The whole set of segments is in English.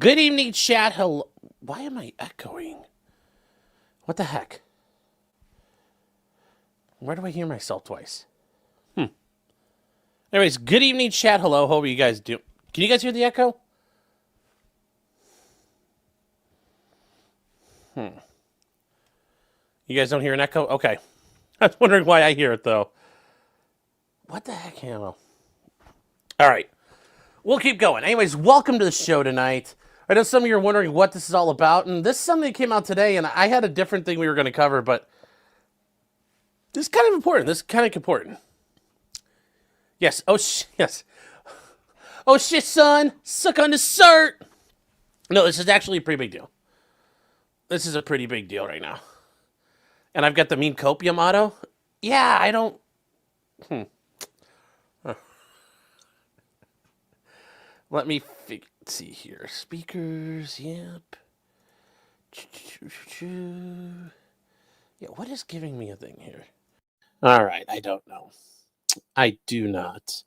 Good evening, chat. Hello. Why am I echoing? What the heck? Where do I hear myself twice? Anyways, good evening, chat. Hello. Hope you guys do. Can you guys hear the echo? You guys don't hear an echo? Okay. I was wondering why I hear it, though. What the heck, Hannah? All right. We'll keep going. Anyways, welcome to the show tonight. I know some of you are wondering what this is all about, and this is something that came out today, and I had a different thing we were going to cover, but this is kind of important. This is kind of important. Yes. Oh, yes. Oh, shit, son. Suck on the cert. No, this is actually a pretty big deal. This is a pretty big deal right now. And I've got the meme copium motto. Yeah, I don't... Let me see here. Speakers, yep. Yeah, what is giving me a thing here? All right, I don't know. I do not.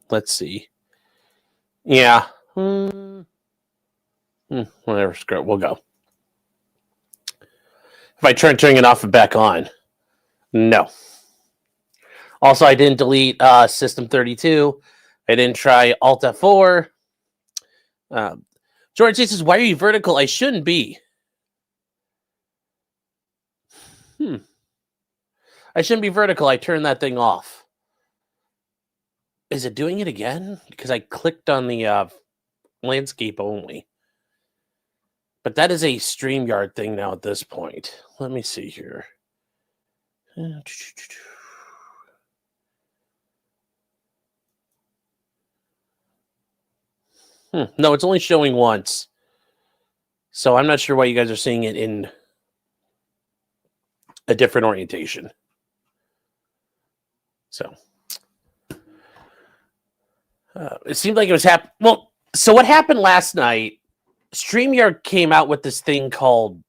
Let's see. Yeah. Whatever, screw it. We'll go. If I try turning it off and back on. No. Also, I didn't delete System 32. I didn't try Alt F4. George says, why are you vertical? I shouldn't be. I shouldn't be vertical. I turned that thing off. Is it doing it again? Because I clicked on the landscape only. But that is a StreamYard thing now at this point. Let me see here. No, it's only showing once. So I'm not sure why you guys are seeing it in a different orientation. So it seemed like it was happening. Well, so what happened last night, StreamYard came out with this thing called,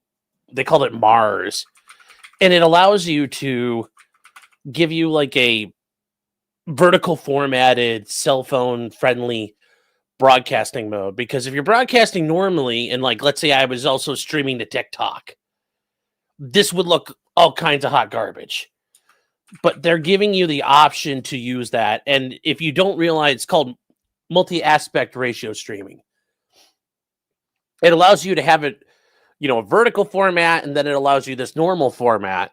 they called it Mars. And it allows you to give you like a vertical formatted, cell phone friendly broadcasting mode, because if you're broadcasting normally, and like let's say I was also streaming to TikTok, this would look all kinds of hot garbage. But they're giving you the option to use that, and if you don't realize, it's called multi-aspect ratio streaming. It allows you to have it, you know, a vertical format, and then it allows you this normal format.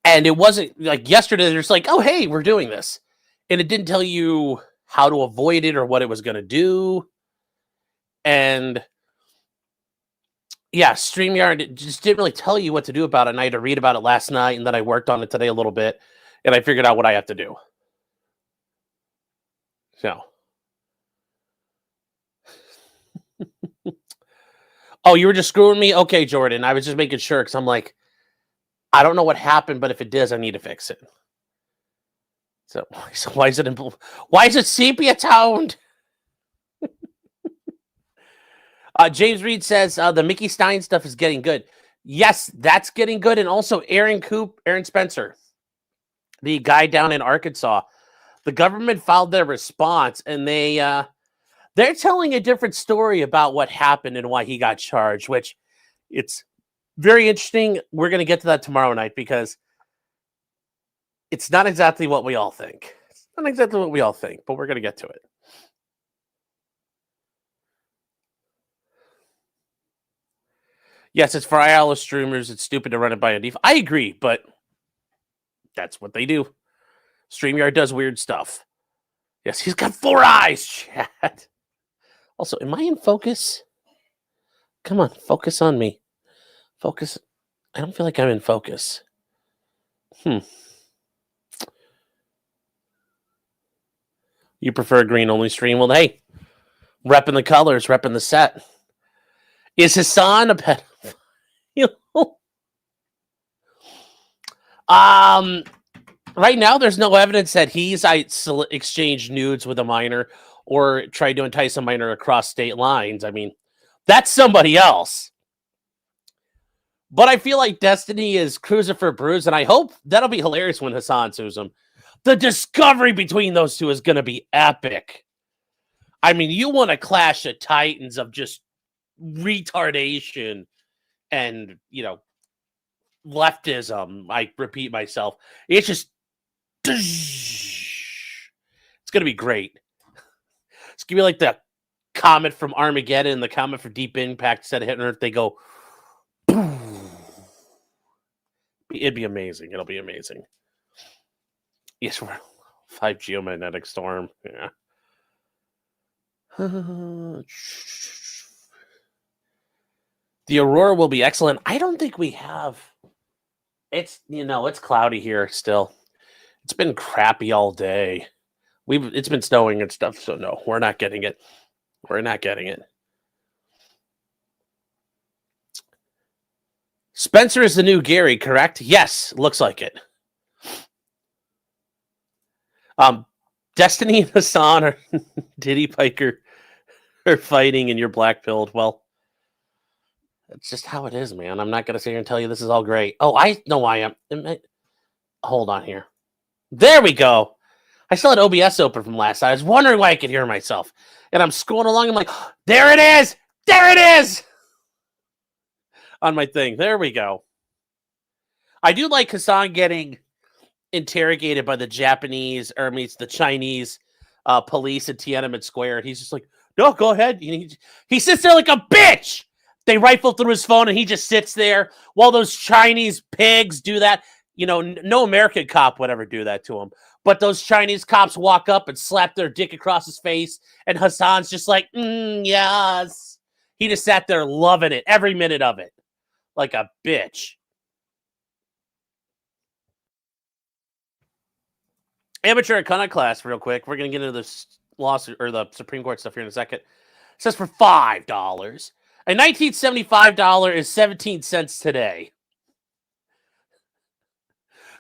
And it wasn't like yesterday, they're just like, oh hey, we're doing this, and it didn't tell you how to avoid it or what it was going to do. And yeah, StreamYard just didn't really tell you what to do about it. And I had to read about it last night, and then I worked on it today a little bit, and I figured out what I have to do. So. Oh, you were just screwing me? Okay, Jordan. I was just making sure, because I'm like, I don't know what happened, but if it does, I need to fix it. So why is it sepia toned? James Reed says the Mickey Stein stuff is getting good. Yes, that's getting good. And also Aaron Spencer, the guy down in Arkansas, the government filed their response, and they're telling a different story about what happened and why he got charged, which it's very interesting. We're going to get to that tomorrow night, because it's not exactly what we all think. It's not exactly what we all think, but we're going to get to it. Yes, it's for IRL streamers. It's stupid to run it by a default. I agree, but that's what they do. StreamYard does weird stuff. Yes, he's got 4 eyes, chat. Also, am I in focus? Come on, focus on me. Focus. I don't feel like I'm in focus. You prefer a green-only stream? Well, hey, repping the colors, repping the set. Is Hassan a pedophile? Right now, there's no evidence that he's exchanged nudes with a minor or tried to entice a minor across state lines. I mean, that's somebody else. But I feel like Destiny is cruising for Bruce, and I hope that'll be hilarious when Hassan sues him. The discovery between those two is going to be epic. I mean, you want a clash of titans of just retardation and, leftism. I repeat myself. It's just, it's going to be great. It's going to be like the comet from Armageddon, the comet from Deep Impact instead of hitting Earth. They go, it'd be amazing. It'll be amazing. Yes, we're 5 geomagnetic storm. Yeah. The aurora will be excellent. I don't think we have. It's it's cloudy here still. It's been crappy all day. It's been snowing and stuff, so no, we're not getting it. We're not getting it. Spencer is the new Gary, correct? Yes, looks like it. Destiny and Hassan or Diddy Piker are fighting and you're black-pilled. Well, that's just how it is, man. I'm not going to sit here and tell you this is all great. Oh, I know I am. Hold on here. There we go. I still had OBS open from last night. I was wondering why I could hear myself. And I'm scrolling along. I'm like, there it is. There it is. On my thing. There we go. I do like Hassan getting interrogated by the Japanese, or the Chinese police at Tiananmen Square. He's just like, no, go ahead. He sits there like a bitch. They rifle through his phone and he just sits there while those Chinese pigs do that. No American cop would ever do that to him. But those Chinese cops walk up and slap their dick across his face. And Hassan's just like, yes. He just sat there loving it, every minute of it. Like a bitch. Amateur iconoclast, real quick. We're going to get into this lawsuit or the Supreme Court stuff here in a second. It says for $5. A $1975 is 17 cents today.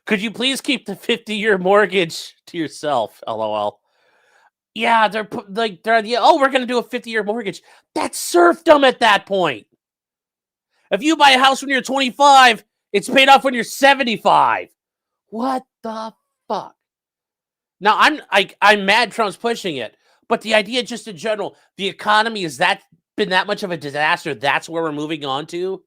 Could you please keep the 50-year mortgage to yourself? LOL. Yeah, we're going to do a 50-year mortgage. That's serfdom at that point. If you buy a house when you're 25, it's paid off when you're 75. What the fuck? Now, I'm mad Trump's pushing it, but the idea just in general, the economy has been that much of a disaster. That's where we're moving on to,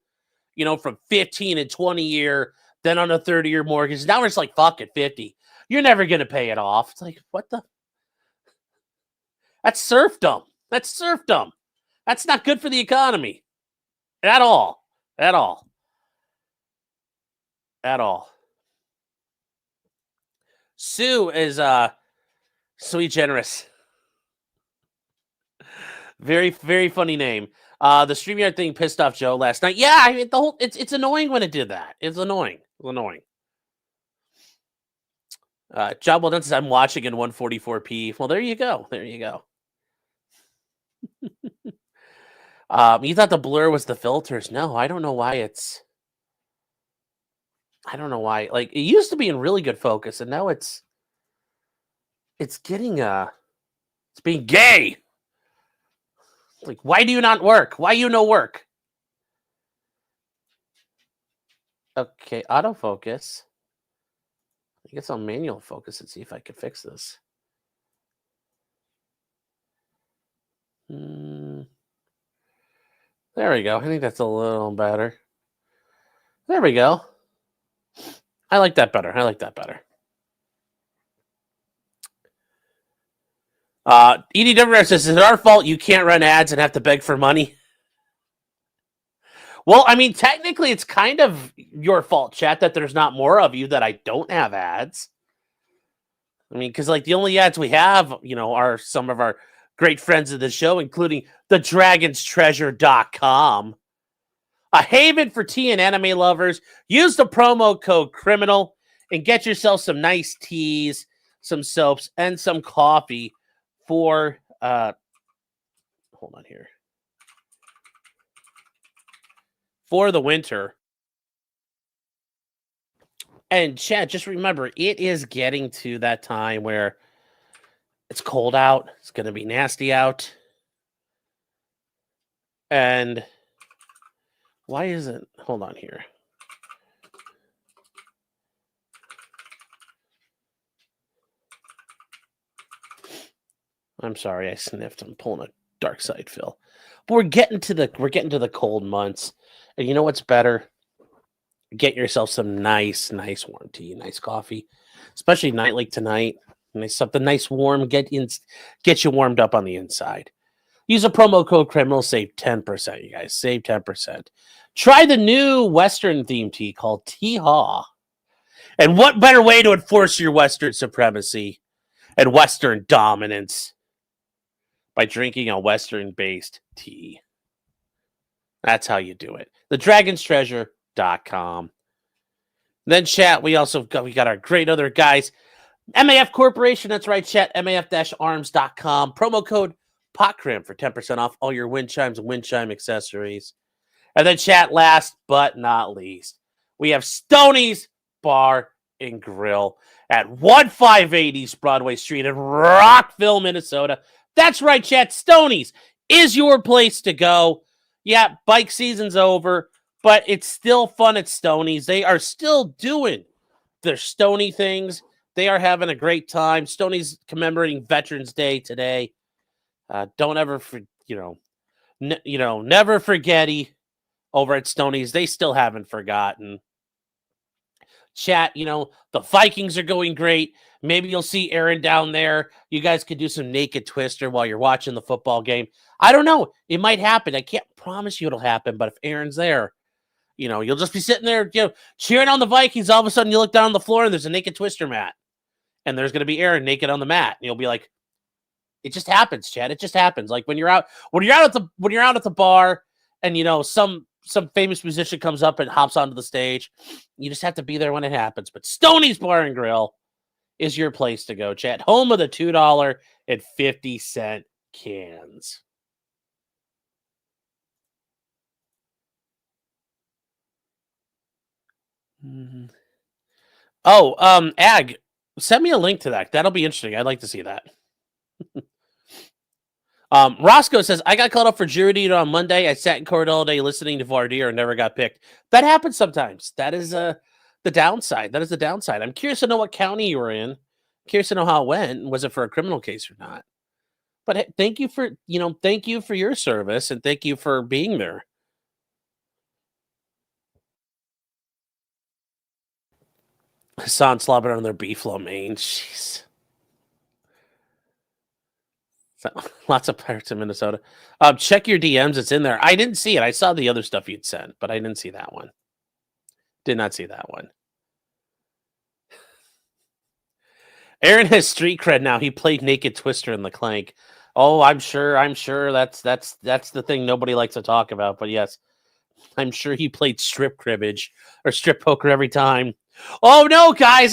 from 15 and 20 year, then on a 30-year mortgage. Now it's like, fuck it, 50. You're never going to pay it off. It's like, what the? That's serfdom. That's serfdom. That's not good for the economy. At all. At all. At all. Sue is sweet generous. Very, very funny name. The StreamYard thing pissed off Joe last night. Yeah, it's annoying when it did that. It's annoying. It's annoying. Job well done says I'm watching in 144p. Well, there you go. There you go. You thought the blur was the filters. No, I don't know why I don't know why. Like, it used to be in really good focus, and now it's getting it's being gay. Like, why do you not work? Why you no work? Okay, autofocus. I guess I'll manual focus and see if I can fix this. There we go. I think that's a little better. There we go. I like that better. I like that better. EDW says, is it our fault you can't run ads and have to beg for money? Well, I mean, technically, it's kind of your fault, chat, that there's not more of you, that I don't have ads. I mean, because, like, the only ads we have, are some of our great friends of the show, including thedragonstreasure.com. A haven for tea and anime lovers. Use the promo code CRIMINAL and get yourself some nice teas, some soaps, and some coffee for, hold on here. For the winter. And chat, just remember, it is getting to that time where it's cold out. It's going to be nasty out. And why is it? Hold on here. I'm sorry, I sniffed. I'm pulling a dark side, Phil. But we're getting to the cold months, and you know what's better? Get yourself some nice warm tea, nice coffee, especially a night like tonight. Something nice, warm. Get you warmed up on the inside. Use a promo code criminal. Save 10%. You guys save 10%. Try the new Western themed tea called Tea Haw. And what better way to enforce your Western supremacy and Western dominance by drinking a Western-based tea? That's how you do it. TheDragon'sTreasure.com. Then, chat, we got our great other guys. MAF Corporation, that's right, chat. MAF-arms.com. Promo code POTCRIM for 10% off all your wind chimes and wind chime accessories. And then, chat, last but not least, we have Stoney's Bar and Grill at 1580 East Broadway Street in Rockville, Minnesota. That's right, chat. Stoney's is your place to go. Yeah, bike season's over, but it's still fun at Stoney's. They are still doing their Stoney things. They are having a great time. Stoney's commemorating Veterans Day today. Don't ever, never forgetty over at Stoney's. They still haven't forgotten. Chat, the Vikings are going great. Maybe you'll see Aaron down there. You guys could do some naked twister while you're watching the football game. I don't know. It might happen. I can't promise you it'll happen, but if Aaron's there, you'll just be sitting there, cheering on the Vikings. All of a sudden, you look down on the floor and there's a naked twister mat, and there's going to be Aaron naked on the mat, and you'll be like, "It just happens, Chad. It just happens." Like when you're out at the bar, and some famous musician comes up and hops onto the stage. You just have to be there when it happens. But Stoney's Bar and Grill is your place to go, chat. Home of the $2.50 cans. Oh, Ag, send me a link to that. That'll be interesting. I'd like to see that. Roscoe says, I got called up for jury duty on Monday. I sat in court all day listening to voir dire and never got picked. That happens sometimes. That is the downside. That is the downside. I'm curious to know what county you were in. Curious to know how it went. Was it for a criminal case or not? But hey, thank you for your service, and thank you for being there. Hassan slobbering on their beef lo mein. Jeez. Lots of Pirates in Minnesota. Check your DMs. It's in there. I didn't see it. I saw the other stuff you'd sent, but I didn't see that one. Did not see that one. Aaron has street cred now. He played Naked Twister in the Clank. Oh, I'm sure that's the thing nobody likes to talk about. But yes, I'm sure he played strip cribbage or strip poker every time. Oh no, guys!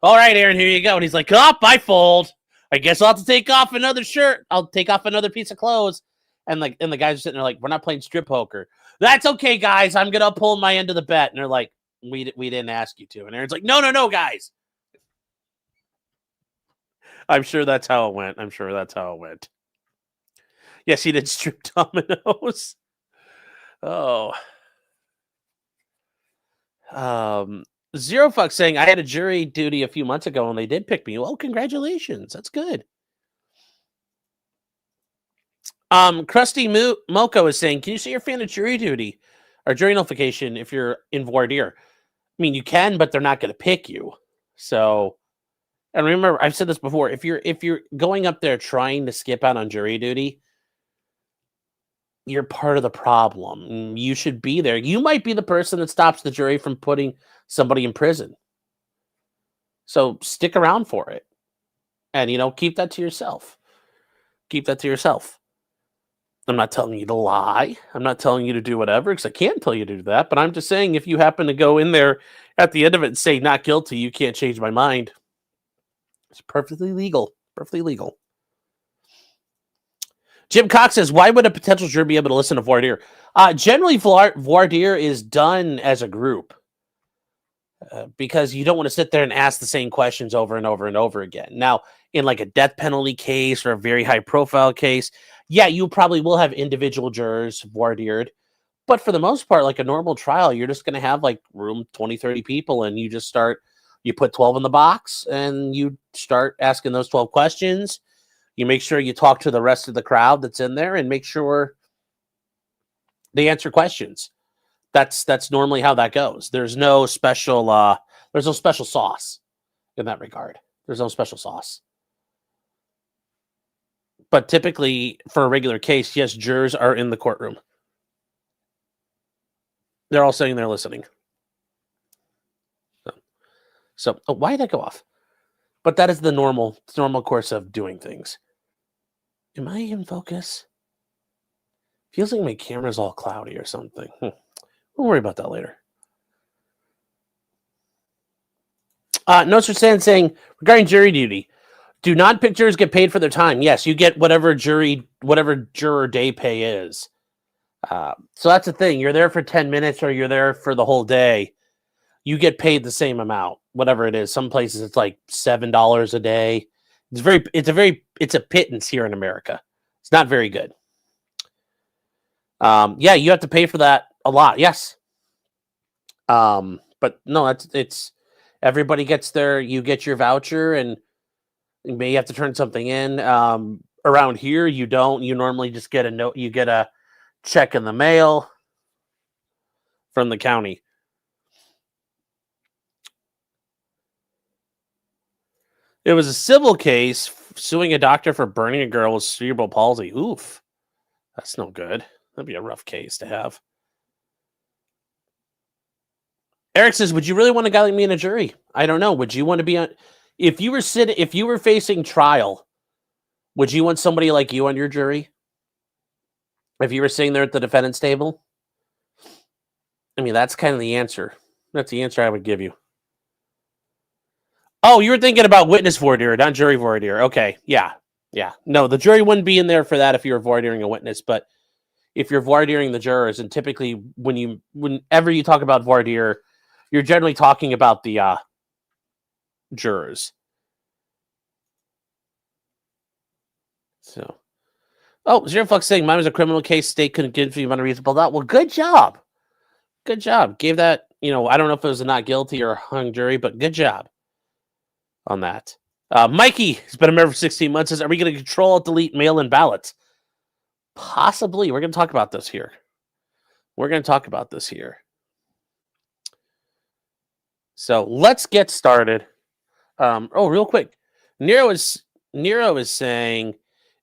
All right, Aaron, here you go. And he's like, I fold. I guess I'll have to take off another shirt. I'll take off another piece of clothes. And the guys are sitting there like, we're not playing strip poker. That's okay, guys. I'm gonna pull my end of the bet. And they're like, we didn't ask you to. And Aaron's like, no, guys. I'm sure that's how it went. Yes, he did strip dominoes. Oh. Zero Fuck saying, I had a jury duty a few months ago and they did pick me. Well, congratulations. That's good. Krusty Moko is saying, can you say you're a fan of jury duty or jury nullification if you're in voir dire? I mean, you can, but they're not going to pick you. So, and remember, I've said this before, if you're going up there trying to skip out on jury duty, you're part of the problem. You should be there. You might be the person that stops the jury from putting somebody in prison. So stick around for it. And, keep that to yourself. I'm not telling you to lie. I'm not telling you to do whatever, because I can't tell you to do that. But I'm just saying, if you happen to go in there at the end of it and say not guilty, you can't change my mind. It's perfectly legal. Jim Cox says, why would a potential juror be able to listen to voir dire? Generally, voir dire is done as a group because you don't want to sit there and ask the same questions over and over and over again. Now, in like a death penalty case or a very high profile case, yeah, you probably will have individual jurors voir dired. But for the most part, like a normal trial, you're just going to have like room 20, 30 people, and you put 12 in the box and you start asking those 12 questions. You make sure you talk to the rest of the crowd that's in there and make sure they answer questions. That's normally how that goes. There's no special sauce in that regard. There's no special sauce. But typically, for a regular case, yes, jurors are in the courtroom. They're all sitting there listening. So why did that go off? But that is the normal course of doing things. Am I in focus? Feels like my camera's all cloudy or something. We'll worry about that later. Notes are saying regarding jury duty, do non-pick jurors get paid for their time? Yes, you get whatever juror day pay is. So that's the thing. You're there for 10 minutes or you're there for the whole day. You get paid the same amount, whatever it is. Some places it's like $7 a day. It's a pittance here in America. It's not very good. Yeah, you have to pay for that a lot. Yes. But no, it's everybody gets there. You get your voucher and you may have to turn something in. Around here, you don't. You normally just get a note. You get a check in the mail from the county. It was a civil case suing a doctor for burning a girl with cerebral palsy. Oof. That's no good. That'd be a rough case to have. Eric says, would you really want a guy like me in a jury? I don't know. Would you want to be on... If you were facing trial, would you want somebody like you on your jury? If you were sitting there at the defendant's table? I mean, that's kind of the answer. That's the answer I would give you. Oh, you were thinking about witness voir dire, not jury voir dire. Okay, yeah. No, the jury wouldn't be in there for that if you were voir diring a witness, but if you're voir diring the jurors, and typically whenever you talk about voir dire, you're generally talking about the jurors. So, Zero Flux saying mine was a criminal case. State couldn't give you unreasonable doubt. Well, good job. Good job. Gave that, I don't know if it was a not guilty or a hung jury, but good job on that. Mikey has been a member for 16 months. Says, are we going to control, delete mail-in ballots? Possibly. We're going to talk about this here. So let's get started. Real quick. Nero is saying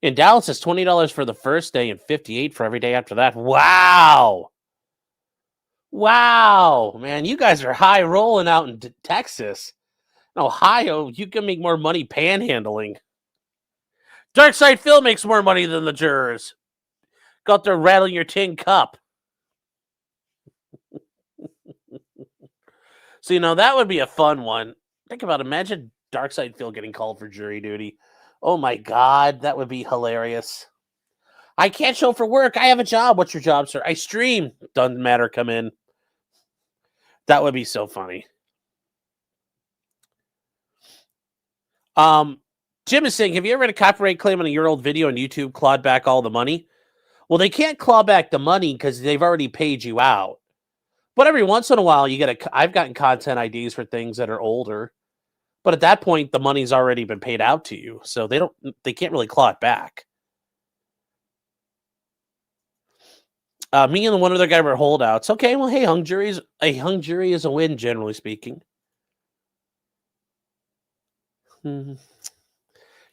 in Dallas it's $20 for the first day and $58 for every day after that. Wow, man, you guys are high rolling out in Texas. In Ohio, you can make more money panhandling. Darkside Phil makes more money than the jurors. Go out there rattling your tin cup. So, that would be a fun one. Think about it. Imagine Darkside Phil getting called for jury duty. Oh, my God. That would be hilarious. I can't show for work. I have a job. What's your job, sir? I stream. Doesn't matter. Come in. That would be so funny. Jim is saying, have you ever had a copyright claim on a year-old video on YouTube clawed back all the money? Well, they can't claw back the money because they've already paid you out. But every once in a while, I've gotten content IDs for things that are older. But at that point, the money's already been paid out to you. So they can't really claw it back. Me and the one other guy were holdouts. Okay, well, hey, a hung jury is a win, generally speaking.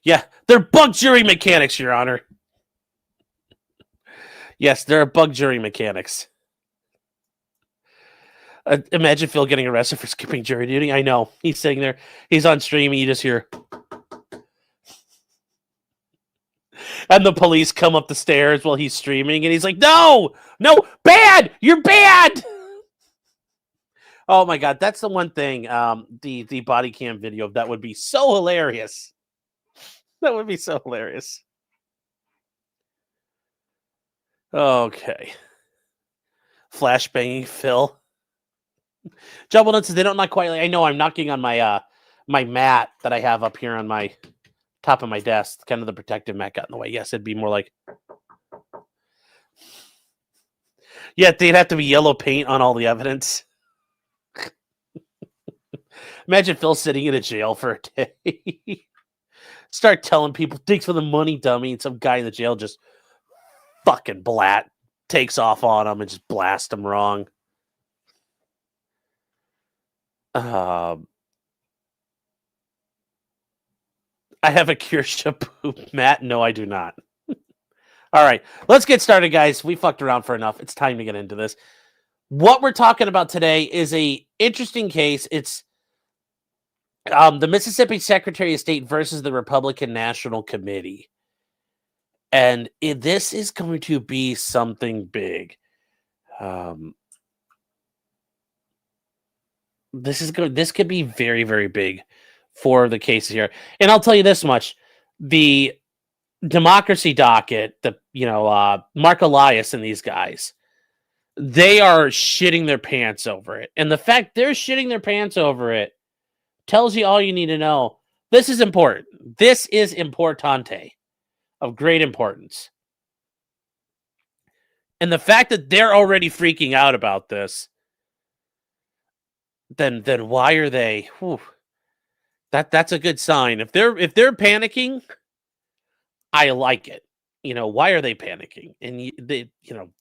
Yeah, they're bug jury mechanics, Your Honor. Yes, they're bug jury mechanics. Imagine Phil getting arrested for skipping jury duty. I know. He's sitting there. He's on stream. And you just hear. And the police come up the stairs while he's streaming. And he's like, no, bad. You're bad. Oh, my God. That's the one thing. The body cam video. That would be so hilarious. That would be so hilarious. Okay. Flashbanging Phil. John Wilden says they don't knock quietly. I know I'm knocking on my my mat that I have up here on my top of my desk. Kind of the protective mat got in the way. Yes, it'd be more like. Yeah, they'd have to be yellow paint on all the evidence. Imagine Phil sitting in a jail for a day. Start telling people, thanks for the money, dummy. And some guy in the jail just fucking takes off on them and just blast them wrong. I have a cure shampoo, Matt. No, I do not. All right, let's get started, guys. We fucked around for enough. It's time to get into this. What we're talking about today is a interesting case. It's the Mississippi Secretary of State versus the Republican National Committee. And this is going to be something big. This could be very, very big for the cases here. And I'll tell you this much. The democracy docket, Mark Elias and these guys, they are shitting their pants over it. And the fact they're shitting their pants over it tells you all you need to know. This is important. This is importante, of great importance. And the fact that they're already freaking out about this, then why are they? Whew, that's a good sign. If they're panicking, I like it. Why are they panicking? And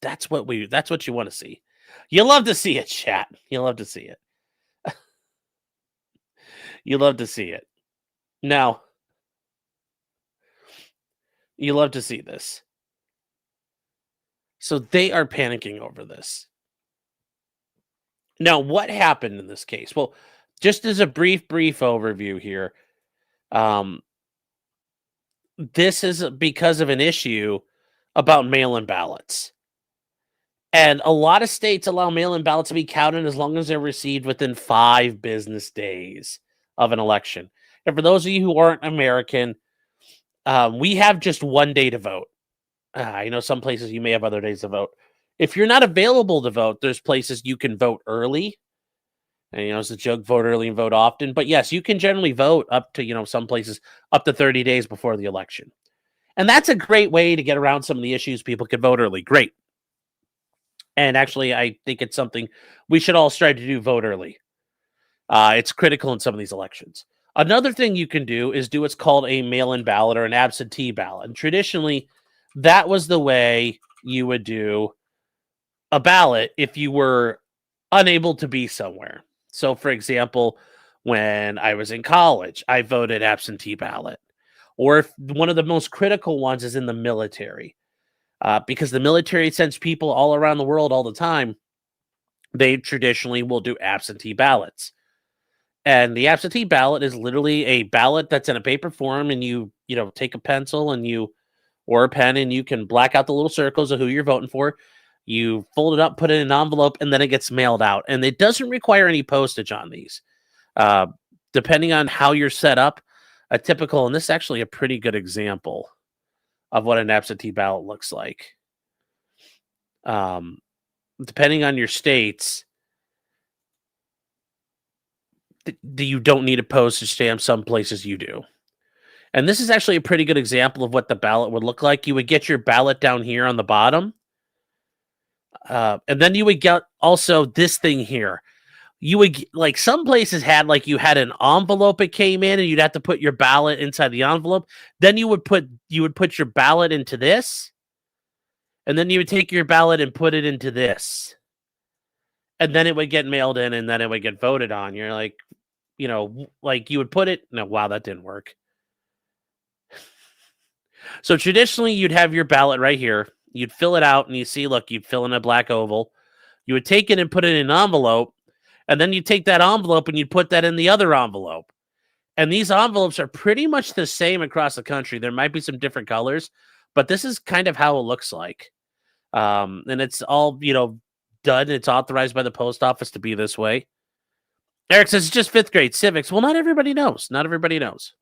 that's what you want to see. You love to see it, chat. You love to see it. You love to see it. Now, you love to see this. So they are panicking over this. Now, what happened in this case? Well, just as a brief overview here, this is because of an issue about mail-in ballots. And a lot of states allow mail-in ballots to be counted as long as they're received within 5 business days of an election. And for those of you who aren't American, we have just 1 day to vote. I know some places you may have other days to vote. If you're not available to vote, there's places you can vote early. And, it's a joke, vote early and vote often. But yes, you can generally vote up to, some places up to 30 days before the election. And that's a great way to get around some of the issues. People can vote early. Great. And actually, I think it's something we should all strive to do, vote early. It's critical in some of these elections. Another thing you can do is do what's called a mail-in ballot or an absentee ballot. And traditionally, that was the way you would do a ballot if you were unable to be somewhere. So, for example, when I was in college, I voted absentee ballot. Or if one of the most critical ones is in the military, because the military sends people all around the world all the time, they traditionally will do absentee ballots. And the absentee ballot is literally a ballot that's in a paper form, and you take a pencil or a pen, and you can black out the little circles of who you're voting for. You fold it up, put it in an envelope, and then it gets mailed out. And it doesn't require any postage on these. Depending on how you're set up, a typical, and this is actually a pretty good example of what an absentee ballot looks like. Depending on your states, you don't need a postage stamp. Some places you do. And this is actually a pretty good example of what the ballot would look like. You would get your ballot down here on the bottom. And then you would get also this thing here. You would, like, some places had, like, you had an envelope it came in, and you'd have to put your ballot inside the envelope. Then you would put your ballot into this. And then you would take your ballot and put it into this. And then it would get mailed in, and then it would get voted on. You're like, like you would put it. No, wow, that didn't work. So traditionally, you'd have your ballot right here. You'd fill it out, and you'd fill in a black oval. You would take it and put it in an envelope, and then you take that envelope and you'd put that in the other envelope. And these envelopes are pretty much the same across the country. There might be some different colors, but this is kind of how it looks like. And it's all, done. It's authorized by the post office to be this way. Eric says it's just 5th grade civics. Well, not everybody knows. Not everybody knows.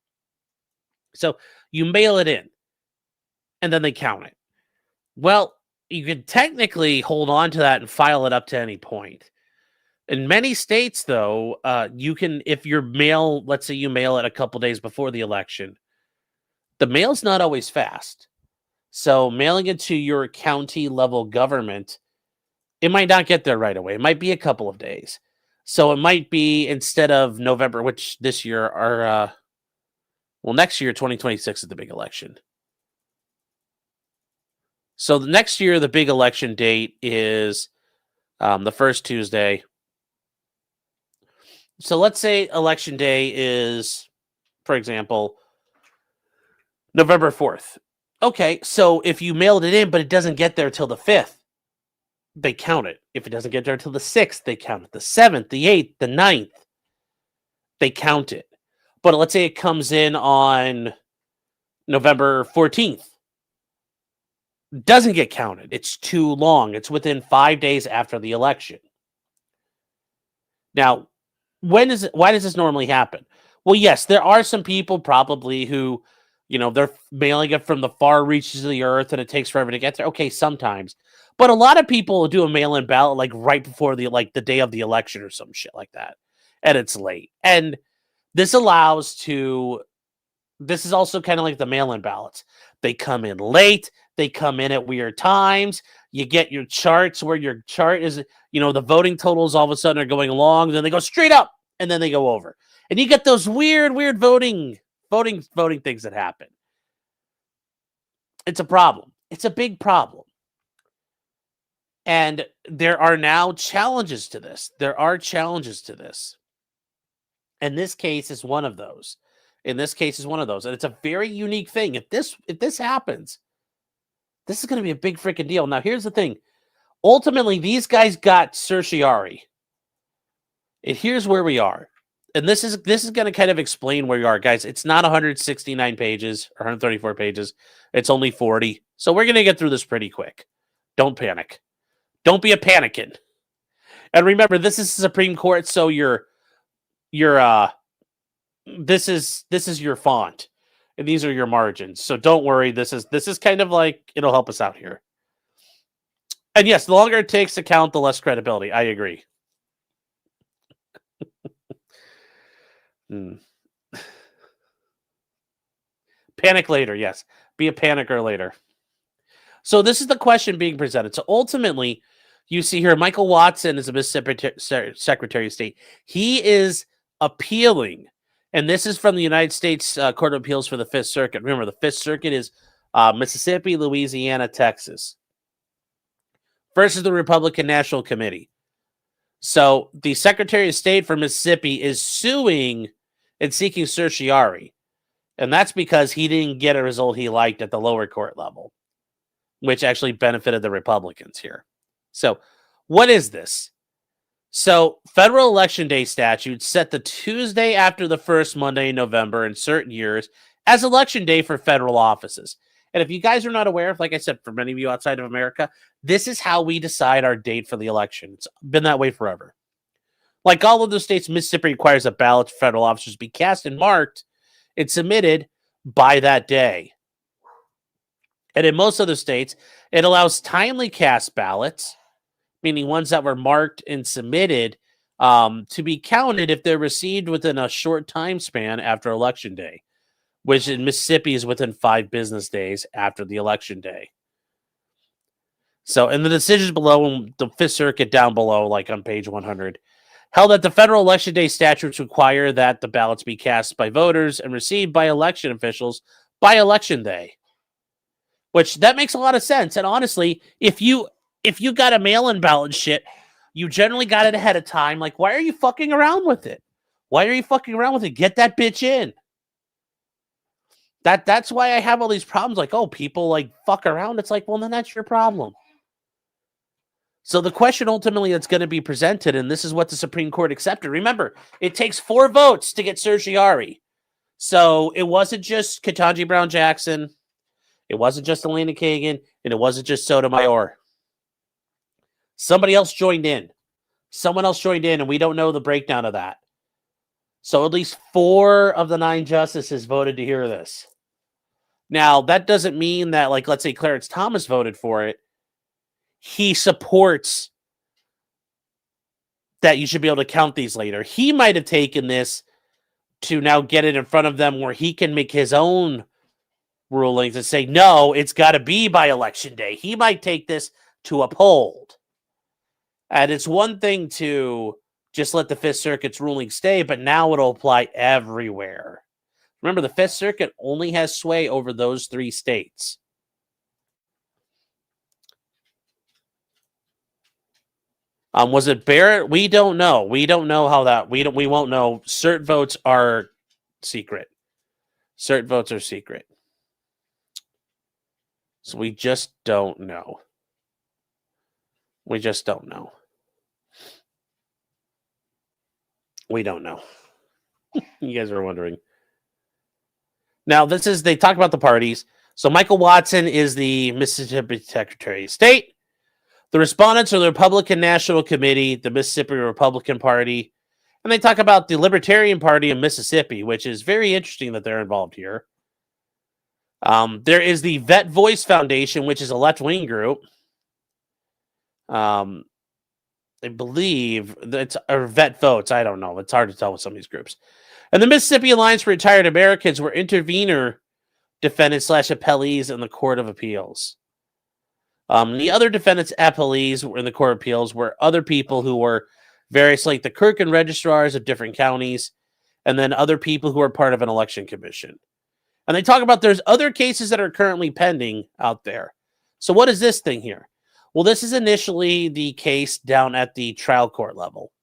So you mail it in, and then they count it. Well, you can technically hold on to that and file it up to any point. In many states, though, you can, if your mail, let's say you mail it a couple days before the election, the mail's not always fast. So mailing it to your county level government, it might not get there right away. It might be a couple of days. So it might be, instead of November, which this year Well, next year, 2026 is the big election. So the next year, the big election date is the first Tuesday. So let's say election day is, for example, November 4th. Okay, so if you mailed it in, but it doesn't get there till the 5th, they count it. If it doesn't get there till the 6th, they count it. The 7th, the 8th, the 9th, they count it. But let's say it comes in on November 14th. Doesn't get counted. It's too long. It's within 5 days after the election. Now, why does this normally happen? Well, yes, there are some people probably who, they're mailing it from the far reaches of the earth and it takes forever to get there. Okay, sometimes. But a lot of people do a mail-in ballot like right before the day of the election or some shit like that. And it's late. And this is also kind of like the mail-in ballots. They come in late. They come in at weird times. You get your charts where your chart is, the voting totals all of a sudden are going along. Then they go straight up and then they go over. And you get those weird voting things that happen. It's a problem. It's a big problem. And there are now challenges to this. And this case is one of those. And it's a very unique thing. If this happens, this is going to be a big freaking deal. Now, here's the thing. Ultimately, these guys got certiorari. And here's where we are. And this is going to kind of explain where you are, guys. It's not 169 pages or 134 pages. It's only 40. So we're going to get through this pretty quick. Don't panic. Don't be a panicking. And remember, this is the Supreme Court, so this is your font. And these are your margins. So don't worry. This is kind of like, it'll help us out here. And yes, the longer it takes to count, the less credibility. I agree. Panic later, yes. Be a panicker later. So this is the question being presented. So ultimately, you see here, Michael Watson is a Mississippi Secretary of State. He is appealing, and this is from the United States Court of Appeals for the Fifth Circuit. Remember, the Fifth Circuit is Mississippi, Louisiana, Texas, versus the Republican National Committee. So the Secretary of State for Mississippi is suing and seeking certiorari. And that's because he didn't get a result he liked at the lower court level, which actually benefited the Republicans here. So what is this? So federal election day statutes set the Tuesday after the first Monday in November in certain years as election day for federal offices. And if you guys are not aware, like I said, for many of you outside of America, this is how we decide our date for the election. It's been that way forever. Like all of the states, Mississippi requires that ballots for federal officers be cast and marked and submitted by that day. And in most other states, it allows timely cast ballots, meaning ones that were marked and submitted, to be counted if they're received within a short time span after Election Day, which in Mississippi is within 5 business days after the Election Day. So, in the decisions below, the Fifth Circuit down below, like on page 100, held that the federal election day statutes require that the ballots be cast by voters and received by election officials by Election Day. Which, that makes a lot of sense. And honestly, if you got a mail-in ballot shit, you generally got it ahead of time. Like, why are you fucking around with it? Get that bitch in. That's why I have all these problems. Like, oh, people like fuck around. It's like, well, then that's your problem. So the question ultimately that's going to be presented, and this is what the Supreme Court accepted. Remember, it takes 4 votes to get certiorari. So it wasn't just Ketanji Brown Jackson. It wasn't just Elena Kagan, and it wasn't just Sotomayor. Somebody else joined in. Someone else joined in, and we don't know the breakdown of that. So at least 4 of the 9 justices voted to hear this. Now, that doesn't mean that, like, let's say Clarence Thomas voted for it. He supports that you should be able to count these later. He might have taken this to now get it in front of them where he can make his own rulings and say, no, it's got to be by Election Day. He might take this to uphold. And it's one thing to just let the Fifth Circuit's ruling stay, but now it'll apply everywhere. Remember, the Fifth Circuit only has sway over those 3 states. Was it Barrett? We don't know. We don't know how that. We won't know. Cert votes are secret. Cert votes are secret. So we just don't know. We just don't know. We don't know. You guys are wondering. Now, they talk about the parties. So Michael Watson is the Mississippi Secretary of State. The respondents are the Republican National Committee, the Mississippi Republican Party, and they talk about the Libertarian Party of Mississippi, which is very interesting that they're involved here. There is the Vet Voice Foundation, which is a left-wing group. I believe that's or Vet Votes. I don't know. It's hard to tell with some of these groups. And the Mississippi Alliance for Retired Americans were intervener defendants / appellees in the Court of Appeals. The other defendants appellees were in the Court of Appeals were other people who were various, like the clerk and registrars of different counties, and then other people who are part of an election commission. And they talk about there's other cases that are currently pending out there. So what is this thing here? Well, this is initially the case down at the trial court level.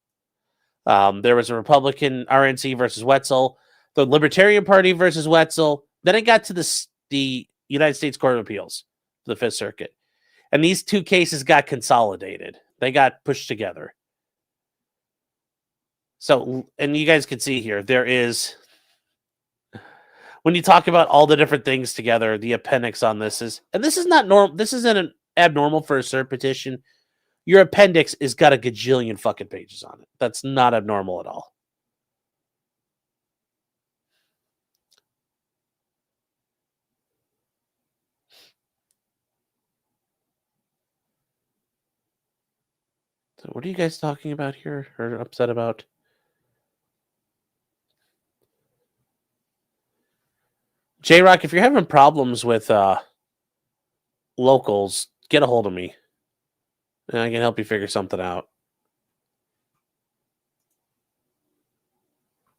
There was a Republican RNC versus Wetzel, the Libertarian Party versus Wetzel. Then it got to the United States Court of Appeals, the Fifth Circuit. And these 2 cases got consolidated. They got pushed together. So, and you guys can see here, there is, when you talk about all the different things together, the appendix on this is, and this is not normal, this isn't abnormal for a cert petition. Your appendix has got a gajillion fucking pages on it. That's not abnormal at all. So what are you guys talking about here or upset about? J-Rock, if you're having problems with locals, get a hold of me. And I can help you figure something out.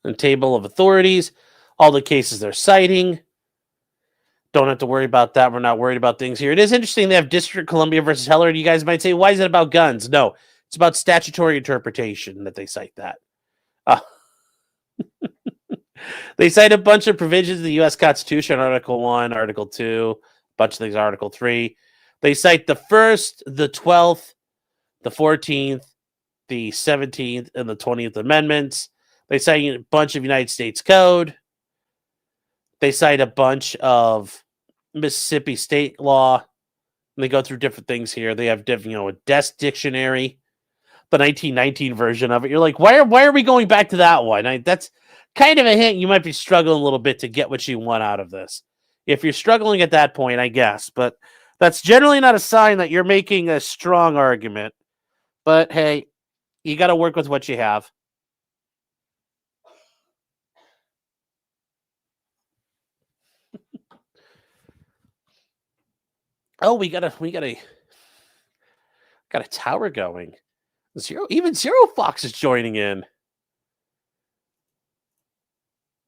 And table of authorities, all the cases they're citing. Don't have to worry about that. We're not worried about things here. It is interesting they have District of Columbia versus Heller. You guys might say, why is it about guns? No, it's about statutory interpretation that they cite that. They cite a bunch of provisions of the U.S. Constitution, Article 1, Article 2, a bunch of things, Article 3. They cite the 1st, the 12th, the 14th, the 17th, and the 20th Amendments. They cite a bunch of United States Code. They cite a bunch of Mississippi state law. And they go through different things here. They have different, a desk dictionary, the 1919 version of it. You're like, why are we going back to that one? That's kind of a hint. You might be struggling a little bit to get what you want out of this. If you're struggling at that point, I guess. But that's generally not a sign that you're making a strong argument. But hey, you got to work with what you have. Oh, we got a tower going. Zero Fox is joining in.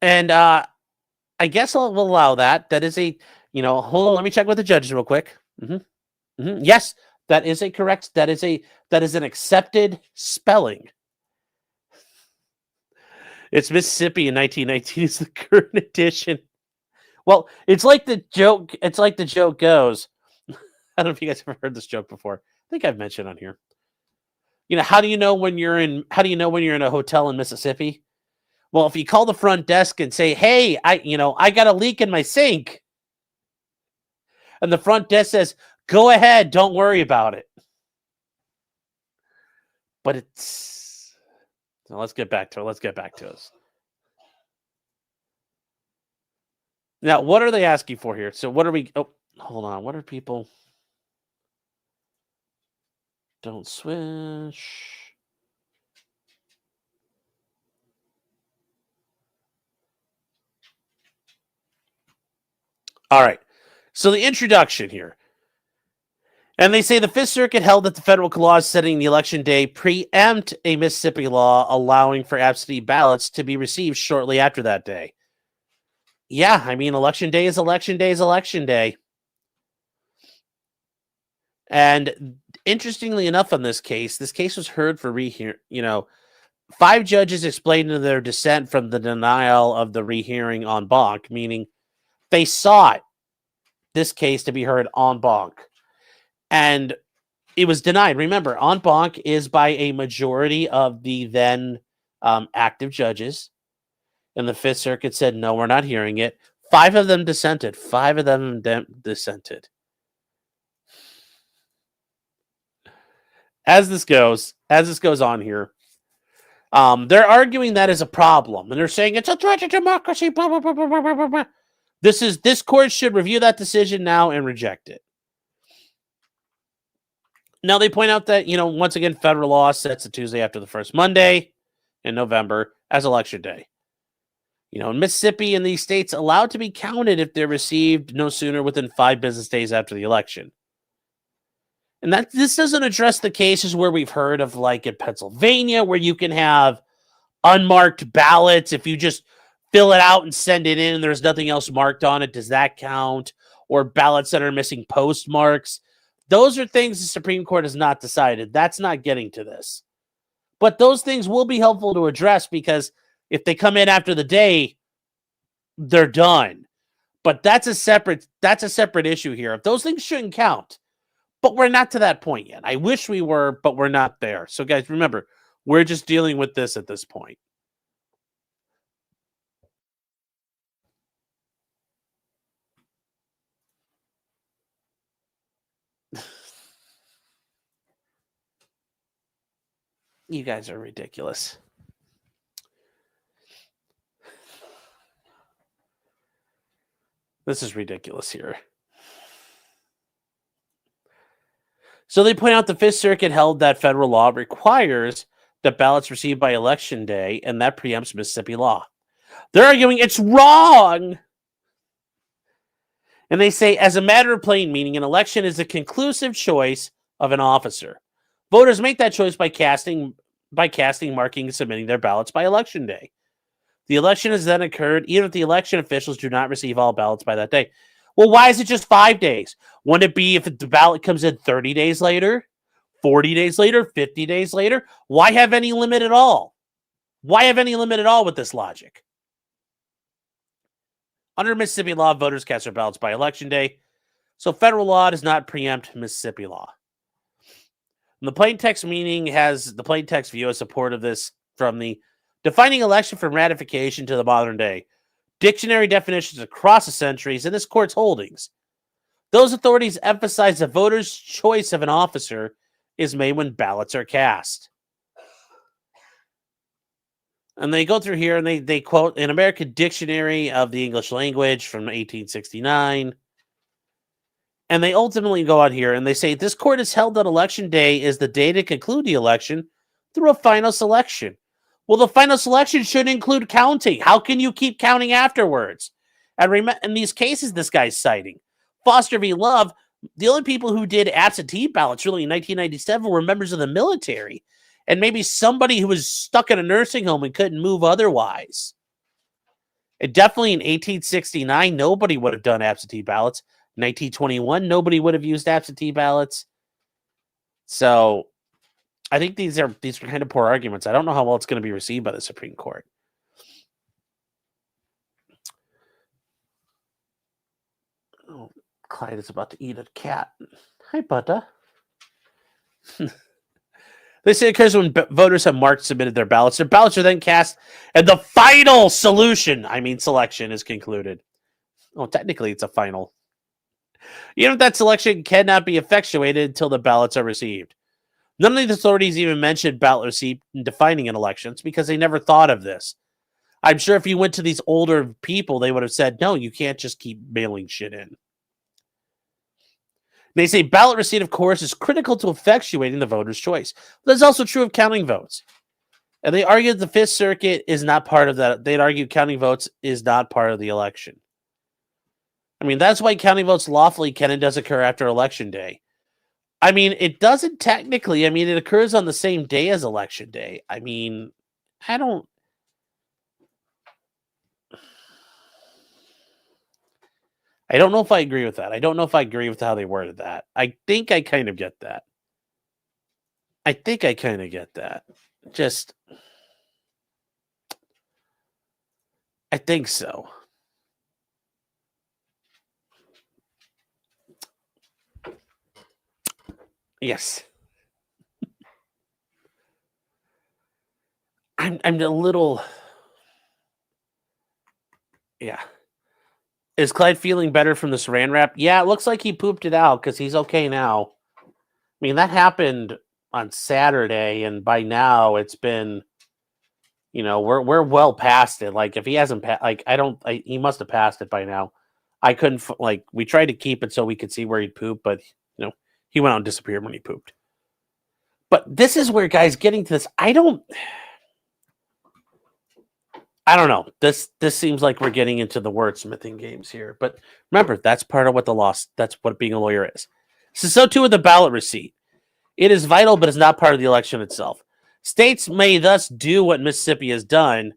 And I guess we'll allow that. That is a, hold on, let me check with the judge real quick. Yes, that is a correct, that is an accepted spelling. It's Mississippi in 1919 is the current edition. Well, it's like the joke goes. I don't know if you guys have heard this joke before. I think I've mentioned on here. How do you know when you're in a hotel in Mississippi? Well, if you call the front desk and say, "Hey, I got a leak in my sink." And the front desk says, "Go ahead, don't worry about it." But it's let's get back to us. Now, what are they asking for here? So what are we hold on. What are people? Don't switch. All right. So the introduction here. And they say the Fifth Circuit held that the federal laws setting the election day preempt a Mississippi law allowing for absentee ballots to be received shortly after that day. Yeah, I mean, election day is election day is election day. And interestingly enough, on this case was heard for rehearing. 5 judges explained in their dissent from the denial of the rehearing en banc, meaning they sought this case to be heard en banc. And it was denied. Remember, en banc is by a majority of the then active judges. And the Fifth Circuit said, no, we're not hearing it. 5 of them dissented. 5 of them dissented. As this goes on here, they're arguing that is a problem. And they're saying it's a threat to democracy, blah, blah, blah, blah, blah, blah, blah. This court should review that decision now and reject it. Now, they point out that, once again, federal law sets the Tuesday after the first Monday in November as election day. In Mississippi and these states allowed to be counted if they're received no sooner within 5 business days after the election. And this doesn't address the cases where we've heard of, like in Pennsylvania, where you can have unmarked ballots. If you just fill it out and send it in and there's nothing else marked on it, does that count? Or ballots that are missing postmarks. Those are things the Supreme Court has not decided. That's not getting to this. But those things will be helpful to address, because if they come in after the day, they're done. But that's a separate issue here. If those things shouldn't count. But we're not to that point yet. I wish we were, but we're not there. So guys, remember, we're just dealing with this at this point. You guys are ridiculous. This is ridiculous here. So they point out the Fifth Circuit held that federal law requires that ballots received by election day, and that preempts Mississippi law. They're arguing it's wrong. And they say, as a matter of plain meaning, an election is a conclusive choice of an officer. Voters make that choice by casting, marking, and submitting their ballots by election day. The election has then occurred even if the election officials do not receive all ballots by that day. Well, why is it just 5 days? Wouldn't it be if the ballot comes in 30 days later, 40 days later, 50 days later? Why have any limit at all? Why have any limit at all with this logic? Under Mississippi law, voters cast their ballots by election day, so federal law does not preempt Mississippi law. And the plain text view has support of this from the Defining Election from Ratification to the Modern Day, dictionary definitions across the centuries, and this court's holdings. Those authorities emphasize the voter's choice of an officer is made when ballots are cast. And they go through here and they quote an American Dictionary of the English Language from 1869. And they ultimately go out here and they say, this court has held that election day is the day to conclude the election through a final selection. Well, the final selection should include counting. How can you keep counting afterwards? And in these cases this guy's citing, Foster v. Love, the only people who did absentee ballots really in 1997 were members of the military. And maybe somebody who was stuck in a nursing home and couldn't move otherwise. And definitely in 1869, nobody would have done absentee ballots. 1921, nobody would have used absentee ballots. So I think these are kind of poor arguments. I don't know how well it's going to be received by the Supreme Court. Oh, Clyde is about to eat a cat. Hi, Butta. They say it occurs when voters have submitted their ballots. Their ballots are then cast, and the final selection is concluded. Oh, technically, it's a final. Even if that selection cannot be effectuated until the ballots are received. None of the authorities even mentioned ballot receipt in defining an election because they never thought of this. I'm sure if you went to these older people, they would have said, no, you can't just keep mailing shit in. They say ballot receipt, of course, is critical to effectuating the voter's choice. That's also true of counting votes. And they argued the Fifth Circuit is not part of that. They'd argue counting votes is not part of the election. That's why counting votes lawfully can and does occur after Election Day. It doesn't technically. It occurs on the same day as Election Day. I don't... I don't know if I agree with that. I don't know if I agree with how they worded that. I think I kind of get that. Just, I think so. Yes. I'm a little... Yeah. Is Clyde feeling better from the saran wrap? Yeah, it looks like he pooped it out because he's okay now. I mean, that happened on Saturday, and by now it's been, we're well past it. Like, if he hasn't he must have passed it by now. I couldn't, we tried to keep it so we could see where he'd poop, but, he went out and disappeared when he pooped. But this is where, guys, getting to this, I don't know. This seems like we're getting into the wordsmithing games here. But remember, that's part of what that's what being a lawyer is. So too with the ballot receipt. It is vital, but it's not part of the election itself. States may thus do what Mississippi has done,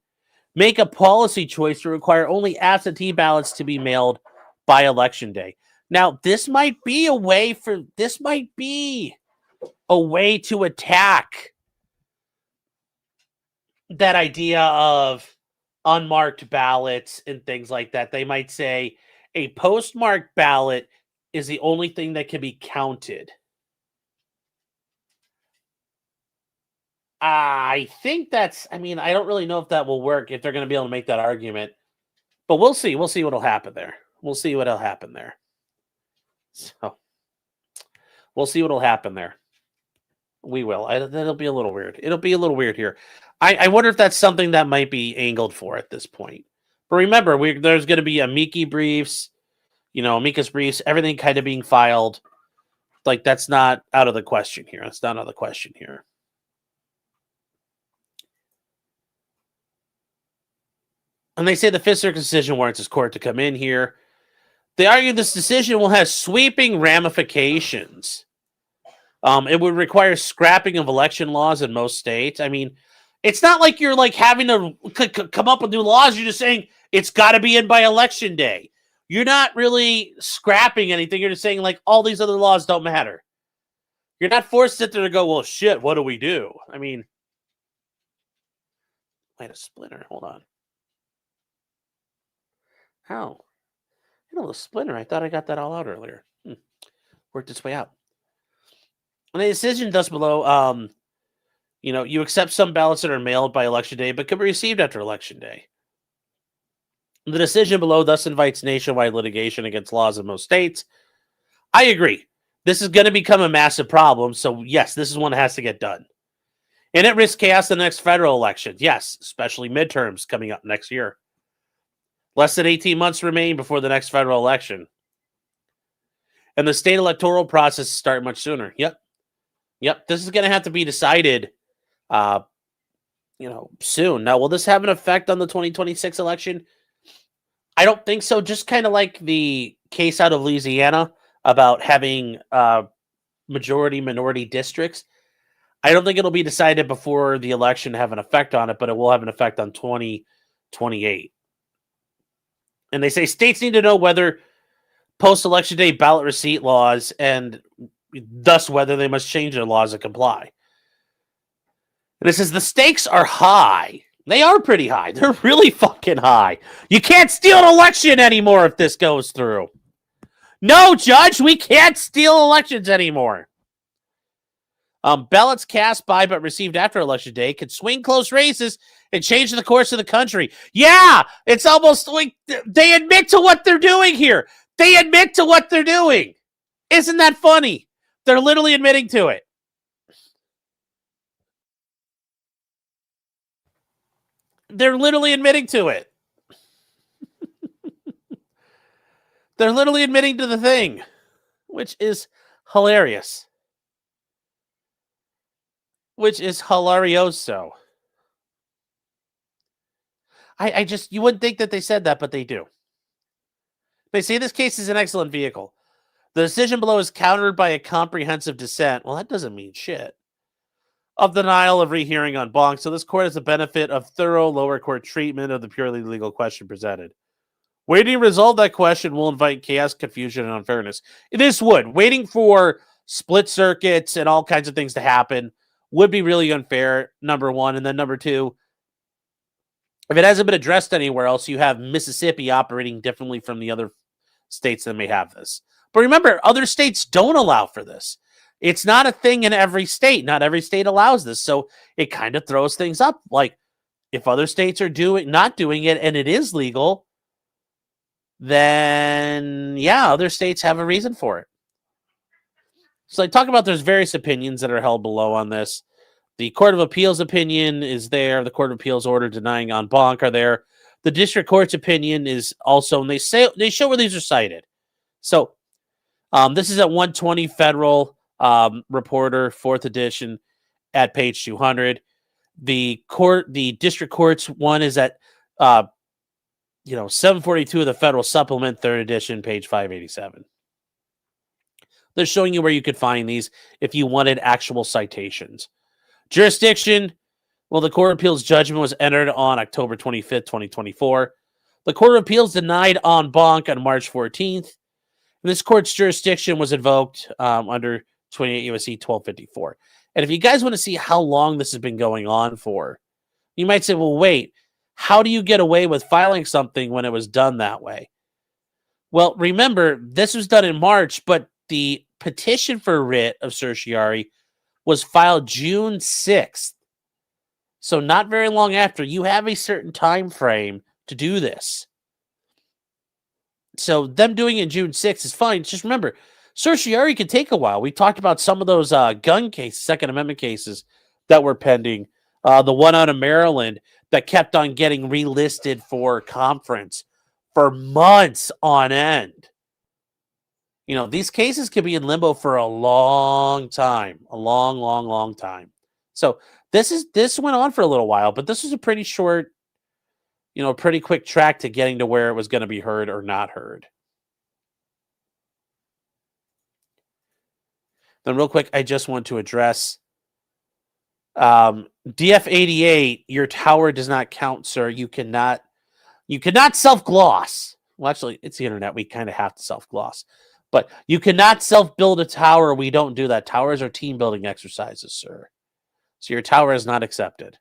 make a policy choice to require only absentee ballots to be mailed by Election Day. Now, this might be a way to attack that idea of unmarked ballots and things like that. They might say a postmarked ballot is the only thing that can be counted. I think I don't really know if that will work, if they're going to be able to make that argument. But we'll see. We'll see what'll happen there. So, we'll see what'll happen there. We will. That'll be a little weird. It'll be a little weird here. I wonder if that's something that might be angled for at this point. But remember, there's going to be amicus briefs, everything kind of being filed. Like, that's not out of the question here. And they say the Fifth Circuit decision warrants this court to come in here. They argue this decision will have sweeping ramifications. It would require scrapping of election laws in most states. I mean, it's not like you're having to come up with new laws. You're just saying it's got to be in by Election Day. You're not really scrapping anything. You're just saying all these other laws don't matter. You're not forced to sit there to go, well, shit, what do we do? I mean, wait, a splinter. Hold on. How? The splinter. I thought I got that all out earlier. Worked its way out. And the decision thus below, you accept some ballots that are mailed by Election Day, but could be received after Election Day. The decision below thus invites nationwide litigation against laws in most states. I agree. This is going to become a massive problem. So, yes, this is one that has to get done. And it risks chaos in the next federal election. Yes, especially midterms coming up next year. Less than 18 months remain before the next federal election. And the state electoral process start much sooner. Yep. This is going to have to be decided, soon. Now, will this have an effect on the 2026 election? I don't think so. Just kind of like the case out of Louisiana about having majority-minority districts. I don't think it'll be decided before the election to have an effect on it, but it will have an effect on 2028. And they say states need to know whether post-election day ballot receipt laws and thus whether they must change their laws to comply. And it says the stakes are high. They are pretty high. They're really fucking high. You can't steal an election anymore if this goes through. No, Judge, we can't steal elections anymore. Ballots cast by but received after Election Day could swing close races and change the course of the country. Yeah, it's almost like they admit to what they're doing here. Isn't that funny? They're literally admitting to it. They're literally admitting to the thing, which is hilarious. Which is hilarioso. You wouldn't think that they said that, but they do. They say this case is an excellent vehicle. The decision below is countered by a comprehensive dissent. Well, that doesn't mean shit. Of denial of rehearing on bonk. So this court has the benefit of thorough lower court treatment of the purely legal question presented. Waiting to resolve that question will invite chaos, confusion, and unfairness. This would. Waiting for split circuits and all kinds of things to happen would be really unfair, number one. And then number two, if it hasn't been addressed anywhere else, you have Mississippi operating differently from the other states that may have this. But remember, other states don't allow for this. It's not a thing in every state. Not every state allows this. So it kind of throws things up. Like, if other states are not doing it and it is legal, then yeah, other states have a reason for it. So I talk about there's various opinions that are held below on this. The Court of Appeals opinion is there. The Court of Appeals order denying en banc are there. The district court's opinion is also, and they show where these are cited. So this is at 120 Federal Reporter, 4th edition, at page 200. The district court's one is at 742 of the Federal Supplement, 3rd edition, page 587. They're showing you where you could find these if you wanted actual citations. Jurisdiction, well, the Court of Appeals judgment was entered on October 25th, 2024. The Court of Appeals denied en banc on March 14th. And this court's jurisdiction was invoked under 28 U.S.C. 1254. And if you guys want to see how long this has been going on for, you might say, well, wait, how do you get away with filing something when it was done that way? Well, remember, this was done in March, but the petition for writ of certiorari was filed June 6th. So not very long after. You have a certain time frame to do this. So them doing it June 6th is fine. Just remember, certiorari can take a while. We talked about some of those gun cases, Second Amendment cases that were pending. The one out of Maryland that kept on getting relisted for conference for months on end. These cases could be in limbo for a long time, a long, long, long time. So this went on for a little while, but this was a pretty short, pretty quick track to getting to where it was going to be heard or not heard. Then real quick, I just want to address DF88, your tower does not count, sir. You cannot self-gloss. Well, actually, it's the internet. We kind of have to self-gloss. But you cannot self-build a tower. We don't do that. Towers are team-building exercises, sir. So your tower is not accepted.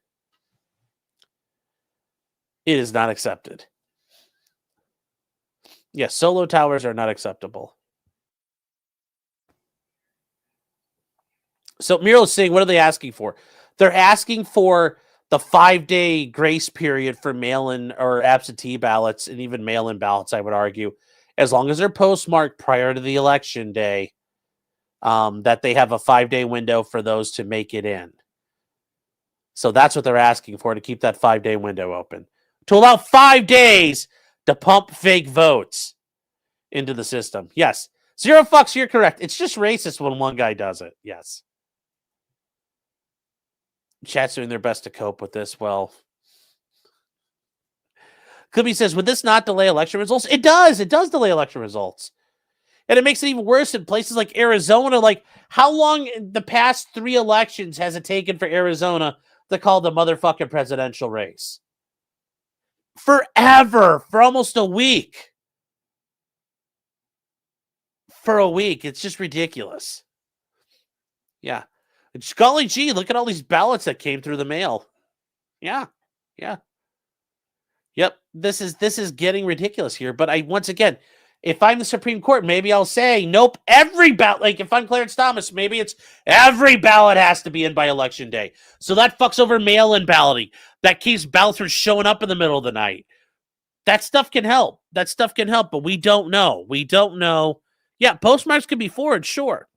It is not accepted. Yes, solo towers are not acceptable. So Muriel is saying, what are they asking for? They're asking for the 5-day grace period for mail-in or absentee ballots, and even mail-in ballots, I would argue, as long as they're postmarked prior to the election day, that they have a 5-day window for those to make it in. So that's what they're asking for, to keep that 5-day window open. To allow 5 days to pump fake votes into the system. Yes. Zero fucks, you're correct. It's just racist when one guy does it. Yes. Chat's doing their best to cope with this. Well, Clippy says, would this not delay election results? It does. It does delay election results. And it makes it even worse in places like Arizona. Like, how long in the past 3 elections has it taken for Arizona to call the motherfucking presidential race? Forever. For almost a week. For a week. It's just ridiculous. Yeah. Golly gee, look at all these ballots that came through the mail. Yeah. Yeah. Yep. This is getting ridiculous here. But once again, if I'm the Supreme Court, maybe I'll say, nope, every ballot, like if I'm Clarence Thomas, maybe it's every ballot has to be in by election day. So that fucks over mail-in balloting. That keeps ballots from showing up in the middle of the night. That stuff can help. But we don't know. Yeah, postmarks could be forged, sure.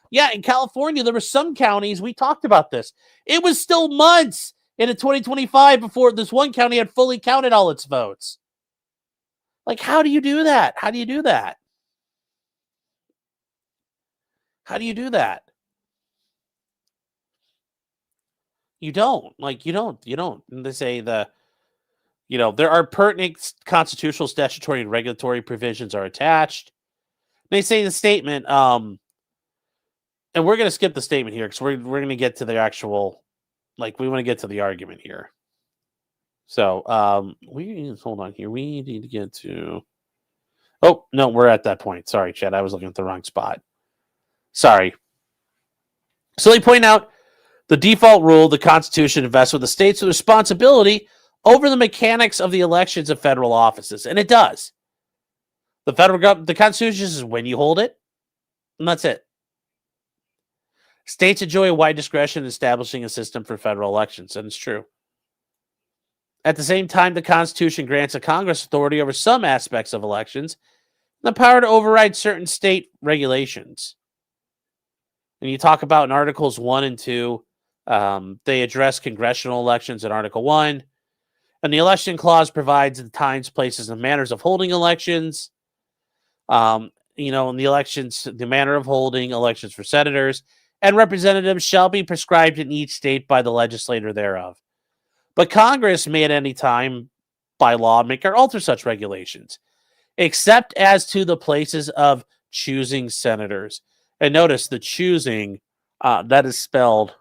Yeah, in California, there were some counties, we talked about this. It was still months into 2025 before this one county had fully counted all its votes. Like, how do you do that? How do you do that? You don't. You don't. And they say there are pertinent constitutional, statutory, and regulatory provisions are attached. They say the statement, and we're going to skip the statement here because we're going to get to the actual, we want to get to the argument here. So, hold on here. We need to get to Oh, no, we're at that point. Sorry, Chad. I was looking at the wrong spot. Sorry. So they point out the default rule, the Constitution invests with the states with responsibility over the mechanics of the elections of federal offices. And it does. The federal government, the Constitution is when you hold it, and that's it. States enjoy a wide discretion in establishing a system for federal elections, and it's true. At the same time, the Constitution grants a Congress authority over some aspects of elections and the power to override certain state regulations. And you talk about in Articles 1 and 2, they address congressional elections in Article 1. And the election clause provides the times, places, and manners of holding elections. In the elections, the manner of holding elections for senators and representatives shall be prescribed in each state by the legislator thereof. But Congress may at any time, by law, make or alter such regulations, except as to the places of choosing senators. And notice the choosing, that is spelled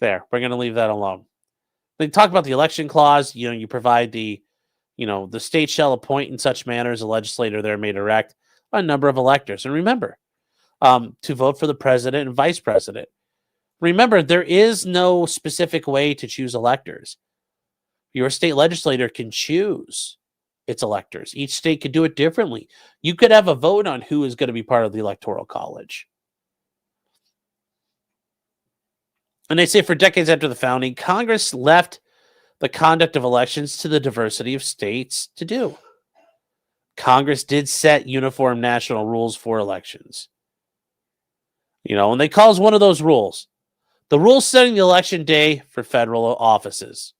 there. We're going to leave that alone. They talk about the election clause. You provide the state shall appoint in such manner as a legislator there may direct a number of electors. And remember, to vote for the president and vice president. Remember, there is no specific way to choose electors. Your state legislator can choose its electors. Each state could do it differently. You could have a vote on who is going to be part of the electoral college. And they say for decades after the founding, Congress left the conduct of elections to the diversity of states to do. Congress did set uniform national rules for elections. And they call one of those rules the rule setting the election day for federal offices.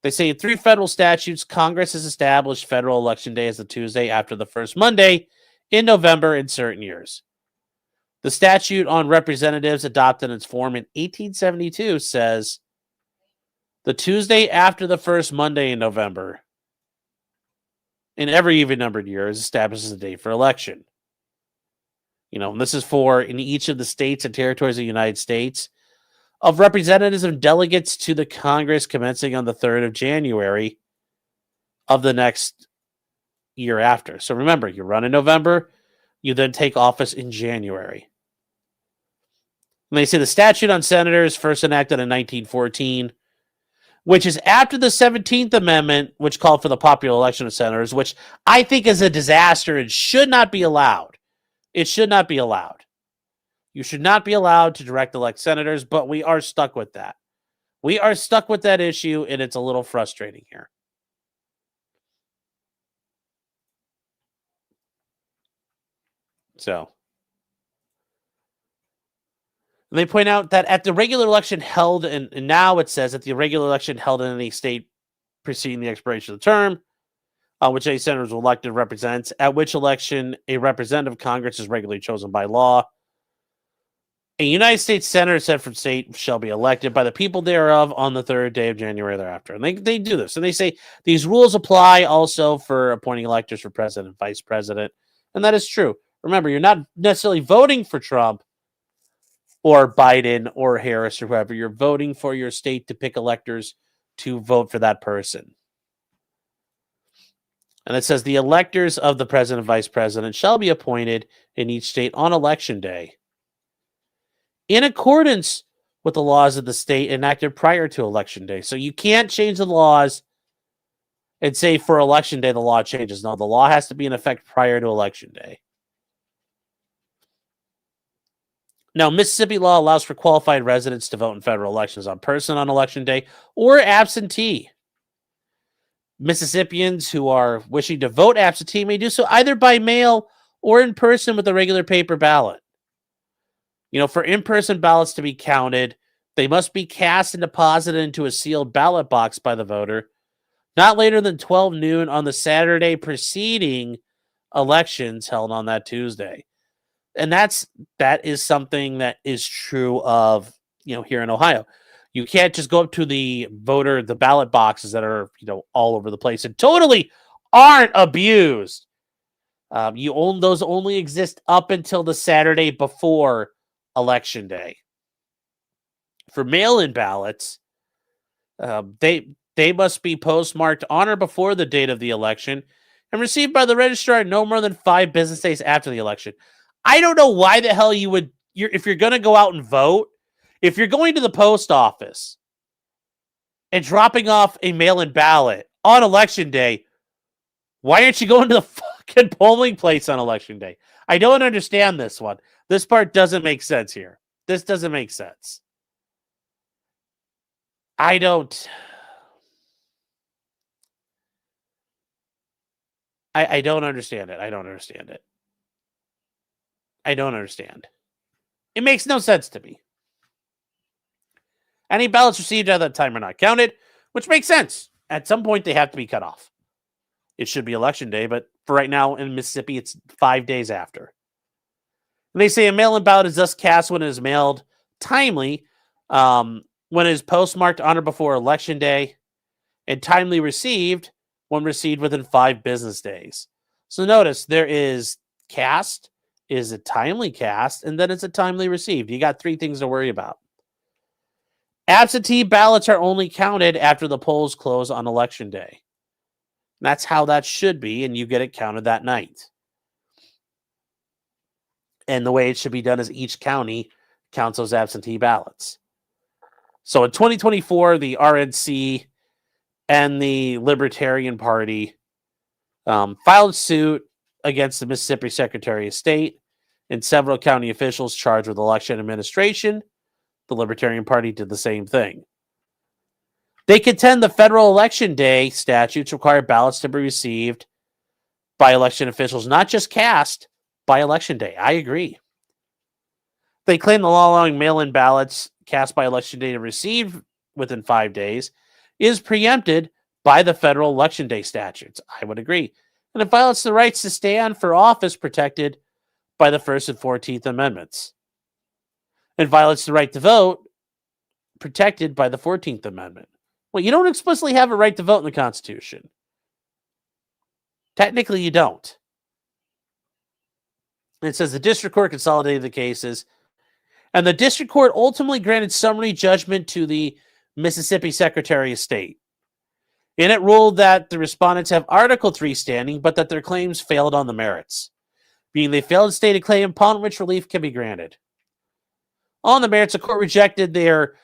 They say in 3 federal statutes, Congress has established federal election day as the Tuesday after the first Monday in November in certain years. The statute on representatives adopted in its form in 1872 says the Tuesday after the first Monday in November in every even-numbered year is established as a day for election. And this is for in each of the states and territories of the United States of representatives and delegates to the Congress commencing on the 3rd of January of the next year after. So remember, you run in November, you then take office in January. And they say the statute on senators first enacted in 1914, which is after the 17th Amendment, which called for the popular election of senators, which I think is a disaster and should not be allowed. It should not be allowed. You should not be allowed to direct elect senators, but we are stuck with that. We are stuck with that issue, and it's a little frustrating here. So, and they point out that at the regular election held, and now it says that the regular election held in any state preceding the expiration of the term, which any senators were elected represents, at which election a representative of Congress is regularly chosen by law. A United States senator sent from state shall be elected by the people thereof on the 3rd day of January thereafter. And they do this. And they say these rules apply also for appointing electors for president and vice president. And that is true. Remember, you're not necessarily voting for Trump or Biden or Harris or whoever. You're voting for your state to pick electors to vote for that person. And it says the electors of the president and vice president shall be appointed in each state on election day in accordance with the laws of the state enacted prior to election day. So you can't change the laws and say for election day the law changes. No, the law has to be in effect prior to election day. Now, Mississippi law allows for qualified residents to vote in federal elections in person on election day or absentee. Mississippians who are wishing to vote absentee may do so either by mail or in person with a regular paper ballot. For in-person ballots to be counted, they must be cast and deposited into a sealed ballot box by the voter not later than 12 noon on the Saturday preceding elections held on that Tuesday. And that is something that is true of, here in Ohio. You can't just go up to the ballot boxes that are, all over the place and totally aren't abused. Those only exist up until the Saturday before Election Day. For mail-in ballots, they must be postmarked on or before the date of the election and received by the registrar no more than 5 business days after the election. I don't know why the hell you would, if you're going to go out and vote, if you're going to the post office and dropping off a mail-in ballot on election day, why aren't you going to the fucking polling place on election day? I don't understand this one. This part doesn't make sense here. This doesn't make sense. I don't understand it. I don't understand it. I don't understand. It makes no sense to me. Any ballots received at that time are not counted, which makes sense. At some point, they have to be cut off. It should be election day, but for right now in Mississippi, it's 5 days after. And they say a mail-in ballot is thus cast when it is mailed timely, when it is postmarked on or before election day, and timely received when received within 5 business days. So notice there is cast, is a timely cast, and then it's a timely received. You got 3 things to worry about. Absentee ballots are only counted after the polls close on election day. That's how that should be, and you get it counted that night. And the way it should be done is each county counts those absentee ballots. So in 2024, the RNC and the Libertarian Party filed suit against the Mississippi Secretary of State and several county officials charged with election administration. The Libertarian Party did the same thing. They contend the federal election day statutes require ballots to be received by election officials, not just cast by election day. I agree. They claim the law allowing mail-in ballots cast by election day to receive within 5 days is preempted by the federal election day statutes. I would agree. And it violates the rights to stand for office protected by the First and 14th Amendments. It violates the right to vote protected by the 14th Amendment. Well, you don't explicitly have a right to vote in the Constitution. Technically, you don't. It says the district court consolidated the cases, and the district court ultimately granted summary judgment to the Mississippi Secretary of State. And it ruled that the respondents have Article 3 standing, but that their claims failed on the merits, being they failed to state a claim upon which relief can be granted. On the merits, the court rejected their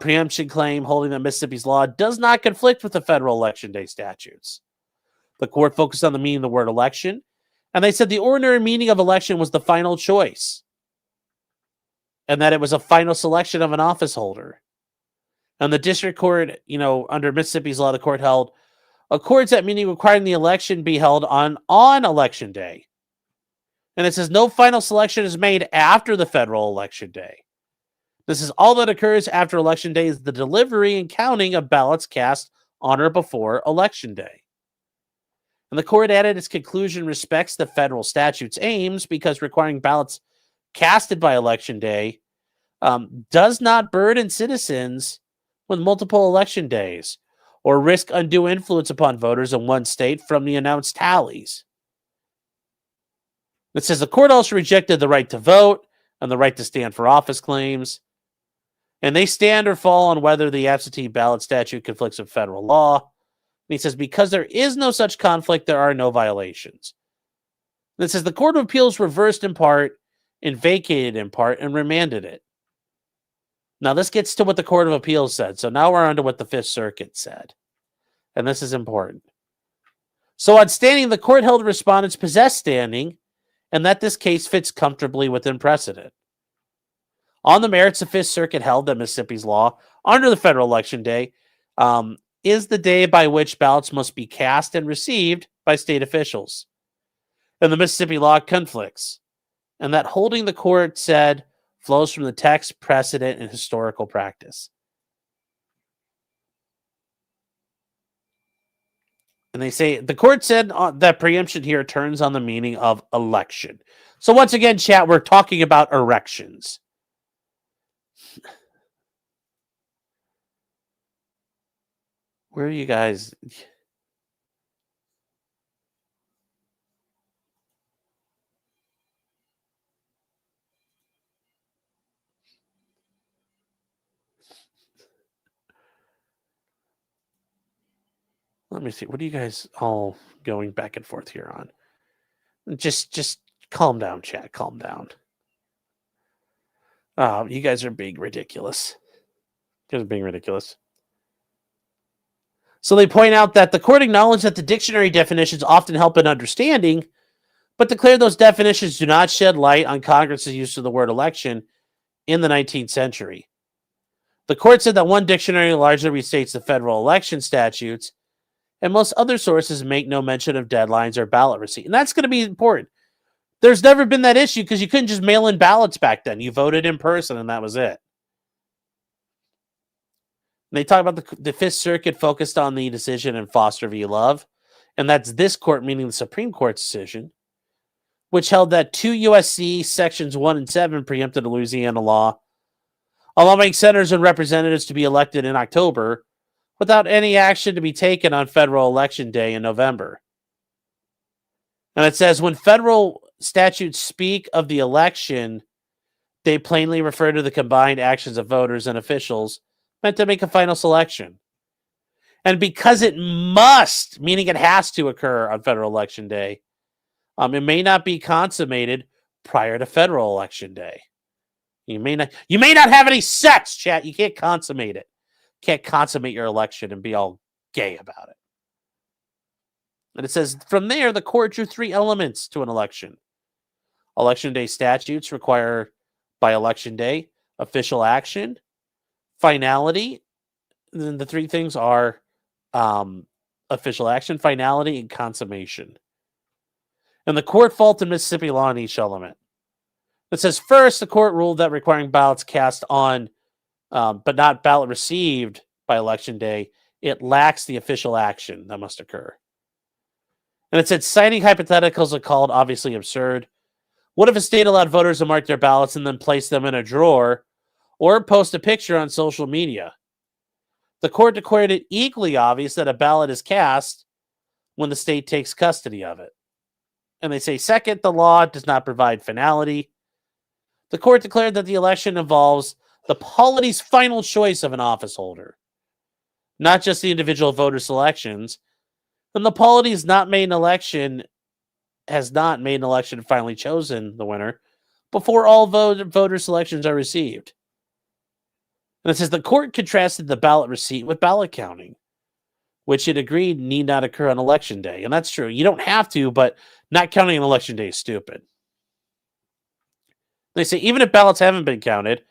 preemption claim, holding that Mississippi's law does not conflict with the federal election day statutes. The court focused on the meaning of the word election, and they said the ordinary meaning of election was the final choice, and that it was a final selection of an office holder. And the district court, under Mississippi's law, the court held accords that meaning requiring the election be held on election day. And it says no final selection is made after the federal election day. This is all that occurs after election day is the delivery and counting of ballots cast on or before election day. And the court added its conclusion respects the federal statute's aims because requiring ballots casted by election day does not burden citizens with multiple election days or risk undue influence upon voters in one state from the announced tallies. It says the court also rejected the right to vote and the right to stand for office claims, and they stand or fall on whether the absentee ballot statute conflicts with federal law. And he says because there is no such conflict, there are no violations. And it says the Court of Appeals reversed in part and vacated in part and remanded it. Now this gets to what the Court of Appeals said. So now we're on to what the Fifth Circuit said. And this is important. So on standing, the court held respondents possess standing and that this case fits comfortably within precedent. On the merits, the Fifth Circuit held that Mississippi's law, under the federal election day, is the day by which ballots must be cast and received by state officials. And the Mississippi law conflicts. And that holding, the court said, flows from the text, precedent, and historical practice. And they say, the court said that preemption here turns on the meaning of election. So once again, chat, we're talking about erections. Where are you guys? Let me see. What are you guys all going back and forth here on? Just calm down, chat. Calm down. You guys are being ridiculous. You guys are being ridiculous. So they point out that the court acknowledged that the dictionary definitions often help in understanding, but declared those definitions do not shed light on Congress's use of the word election in the 19th century. The court said that one dictionary largely restates the federal election statutes, and most other sources make no mention of deadlines or ballot receipt. And that's going to be important. There's never been that issue because you couldn't just mail in ballots back then. You voted in person, and that was it. They talk about the Fifth Circuit focused on the decision in Foster v. Love, and that's this court, meaning the Supreme Court's decision, which held that 2 U.S.C. sections 1 and 7 preempted a Louisiana law, allowing senators and representatives to be elected in October without any action to be taken on federal election day in November. And it says, when federal statutes speak of the election, they plainly refer to the combined actions of voters and officials meant to make a final selection. And because it must, meaning it has to occur on federal election day, it may not be consummated prior to federal election day. You may not have any sex, chat. You can't consummate it. Can't consummate your election and be all gay about it. And it says, from there, the court drew 3 elements to an election. Election day statutes require, by election day, official action, finality. And then the 3 things are official action, finality, and consummation. And the court faulted Mississippi law on each element. It says, first, the court ruled that requiring ballots cast on, but not ballot received by election day, it lacks the official action that must occur. And it said, citing hypotheticals are called obviously absurd. What if a state allowed voters to mark their ballots and then place them in a drawer or post a picture on social media? The court declared it equally obvious that a ballot is cast when the state takes custody of it. And they say, second, the law does not provide finality. The court declared that the election involves the polity's final choice of an office holder, not just the individual voter selections. And the polity has not made an election and finally chosen the winner before all voter selections are received. And it says the court contrasted the ballot receipt with ballot counting, which it agreed need not occur on election day. And that's true. You don't have to, but not counting on election day is stupid. They say even if ballots haven't been counted,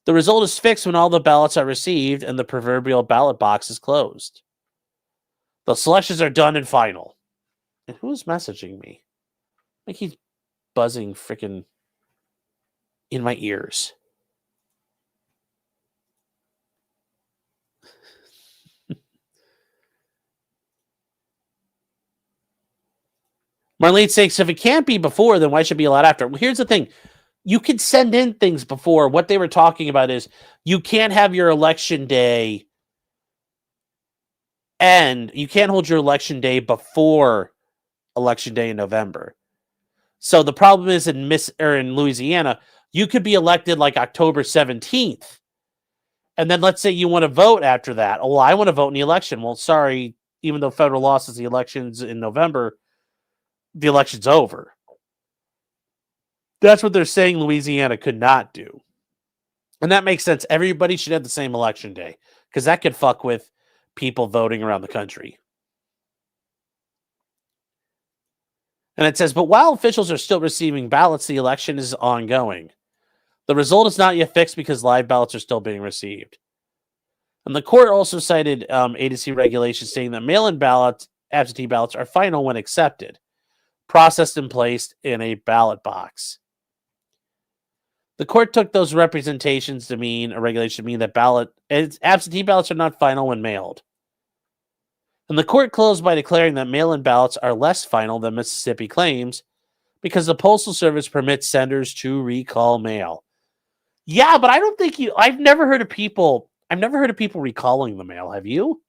the result is fixed when all the ballots are received and the proverbial ballot box is closed. The selections are done and final. And who's messaging me? Like he's buzzing freaking in my ears. Marlene saying, so if it can't be before, then why should it be allowed after? Well, here's the thing. You could send in things before. What they were talking about is you can't have your election day end. You can't hold your election day before election day in November. So the problem is in Louisiana, you could be elected like October 17th. And then let's say you want to vote after that. Oh, well, I want to vote in the election. Well, sorry, even though federal law says the election's in November, the election's over. That's what they're saying Louisiana could not do. And that makes sense. Everybody should have the same election day because that could fuck with people voting around the country. And it says, but while officials are still receiving ballots, the election is ongoing. The result is not yet fixed because live ballots are still being received. And the court also cited agency regulations stating that mail-in ballots, absentee ballots, are final when accepted, processed and placed in a ballot box. The court took those representations to mean, a regulation to mean that absentee ballots are not final when mailed. And the court closed by declaring that mail-in ballots are less final than Mississippi claims because the Postal Service permits senders to recall mail. Yeah, but I don't think I've never heard of people recalling the mail. Have you?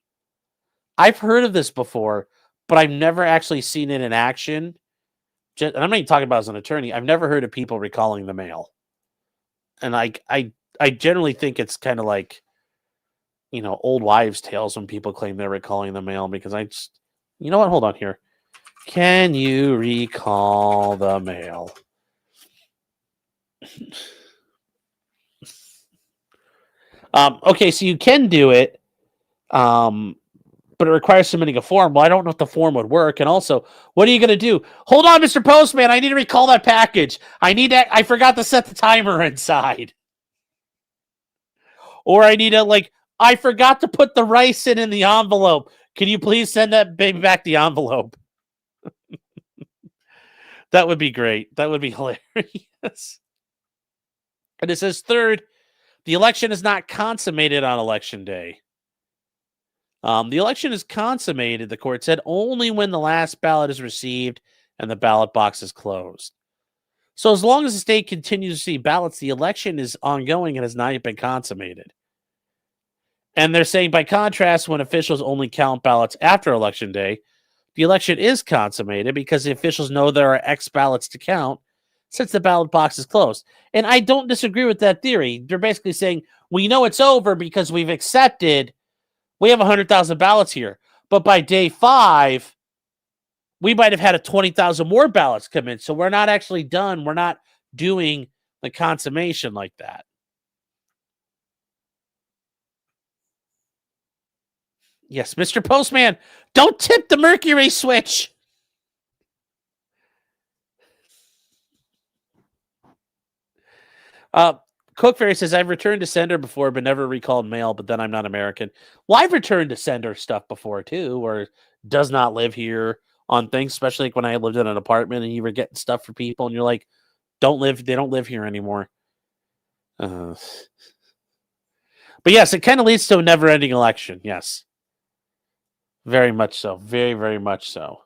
I've heard of this before, but I've never actually seen it in action. And I'm not even talking about as an attorney. I've never heard of people recalling the mail. And I generally think it's kind of like old wives' tales when people claim they're recalling the mail because you know what? Hold on here. Can you recall the mail? Okay, so you can do it, but it requires submitting a form. Well, I don't know if the form would work. And also, what are you going to do? Hold on, Mr. Postman. I need to recall that package. I forgot to set the timer inside. Or I need to, I forgot to put the rice in the envelope. Can you please send that baby back the envelope? That would be great. That would be hilarious. And it says, third, the election is not consummated on election day. The election is consummated, the court said, only when the last ballot is received and the ballot box is closed. So as long as the state continues to see ballots, the election is ongoing and has not yet been consummated. And they're saying, by contrast, when officials only count ballots after election day, the election is consummated because the officials know there are X ballots to count since the ballot box is closed. And I don't disagree with that theory. They're basically saying, we know it's over because we have 100,000 ballots here. But by day 5, we might have had 20,000 more ballots come in. So we're not actually done. We're not doing the consummation like that. Yes, Mr. Postman, don't tip the mercury switch. Cook Fairy says, I've returned to sender before, but never recalled mail, but then I'm not American. Well, I've returned to sender stuff before, too, or does not live here on things, especially when I lived in an apartment and you were getting stuff for people, and you're like, they don't live here anymore. But yes, it kind of leads to a never-ending election, yes. Very much so. Very, very much so.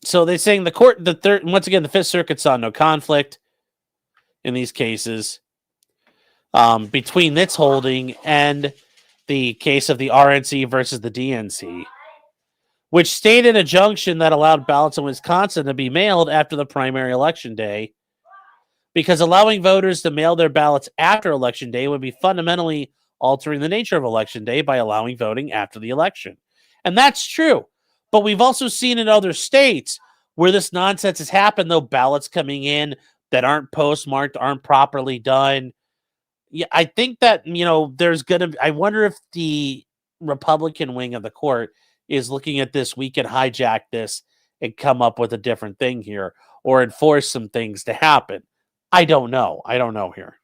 So they're saying once again, the Fifth Circuit saw no conflict in these cases between its holding and the case of the RNC versus the DNC, which stated a junction that allowed ballots in Wisconsin to be mailed after the primary election day, because allowing voters to mail their ballots after election day would be fundamentally altering the nature of election day by allowing voting after the election. And that's true. But we've also seen in other states where this nonsense has happened, though, ballots coming in that aren't postmarked, aren't properly done. Yeah, I think that, I wonder if the Republican wing of the court is looking at this, we can hijack this and come up with a different thing here or enforce some things to happen. I don't know. I don't know here.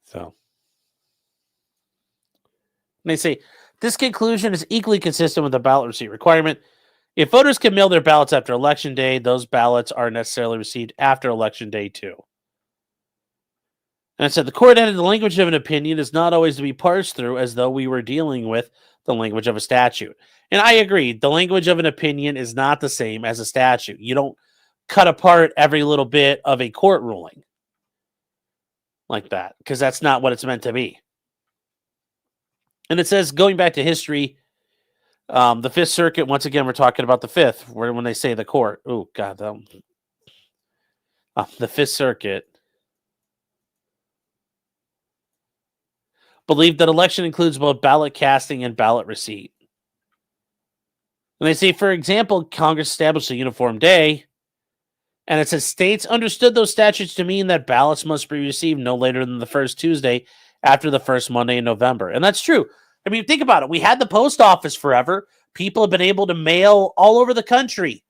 So they say this conclusion is equally consistent with the ballot receipt requirement. If voters can mail their ballots after election day, those ballots are necessarily received after election day too. And it said the court added the language of an opinion is not always to be parsed through as though we were dealing with the language of a statute. And I agree, the language of an opinion is not the same as a statute. You don't cut apart every little bit of a court ruling like that, because that's not what it's meant to be. And it says, going back to history, the Fifth Circuit, once again, we're talking about the Fifth, where when they say the court, oh, God, the Fifth Circuit believed that election includes both ballot casting and ballot receipt. And they say, for example, Congress established a uniform day, and it says states understood those statutes to mean that ballots must be received no later than the first Tuesday after the first Monday in November. And that's true. I mean, think about it. We had the post office forever. People have been able to mail all over the country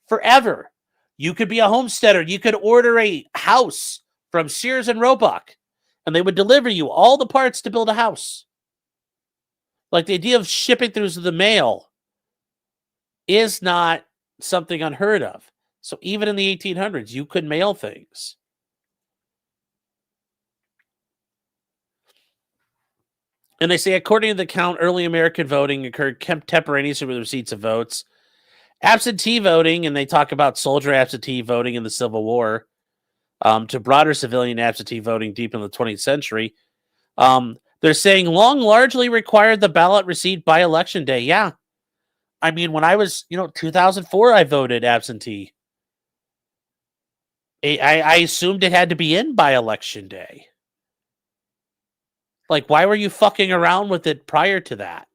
forever. You could be a homesteader. You could order a house from Sears and Roebuck, and they would deliver you all the parts to build a house. Like, the idea of shipping through the mail is not something unheard of. So even in the 1800s, you could mail things. And they say, according to the count, early American voting occurred contemporaneously with receipts of votes. Absentee voting, and they talk about soldier absentee voting in the Civil War, to broader civilian absentee voting deep in the 20th century. They're saying long largely required the ballot receipt by election day. Yeah. I mean, when I was, 2004, I voted absentee. I assumed it had to be in by election day. Like, why were you fucking around with it prior to that?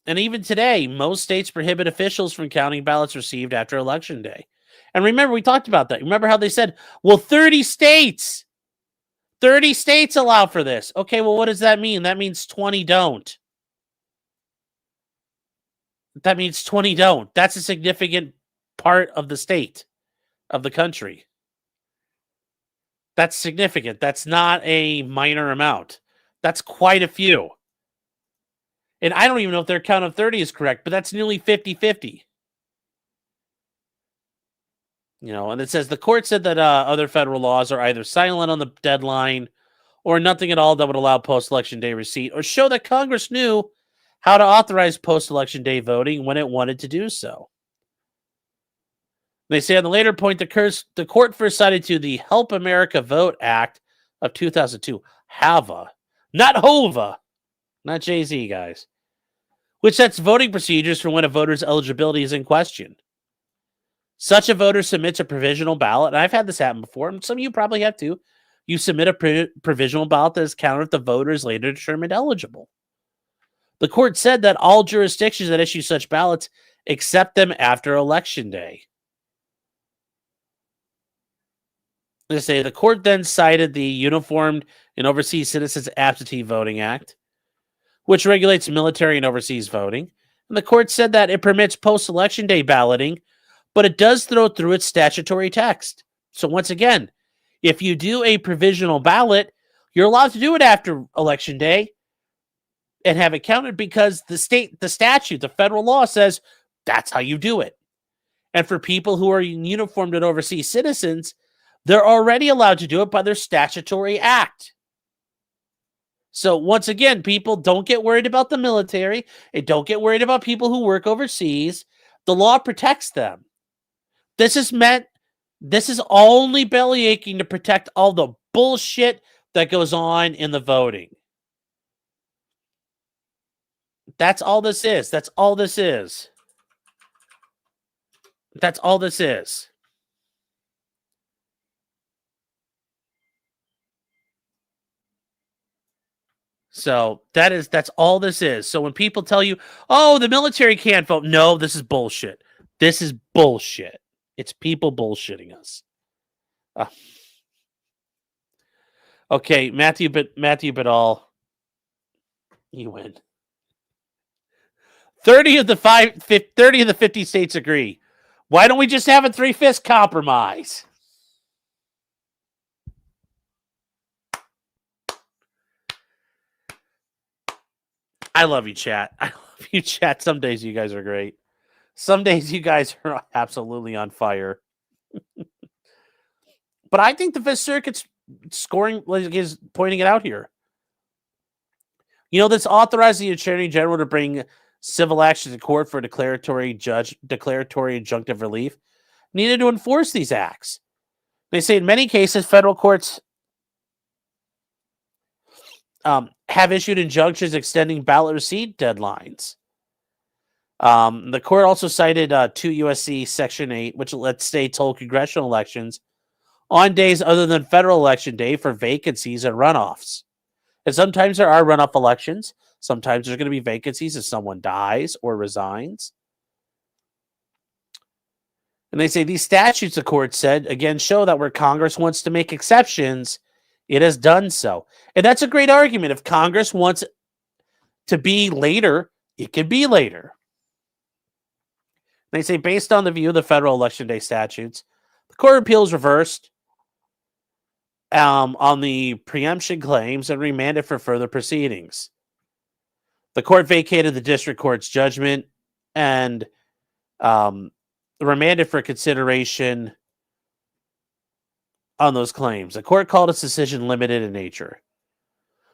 And even today, most states prohibit officials from counting ballots received after election day. And remember, we talked about that. Remember how they said, well, 30 states allow for this. Okay, well, what does that mean? That means 20 don't. That means 20 don't. That's a significant part of the state, of the country. That's significant. That's not a minor amount. That's quite a few. And I don't even know if their count of 30 is correct, but that's nearly 50-50. And it says the court said that other federal laws are either silent on the deadline or nothing at all that would allow post-election day receipt or show that Congress knew how to authorize post-election day voting when it wanted to do so. They say on the later point, the court first cited to the Help America Vote Act of 2002, HAVA, not HOVA, not Jay-Z, guys, which sets voting procedures for when a voter's eligibility is in question. Such a voter submits a provisional ballot, and I've had this happen before, and some of you probably have too. You submit a provisional ballot that is counted if the voter is later determined eligible. The court said that all jurisdictions that issue such ballots accept them after Election Day. They say the court then cited the Uniformed and Overseas Citizens Absentee Voting Act, which regulates military and overseas voting. And the court said that it permits post-election day balloting, but it does throw through its statutory text. So once again, if you do a provisional ballot, you're allowed to do it after Election Day and have it counted because the statute, the federal law says that's how you do it. And for people who are uniformed and overseas citizens, they're already allowed to do it by their statutory act. So once again, people don't get worried about the military and don't get worried about people who work overseas. The law protects them. This is only bellyaching to protect all the bullshit that goes on in the voting. That's all this is. That's all this is. That's all this is. So that's all this is. So when people tell you, oh, the military can't vote. No, this is bullshit. This is bullshit. It's people bullshitting us. Okay, Matthew Badal, you win. 30 of the 50 states agree. Why don't we just have a 3/5 compromise? I love you, chat. I love you, chat. Some days you guys are great. Some days you guys are absolutely on fire. But I think the Fifth Circuit's scoring is pointing it out here. This authorized the Attorney General to bring civil action to court for declaratory injunctive relief needed to enforce these acts. They say in many cases, federal courts have issued injunctions extending ballot receipt deadlines. The court also cited 2 U.S.C. Section 8, which lets states hold congressional elections on days other than federal election day for vacancies and runoffs. And sometimes there are runoff elections. Sometimes there's going to be vacancies if someone dies or resigns. And they say these statutes, the court said, again, show that where Congress wants to make exceptions, it has done so. And that's a great argument. If Congress wants to be later, it can be later. They say based on the view of the federal election day statutes, the Court of Appeals reversed on the preemption claims and remanded for further proceedings. The court vacated the district court's judgment and remanded for consideration on those claims. The court called its decision limited in nature.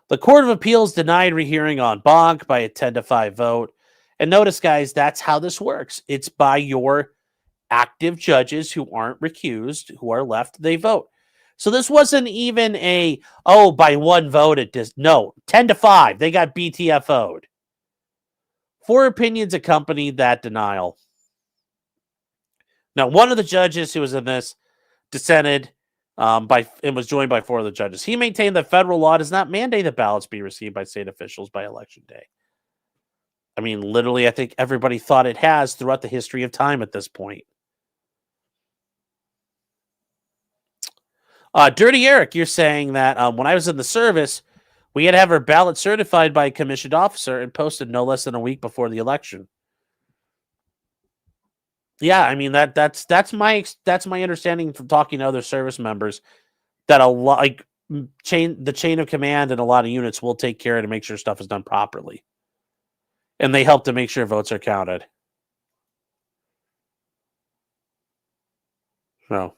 The Court of Appeals denied rehearing en banc by a 10-5 vote. And notice, guys, that's how this works. It's by your active judges who aren't recused, who are left, they vote. So this wasn't even by one vote it does. No, 10-5. They got BTFO'd. 4 opinions accompanied that denial. Now, one of the judges who was in this dissented and was joined by 4 of the judges. He maintained that federal law does not mandate that ballots be received by state officials by election day. I mean, literally, I think everybody thought it has throughout the history of time at this point. Dirty Eric, you're saying that when I was in the service, we had to have our ballot certified by a commissioned officer and posted no less than a week before the election. Yeah, I mean that's my understanding from talking to other service members, that a lot, like, the chain of command and a lot of units will take care to make sure stuff is done properly, and they help to make sure votes are counted. So,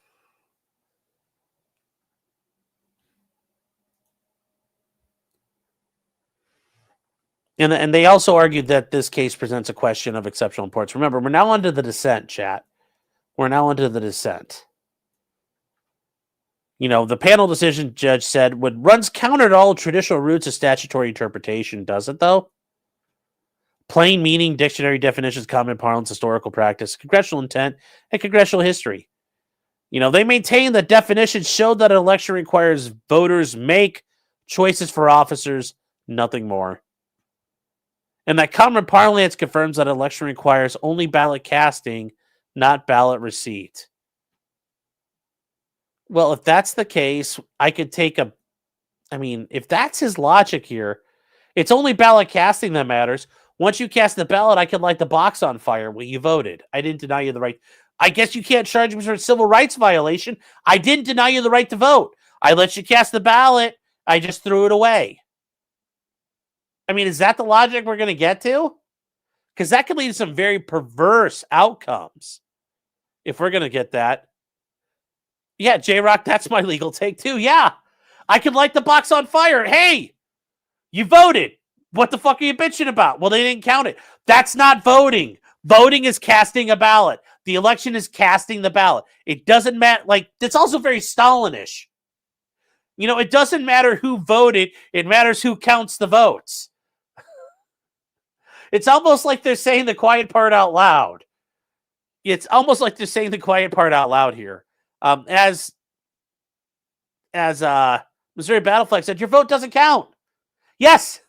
and they also argued that this case presents a question of exceptional importance. Remember, we're now onto the dissent, chat. We're now onto the dissent. You know, the panel decision judge said runs counter to all traditional roots of statutory interpretation. Does it, though? Plain meaning, dictionary definitions, common parlance, historical practice, congressional intent, and congressional history. You know, they maintain that definitions show that an election requires voters make choices for officers, nothing more. And that common parlance confirms that an election requires only ballot casting, not ballot receipt. Well, if that's the case, I could take if that's his logic here, it's only ballot casting that matters. Once you cast the ballot, I could light the box on fire. Well, you voted. I didn't deny you the right. I guess you can't charge me for a civil rights violation. I didn't deny you the right to vote. I let you cast the ballot. I just threw it away. I mean, is that the logic we're going to get to? Because that could lead to some very perverse outcomes if we're going to get that. Yeah, J-Rock, that's my legal take too. Yeah, I could light the box on fire. Hey, you voted. What the fuck are you bitching about? Well, they didn't count it. That's not voting. Voting is casting a ballot. The election is casting the ballot. It doesn't matter. Like, it's also very Stalinish. You know, it doesn't matter who voted. It matters who counts the votes. It's almost like they're saying the quiet part out loud. It's almost like they're saying the quiet part out loud here. As Missouri Battleflag said, your vote doesn't count. Yes.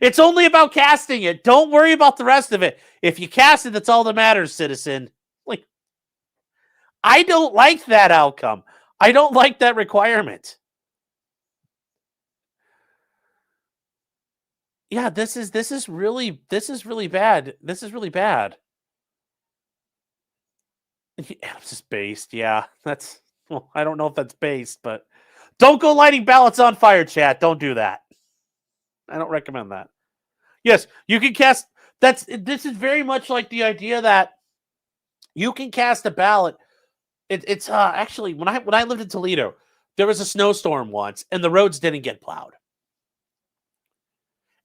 It's only about casting it. Don't worry about the rest of it. If you cast it, that's all that matters, citizen. Like, I don't like that outcome. I don't like that requirement. Yeah, this is really bad. This is really bad. It's just based. Yeah, I don't know if that's based, but don't go lighting ballots on fire, chat. Don't do that. I don't recommend that. Yes, you can cast. This is very much like the idea that you can cast a ballot. It's actually when I lived in Toledo, there was a snowstorm once, and the roads didn't get plowed.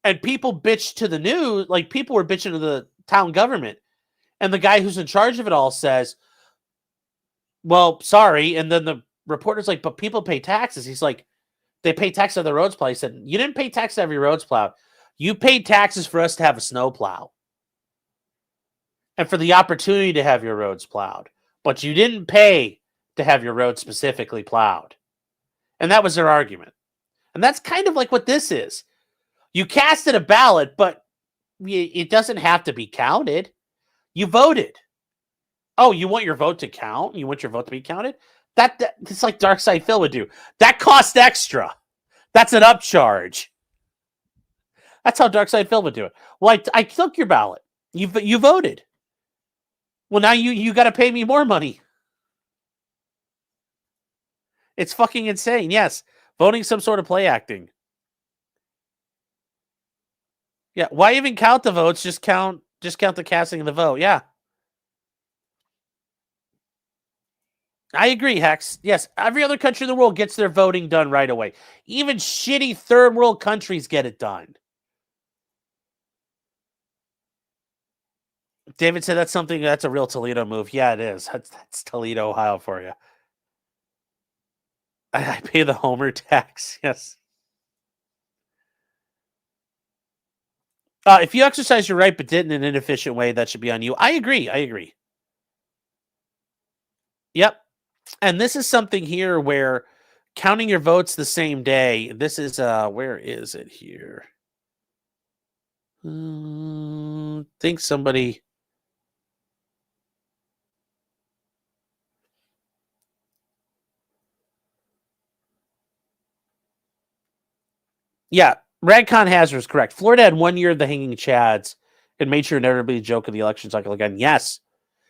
And people bitched to the news, like people were bitching to the town government. And the guy who's in charge of it all says, well, sorry. And then the reporter's like, but people pay taxes. He's like, they pay taxes on the roads plow. He said, you didn't pay taxes on your roads plowed. You paid taxes for us to have a snow plow. And for the opportunity to have your roads plowed. But you didn't pay to have your roads specifically plowed. And that was their argument. And that's kind of like what this is. You casted a ballot, but it doesn't have to be counted. You voted. Oh, you want your vote to count? You want your vote to be counted? It's like Darkside Phil would do. That costs extra. That's an upcharge. That's how Darkside Phil would do it. Well, I took your ballot. You voted. Well, now you got to pay me more money. It's fucking insane. Yes, voting's some sort of play acting. Yeah, why even count the votes? Just count the casting of the vote. Yeah. I agree, Hex. Yes, every other country in the world gets their voting done right away. Even shitty third world countries get it done. David said that's a real Toledo move. Yeah, it is. That's Toledo, Ohio for you. I pay the Homer tax. Yes. If you exercise your right but did in an inefficient way, that should be on you. I agree. Yep. And this is something here where counting your votes the same day. This is where is it here? Think somebody. Yeah, Radcon Hazard is correct. Florida had 1 year of the hanging chads and made sure never to be a joke of the election cycle again. Yes.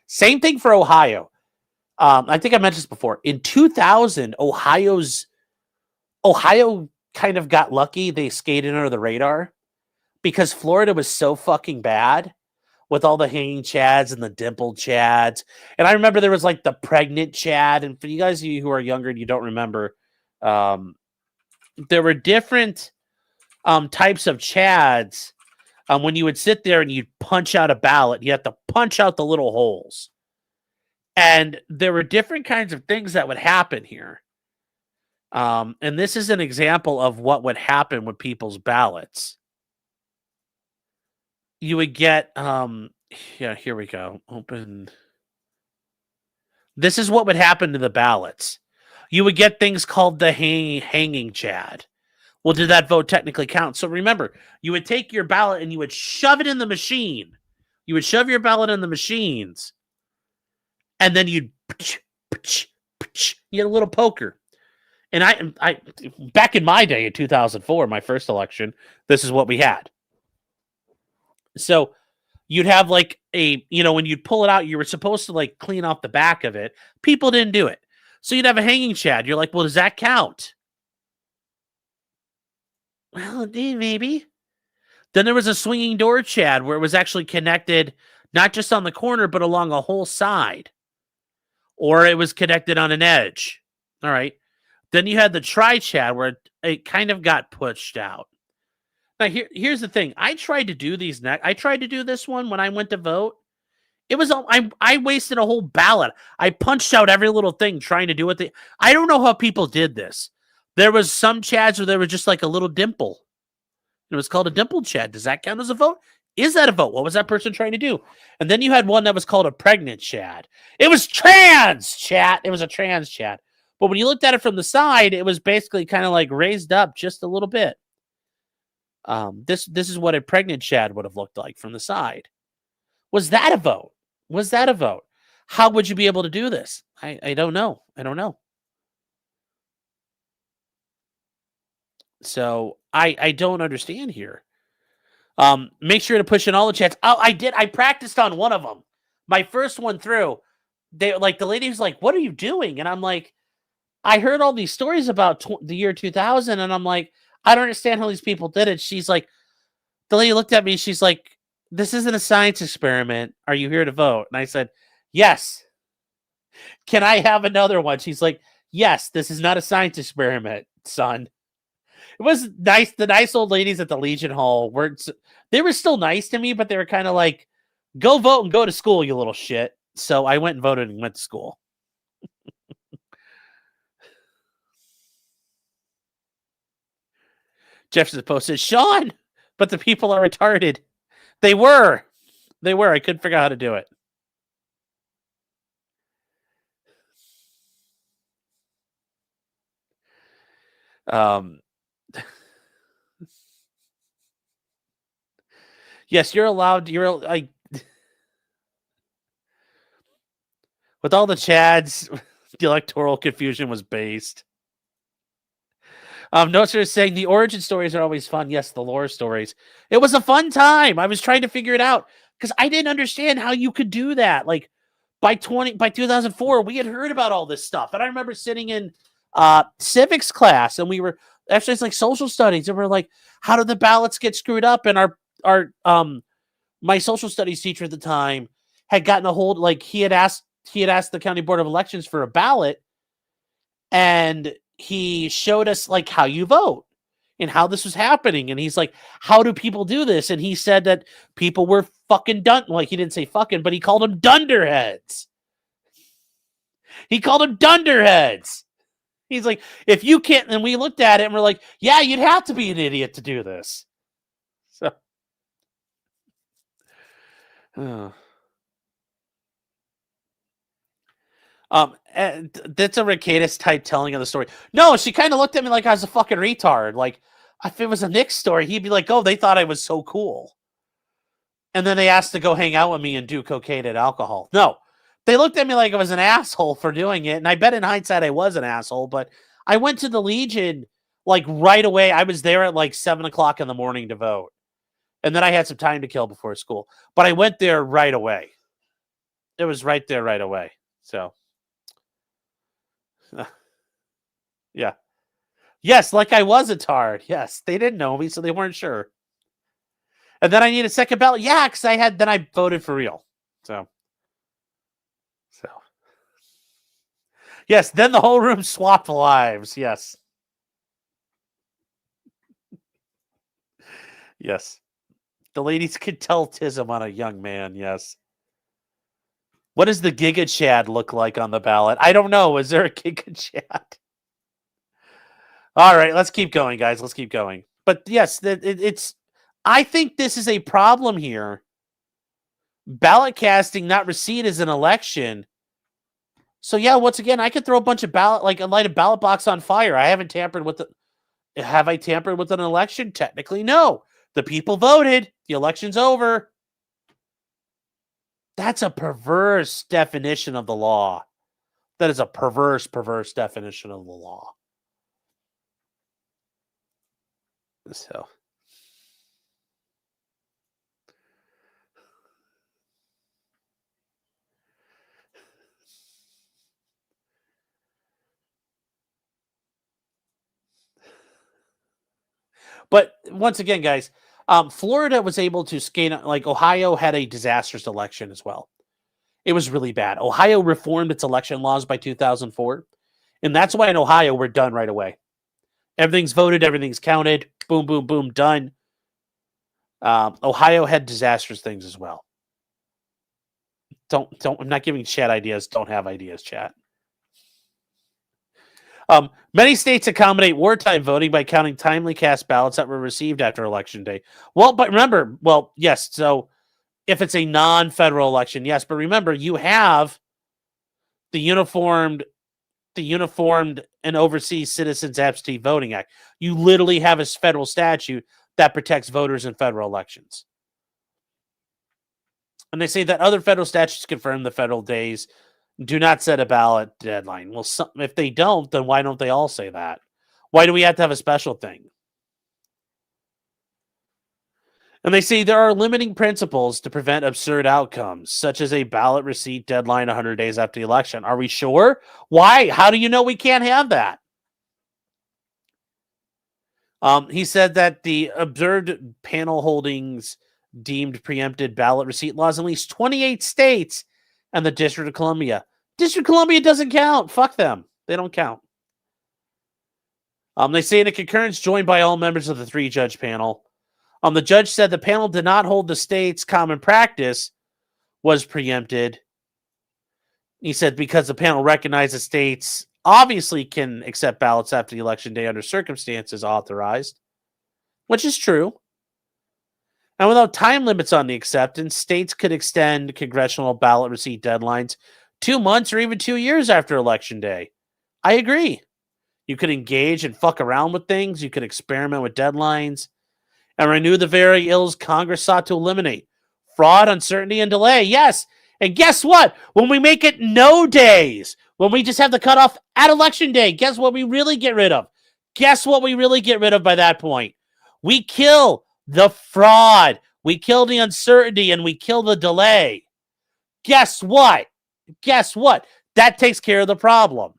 Same thing for Ohio. I think I mentioned this before. In 2000, Ohio kind of got lucky. They skated under the radar because Florida was so fucking bad with all the hanging chads and the dimpled chads. And I remember there was like the pregnant chad. And for you guys who are younger and you don't remember, there were different types of chads. When you would sit there and you'd punch out a ballot, you had to punch out the little holes. And there were different kinds of things that would happen here. And this is an example of what would happen with people's ballots. You would get, yeah, here we go. Open. This is what would happen to the ballots. You would get things called the hanging chad. Well, did that vote technically count? So remember, you would take your ballot and you would shove it in the machine. You would shove your ballot in the machines. And then you'd you had a little poker. And I back in my day in 2004, my first election, this is what we had. So you'd have like when you'd pull it out, you were supposed to like clean off the back of it. People didn't do it. So you'd have a hanging chad. You're like, well, does that count? Well, it did, maybe. Then there was a swinging door chad where it was actually connected, not just on the corner, but along a whole side. Or it was connected on an edge. All right. Then you had the tri-chad where it kind of got pushed out. Now, here's the thing. I tried to do these I tried to do this one when I went to vote. It was I wasted a whole ballot. I punched out every little thing trying to do it. I don't know how people did this. There was some chads where there was just like a little dimple. It was called a dimple chad. Does that count as a vote? Is that a vote? What was that person trying to do? And then you had one that was called a pregnant chad. It was trans chat. It was a trans chat. But when you looked at it from the side, it was basically kind of like raised up just a little bit. This is what a pregnant chad would have looked like from the side. Was that a vote? Was that a vote? How would you be able to do this? I don't know. I don't know. So I don't understand here. Make sure to push in all the chats. Oh, I did. I practiced on one of them. My first one through. They like the lady was like, "What are you doing?" And I'm like, I heard all these stories about the year 2000, and I'm like, I don't understand how these people did it. She's like, the lady looked at me. She's like, "This isn't a science experiment. Are you here to vote?" And I said, "Yes." "Can I have another one?" She's like, "Yes, this is not a science experiment, son." It was nice. The nice old ladies at the Legion Hall they were still nice to me, but they were kind of like, "Go vote and go to school, you little shit." So I went and voted and went to school. Jefferson posted, "Sean, but the people are retarded." They were. I couldn't figure out how to do it. Yes, you're allowed. You're like with all the chads, the electoral confusion was based. Notes are saying the origin stories are always fun. Yes, the lore stories. It was a fun time. I was trying to figure it out because I didn't understand how you could do that. Like by 2004, we had heard about all this stuff, and I remember sitting in civics class, and we were actually it's like social studies, and we're like, how did the ballots get screwed up? And our my social studies teacher at the time had gotten a hold, like he had asked the county board of elections for a ballot, and he showed us like how you vote and how this was happening. And he's like, how do people do this? And he said that people were fucking like he didn't say fucking, but he called them dunderheads. He's like, if you can't, and we looked at it and we're like, yeah, you'd have to be an idiot to do this. So That's a Ricadus type telling of the story. No, she kind of looked at me like I was a fucking retard. Like, if it was a Nick story, he'd be like, "Oh, they thought I was so cool," and then they asked to go hang out with me and do cocaine and alcohol. No, they looked at me like I was an asshole for doing it, and I bet in hindsight I was an asshole. But I went to the Legion like right away. I was there at like 7:00 in the morning to vote, and then I had some time to kill before school. But I went there right away. It was right there right away. So. Yeah. Yes, like I was a tard. Yes, they didn't know me, so they weren't sure. And then I need a second ballot. Yeah, because then I voted for real. So. Yes, then the whole room swapped lives. Yes. Yes. The ladies could tell tism on a young man. Yes. What does the Giga Chad look like on the ballot? I don't know. Is there a Giga Chad? All right, let's keep going, guys. Let's keep going. But yes, it's. I think this is a problem here. Ballot casting, not receipt, is an election. So yeah, once again, I could throw a bunch of light a ballot box on fire. I haven't tampered with it. Have I tampered with an election? Technically, no. The people voted. The election's over. That's a perverse definition of the law. That is a perverse definition of the law. So. But once again, guys, Florida was able to skate. Like Ohio had a disastrous election as well. It was really bad. Ohio reformed its election laws by 2004. And that's why in Ohio, we're done right away. Everything's voted. Everything's counted. Boom, boom, boom, done. Ohio had disastrous things as well. Don't. I'm not giving chat ideas. Don't have ideas, chat. Many states accommodate wartime voting by counting timely cast ballots that were received after Election Day. Well, but remember, yes. So if it's a non-federal election, yes. But remember, you have the Uniformed and Overseas Citizens Absentee Voting Act. You literally have a federal statute that protects voters in federal elections. And they say that other federal statutes confirm the federal days do not set a ballot deadline. Well, if they don't, then why don't they all say that? Why do we have to have a special thing? And they say there are limiting principles to prevent absurd outcomes, such as a ballot receipt deadline 100 days after the election. Are we sure? Why? How do you know we can't have that? He said that the observed panel holdings deemed preempted ballot receipt laws in at least 28 states and the District of Columbia. District of Columbia doesn't count. Fuck them. They don't count. They say in a concurrence joined by all members of the 3-judge panel. The judge said the panel did not hold the state's common practice was preempted. He said because the panel recognized the states obviously can accept ballots after the election day under circumstances authorized, which is true. And without time limits on the acceptance, states could extend congressional ballot receipt deadlines 2 months or even 2 years after Election Day. I agree. You could engage and fuck around with things. You could experiment with deadlines and renew the very ills Congress sought to eliminate. Fraud, uncertainty, and delay. Yes. And guess what? When we make it no days, when we just have the cutoff at Election Day, guess what we really get rid of? Guess what we really get rid of by that point? We kill the fraud, we kill the uncertainty, and we kill the delay. Guess what? Guess what? That takes care of the problem.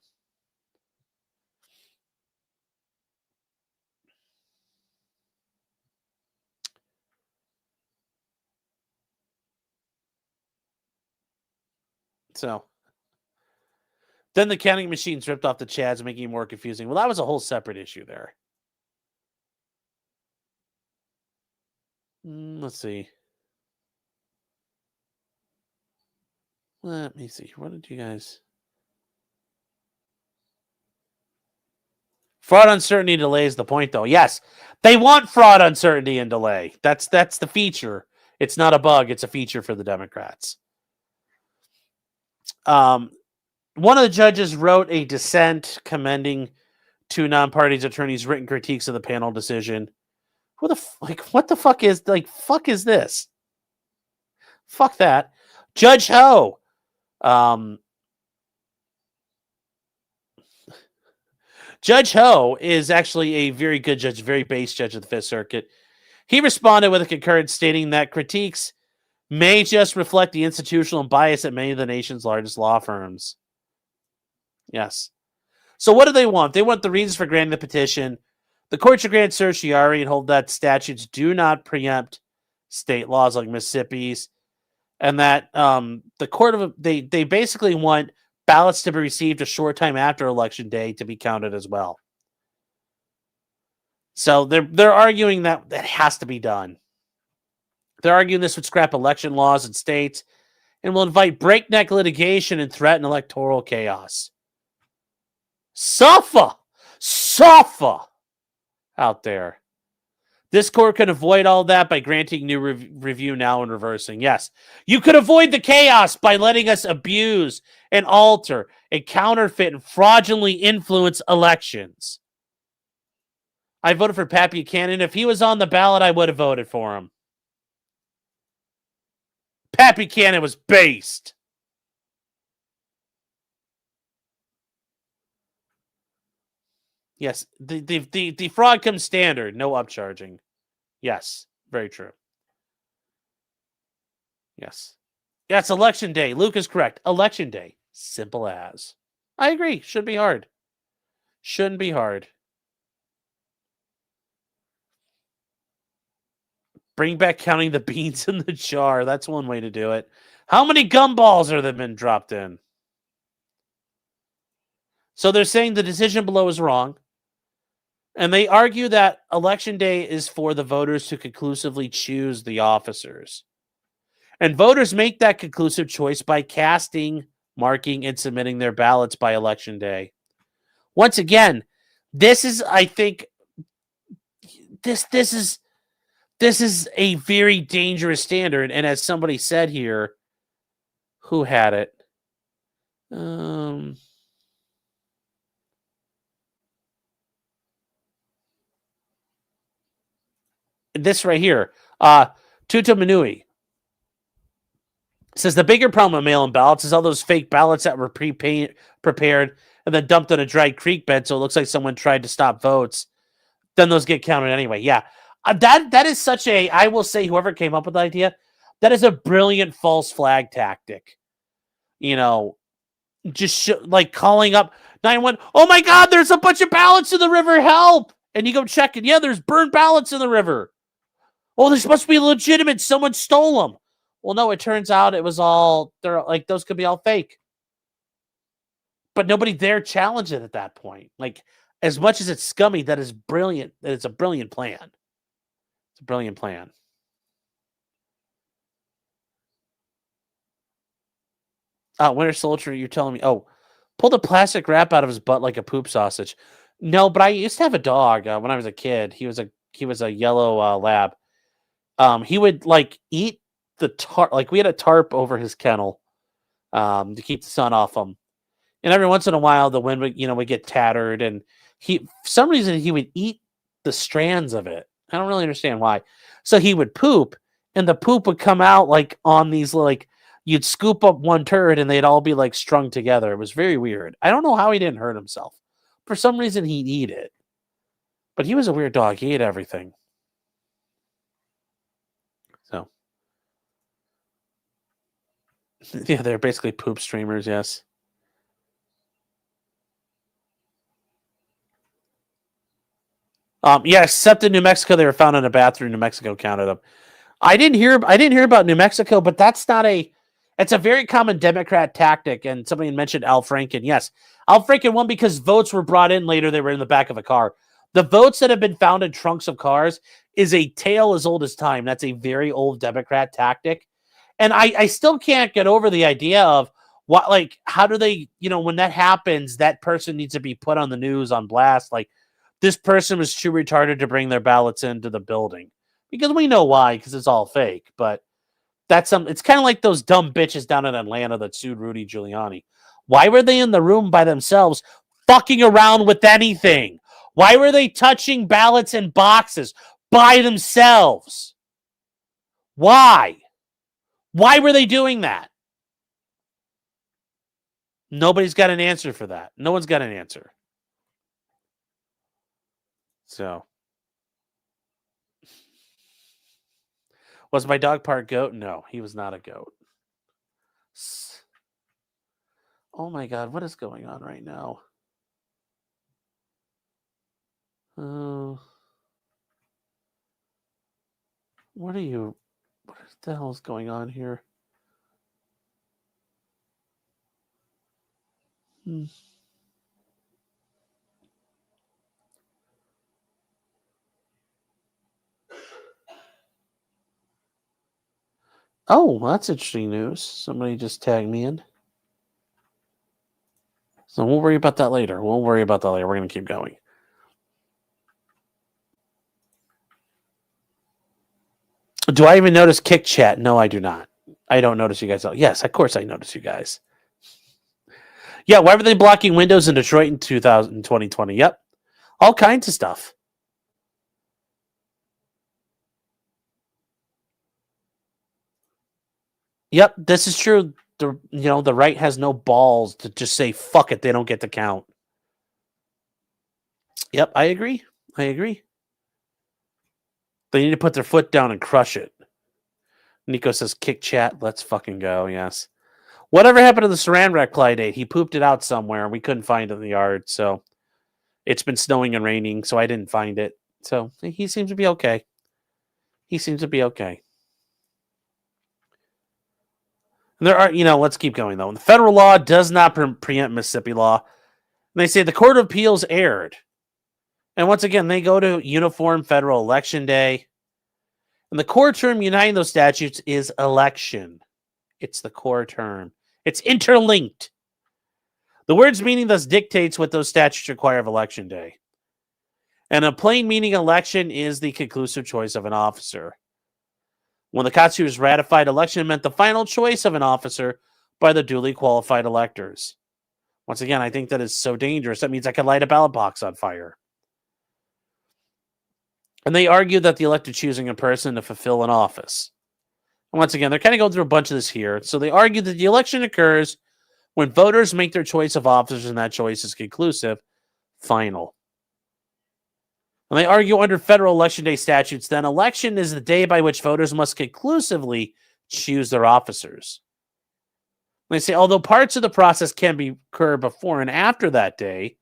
So then the counting machines ripped off the Chads, making it more confusing. Well, that was a whole separate issue there. Let's see. Let me see. What did you guys... Fraud, uncertainty, and delay is the point, though. Yes, they want fraud, uncertainty, and delay. That's the feature. It's not a bug. It's a feature for the Democrats. One of the judges wrote a dissent commending two non-parties attorneys' written critiques of the panel decision. What the fuck is this? Fuck that. Judge Ho. Judge Ho is actually a very good judge, very base judge of the Fifth Circuit. He responded with a concurrence stating that critiques may just reflect the institutional bias at many of the nation's largest law firms. Yes. So what do they want? They want the reasons for granting the petition. The court should grant certiorari and hold that statutes do not preempt state laws like Mississippi's, and that they basically want ballots to be received a short time after Election Day to be counted as well. So they're arguing that has to be done. They're arguing this would scrap election laws in states and will invite breakneck litigation and threaten electoral chaos. Suffer out there. This court can avoid all that by granting new review now and reversing. Yes, you could avoid the chaos by letting us abuse and alter and counterfeit and fraudulently influence elections. I voted for Pat Buchanan. If he was on the ballot, I would have voted for him. Pat Buchanan was based. Yes, the fraud comes standard, no upcharging. Yes, very true. Yes. Yeah, it's Election Day. Luke is correct. Election Day. Simple as. I agree. Shouldn't be hard. Shouldn't be hard. Bring back counting the beans in the jar. That's one way to do it. How many gumballs are there been dropped in? So they're saying the decision below is wrong. And they argue that Election Day is for the voters to conclusively choose the officers. And voters make that conclusive choice by casting, marking, and submitting their ballots by Election Day. Once again, this is, I think, this is a very dangerous standard. And as somebody said here, who had it? This right here, Tuto Manui says the bigger problem with mail-in ballots is all those fake ballots that were prepared and then dumped on a dry creek bed, so it looks like someone tried to stop votes. Then those get counted anyway. Yeah, that is such a, I will say, whoever came up with the idea, that is a brilliant false flag tactic. You know, just like calling up 911. Oh my God, there's a bunch of ballots in the river. Help! And you go check, and yeah, there's burned ballots in the river. Oh, this must be legitimate. Someone stole them. Well, no, it turns out it was all, they're like, those could be all fake. But nobody dare challenge it at that point. Like, as much as it's scummy, that is brilliant. It's a brilliant plan. It's a brilliant plan. Winter Soldier, you're telling me, pulled a plastic wrap out of his butt like a poop sausage. No, but I used to have a dog when I was a kid. He was a yellow lab. He would like eat the tarp. Like we had a tarp over his kennel to keep the sun off him. And every once in a while, the wind would get tattered, and for some reason he would eat the strands of it. I don't really understand why. So he would poop, and the poop would come out like on these, like you'd scoop up one turd and they'd all be like strung together. It was very weird. I don't know how he didn't hurt himself. For some reason, he'd eat it. But he was a weird dog. He ate everything. So, yeah, they're basically poop streamers, yes. Yeah, except in New Mexico, they were found in a bathroom. New Mexico counted them. I didn't hear about New Mexico, but it's a very common Democrat tactic. And somebody mentioned Al Franken. Yes, Al Franken won because votes were brought in later. They were in the back of a car. The votes that have been found in trunks of cars is a tale as old as time. That's a very old Democrat tactic. And I still can't get over the idea of what, like, how do they, when that happens, that person needs to be put on the news on blast. Like, this person was too retarded to bring their ballots into the building. Because we know why, because it's all fake. But It's kind of like those dumb bitches down in Atlanta that sued Rudy Giuliani. Why were they in the room by themselves fucking around with anything? Why were they touching ballots and boxes by themselves? Why? Why were they doing that? Nobody's got an answer for that. No one's got an answer. So, was my dog part goat? No, he was not a goat. Oh my God, what is going on right now? What the hell is going on here? Oh, well, that's interesting news. Somebody just tagged me in. So we'll worry about that later. We're going to keep going. Do I even notice Kick Chat? No, I do not. I don't notice you guys. Yes, of course I notice you guys. Yeah, why were they blocking windows in Detroit in 2020? Yep. All kinds of stuff. Yep, this is true. The right has no balls to just say fuck it, they don't get to count. Yep, I agree. They need to put their foot down and crush it. Nico says Kick Chat, let's fucking go, yes. Whatever happened to the Saran Wrap date? He pooped it out somewhere and we couldn't find it in the yard, so it's been snowing and raining, so I didn't find it. So he seems to be okay. And there are, let's keep going though. The federal law does not preempt Mississippi law. And they say the Court of Appeals erred. And once again, they go to Uniform Federal Election Day. And the core term uniting those statutes is election. It's the core term. It's interlinked. The word's meaning thus dictates what those statutes require of Election Day. And a plain meaning, election is the conclusive choice of an officer. When the Constitution was ratified, election meant the final choice of an officer by the duly qualified electors. Once again, I think that is so dangerous. That means I could light a ballot box on fire. And they argue that the elected choosing a person to fulfill an office. And once again, they're kind of going through a bunch of this here. So they argue that the election occurs when voters make their choice of officers and that choice is conclusive, final. And they argue under federal election day statutes, then election is the day by which voters must conclusively choose their officers. And they say, although parts of the process can occur before and after that day,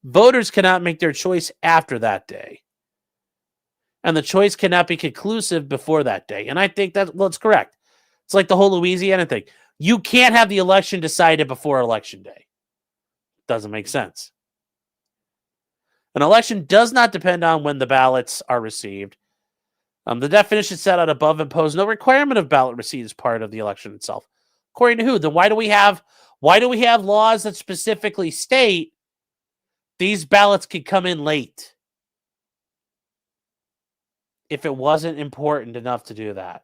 voters cannot make their choice after that day. And the choice cannot be conclusive before that day. And I think that's correct. It's like the whole Louisiana thing. You can't have the election decided before Election Day. Doesn't make sense. An election does not depend on when the ballots are received. The definition set out above impose no requirement of ballot receipt as part of the election itself. According to who? Then why do we have laws that specifically state these ballots could come in late if it wasn't important enough to do that?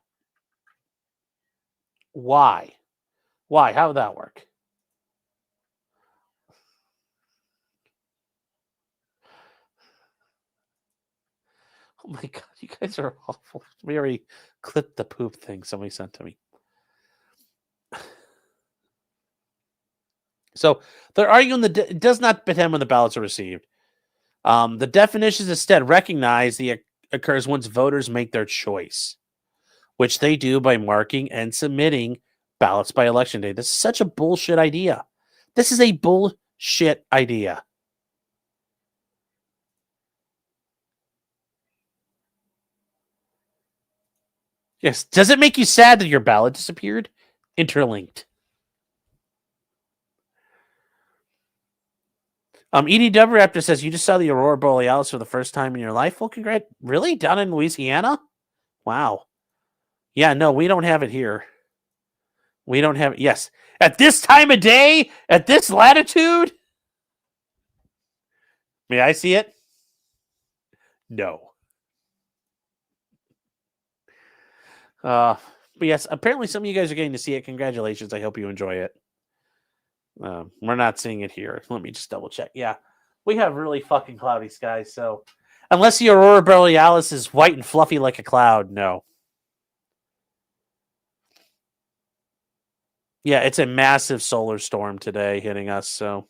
Why? How would that work? Oh my God, you guys are awful. We already clipped the poop thing somebody sent to me. So they're arguing that it does not depend when the ballots are received. The definitions instead recognize the occurs once voters make their choice, which they do by marking and submitting ballots by Election Day. This is such a bullshit idea. This is a bullshit idea. Yes. Does it make you sad that your ballot disappeared? Interlinked. EDW Raptor says, you just saw the Aurora Borealis for the first time in your life? Well, congrats. Really? Down in Louisiana? Wow. Yeah, no, we don't have it here. We don't have it. Yes. At this time of day? At this latitude? May I see it? No. But yes, apparently some of you guys are getting to see it. Congratulations. I hope you enjoy it. We're not seeing it here. Let me just double check. Yeah, we have really fucking cloudy skies. So unless the aurora borealis is white and fluffy like a cloud, no. Yeah, it's a massive solar storm today hitting us. So,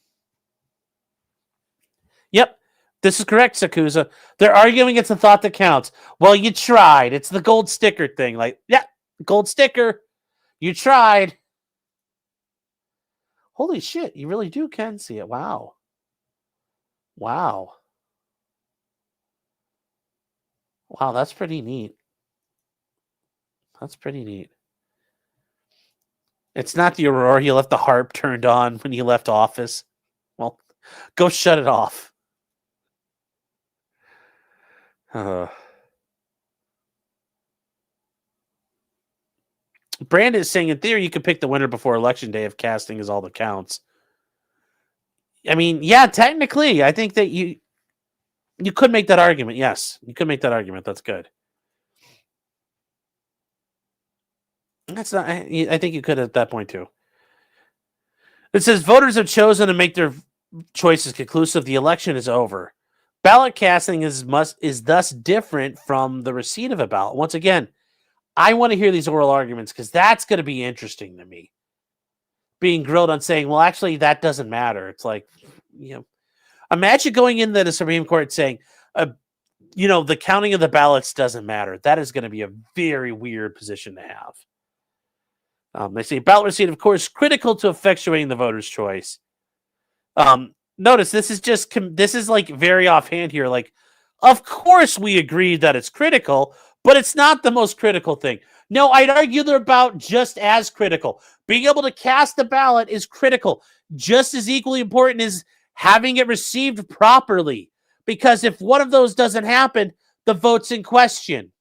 yep, this is correct, Sakuza. They're arguing it's the thought that counts. Well, you tried. It's the gold sticker thing. Like, yeah, gold sticker. You tried. Holy shit, you really can see it. Wow. Wow. Wow, that's pretty neat. That's pretty neat. It's not the aurora. You left the harp turned on when you left office. Well, go shut it off. Brand is saying in theory you could pick the winner before election day if casting is all that counts. I mean, yeah, technically, I think that you could make that argument. Yes, you could make that argument. That's good. That's not. I think you could at that point too. It says voters have chosen to make their choices conclusive. The election is over. Ballot casting is thus different from the receipt of a ballot. Once again, I want to hear these oral arguments because that's going to be interesting to me. Being grilled on saying, well, actually, that doesn't matter. It's like, imagine going into the Supreme Court saying, the counting of the ballots doesn't matter. That is going to be a very weird position to have. They say ballot receipt, of course, critical to effectuating the voter's choice. Notice this is like very offhand here. Like, of course we agree that it's critical, but it's not the most critical thing. No, I'd argue they're about just as critical. Being able to cast a ballot is critical, just as equally important as having it received properly. Because if one of those doesn't happen, the vote's in question.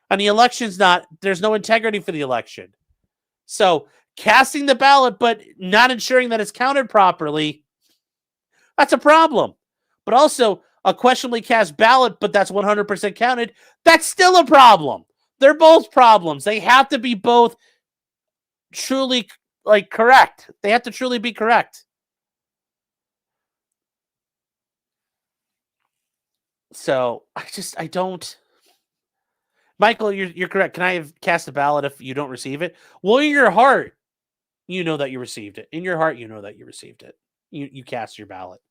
And the election's there's no integrity for the election. So casting the ballot, but not ensuring that it's counted properly, that's a problem. But also a questionably cast ballot, but that's 100% counted, that's still a problem. They're both problems. They have to be both truly correct. They have to truly be correct. So I don't. Michael, you're correct. Can I have cast a ballot if you don't receive it? Well, in your heart, you know that you received it. In your heart, you know that you received it. You cast your ballot.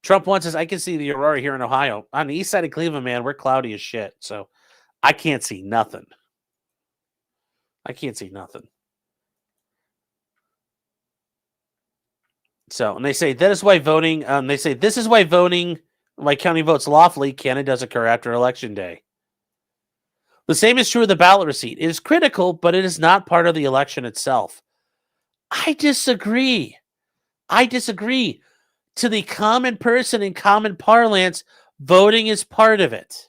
Trump once says, I can see the aurora here in Ohio. On the east side of Cleveland, man, we're cloudy as shit. So I can't see nothing. So, and they say that is why voting, this is why voting, why counting votes lawfully, Canada does occur after election day. The same is true of the ballot receipt. It is critical, but it is not part of the election itself. I disagree. To the common person in common parlance, voting is part of it.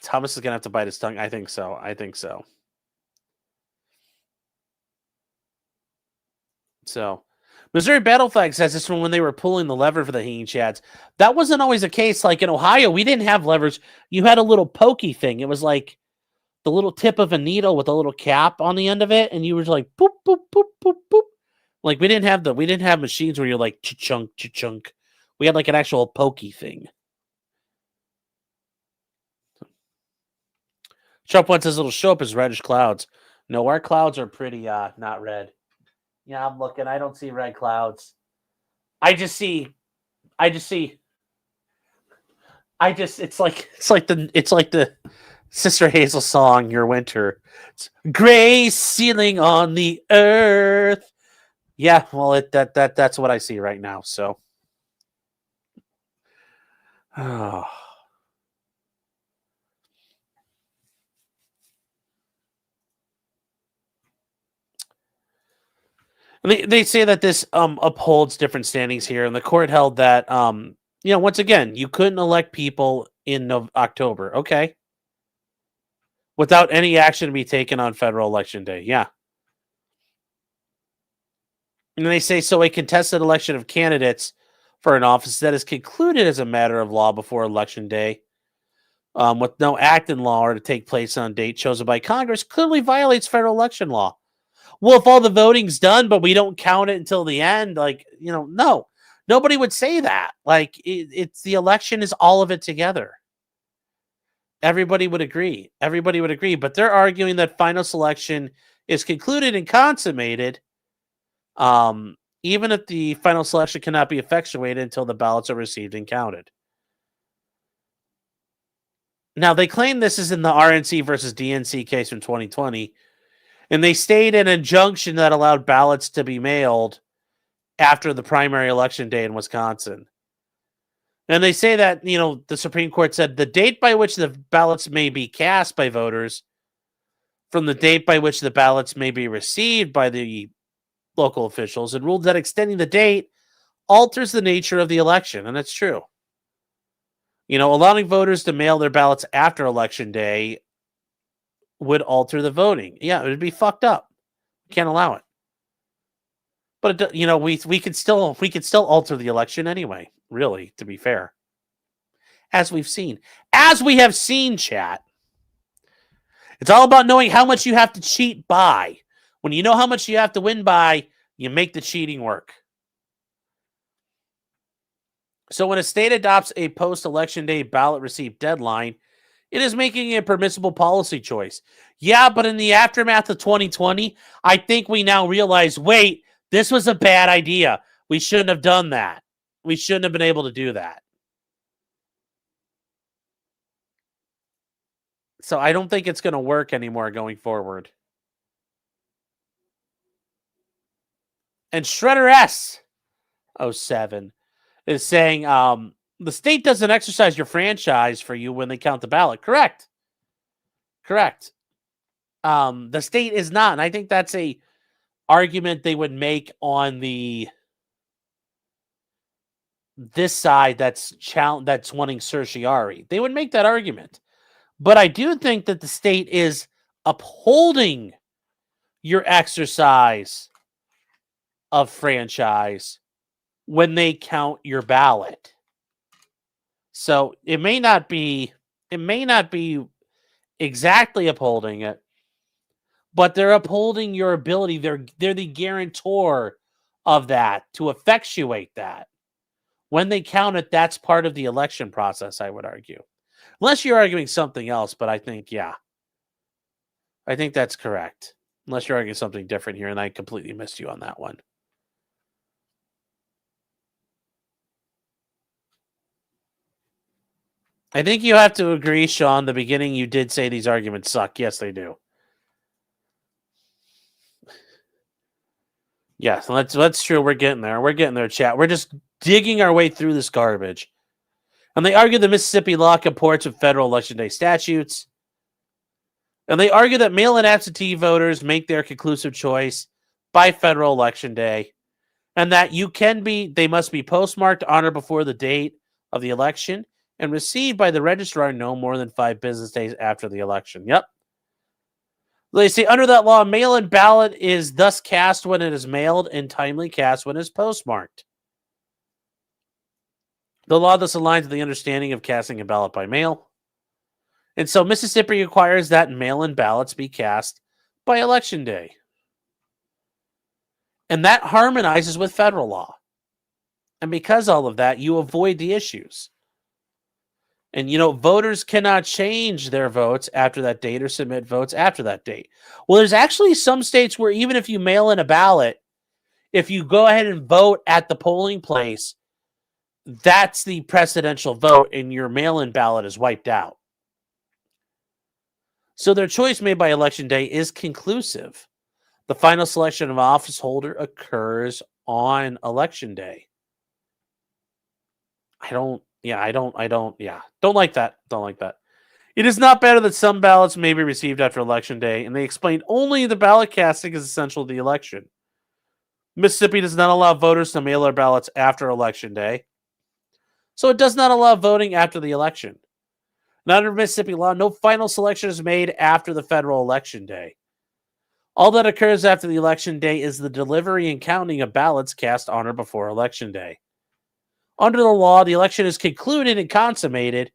Thomas is going to have to bite his tongue. I think so. So, Missouri Battle Flag says this from when they were pulling the lever for the hanging chads. That wasn't always the case. Like in Ohio, we didn't have levers. You had a little pokey thing. It was like the little tip of a needle with a little cap on the end of it, and you were like boop boop boop boop boop. Like we didn't have machines where you're like cha-chunk cha-chunk. We had like an actual pokey thing. Trump wants his little show up as reddish clouds. No, our clouds are pretty not red. Yeah, I'm looking. I don't see red clouds. It's like the Sister Hazel song, Your Winter. It's gray ceiling on the earth. Yeah, well, that's what I see right now. So, oh. They say that this upholds different standings here, and the court held that once again, you couldn't elect people in October, okay, without any action to be taken on federal election day. Yeah. And they say, so a contested election of candidates for an office that is concluded as a matter of law before Election Day, with no act in law or to take place on a date chosen by Congress, clearly violates federal election law. Well, if all the voting's done, but we don't count it until the end, no. Nobody would say that. It's the election is all of it together. Everybody would agree. But they're arguing that final selection is concluded and consummated, even if the final selection cannot be effectuated until the ballots are received and counted. Now, they claim this is in the RNC versus DNC case from 2020, and they stayed an injunction that allowed ballots to be mailed after the primary election day in Wisconsin. And they say that, the Supreme Court said the date by which the ballots may be cast by voters from the date by which the ballots may be received by the local officials, and ruled that extending the date alters the nature of the election. And that's true. Allowing voters to mail their ballots after Election Day would alter the voting. Yeah, it would be fucked up. Can't allow it. But we could still alter the election anyway. Really, to be fair, as we have seen, chat. It's all about knowing how much you have to cheat by. When you know how much you have to win by, you make the cheating work. So when a state adopts a post-election day ballot receipt deadline, it is making a permissible policy choice. Yeah, but in the aftermath of 2020, I think we now realize, wait, this was a bad idea. We shouldn't have done that. We shouldn't have been able to do that. So I don't think it's going to work anymore going forward. And Shredder S07 is saying the state doesn't exercise your franchise for you when they count the ballot. Correct. The state is not. And I think that's a argument they would make on this side that's wanting certiorari. They would make that argument. But I do think that the state is upholding your exercise of franchise when they count your ballot. So it may not be exactly upholding it, but they're upholding your ability. They're the guarantor of that to effectuate that. When they count it, that's part of the election process, I would argue. Unless you're arguing something else, but I think that's correct. Unless you're arguing something different here, and I completely missed you on that one. I think you have to agree, Sean. The beginning, you did say these arguments suck. Yes, they do. Yes, that's true. We're getting there, chat. We're just digging our way through this garbage. And they argue the Mississippi law comports with federal election day statutes. And they argue that mail-in absentee voters make their conclusive choice by federal election day. And that they must be postmarked on or before the date of the election and received by the registrar no more than 5 business days after the election. Yep. They say under that law, mail-in ballot is thus cast when it is mailed and timely cast when it is postmarked. The law thus aligns with the understanding of casting a ballot by mail. And so Mississippi requires that mail-in ballots be cast by election day. And that harmonizes with federal law. And because all of that, you avoid the issues. And, voters cannot change their votes after that date or submit votes after that date. Well, there's actually some states where even if you mail in a ballot, if you go ahead and vote at the polling place, that's the precedential vote and your mail-in ballot is wiped out. So their choice made by election day is conclusive. The final selection of office holder occurs on election day. Don't like that. It is not better that some ballots may be received after election day, and they explain only the ballot casting is essential to the election. Mississippi does not allow voters to mail their ballots after election day, so it does not allow voting after the election. Not under Mississippi law, no final selection is made after the federal election day. All that occurs after the election day is the delivery and counting of ballots cast on or before election day. Under the law, the election is concluded and consummated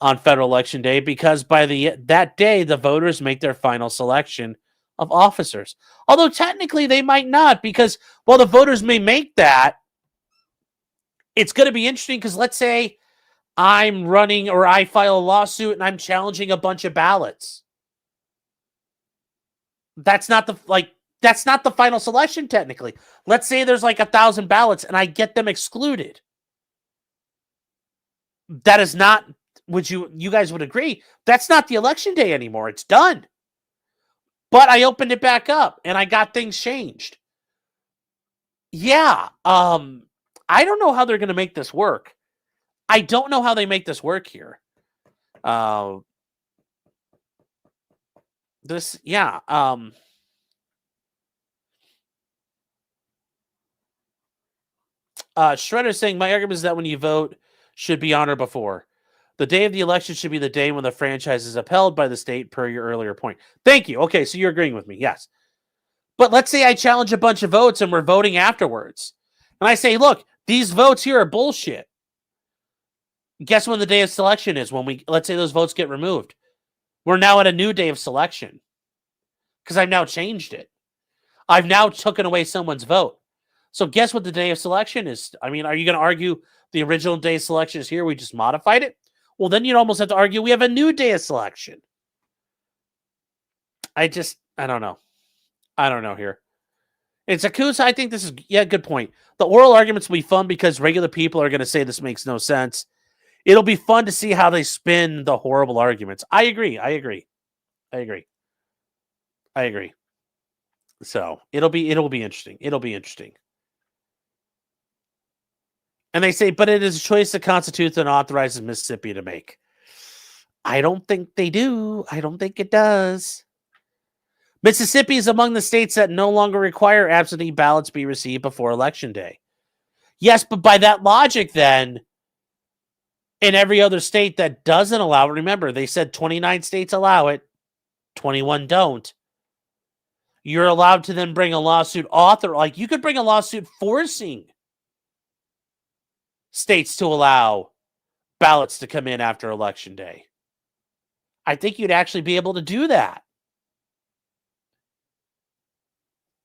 on federal election day because by that day, the voters make their final selection of officers. Although technically they might not, because while the voters may make that, it's going to be interesting because let's say I'm running or I file a lawsuit and I'm challenging a bunch of ballots. That's not the final selection technically. Let's say there's like 1,000 ballots and I get them excluded. That is not, would you guys would agree, that's not the election day anymore. It's done. But I opened it back up and I got things changed. Yeah. I don't know how they're going to make this work. I don't know how they make this work here. Shredder saying, my argument is that when you vote should be on or before. The day of the election should be the day when the franchise is upheld by the state, per your earlier point. Thank you. Okay, so you're agreeing with me. Yes. But let's say I challenge a bunch of votes and we're voting afterwards. And I say, look, these votes here are bullshit. Guess when the day of selection is? Let's say those votes get removed. We're now at a new day of selection. Because I've now changed it. I've now taken away someone's vote. So guess what the day of selection is? I mean, are you going to argue the original day of selection is here? We just modified it? Well, then you'd almost have to argue we have a new day of selection. I don't know. I don't know here. It's SCOTUS. I think this is, good point. The oral arguments will be fun because regular people are going to say this makes no sense. It'll be fun to see how they spin the horrible arguments. I agree. So it'll be interesting. And they say, but it is a choice the Constitution authorizes Mississippi to make. I don't think they do. I don't think it does. Mississippi is among the states that no longer require absentee ballots be received before Election Day. Yes, but by that logic, then, in every other state that doesn't allow it, remember, they said 29 states allow it, 21 don't. You're allowed to then bring a lawsuit you could bring a lawsuit forcing states to allow ballots to come in after Election Day. I think you'd actually be able to do that.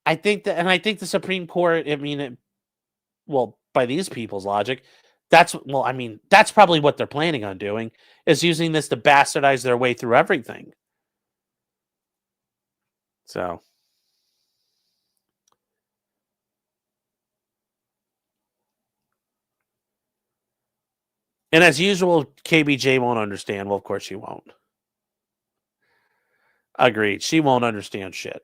I think the Supreme Court, by these people's logic, that's probably what they're planning on doing, is using this to bastardize their way through everything. So. And as usual, KBJ won't understand. Well, of course she won't. Agreed. She won't understand shit.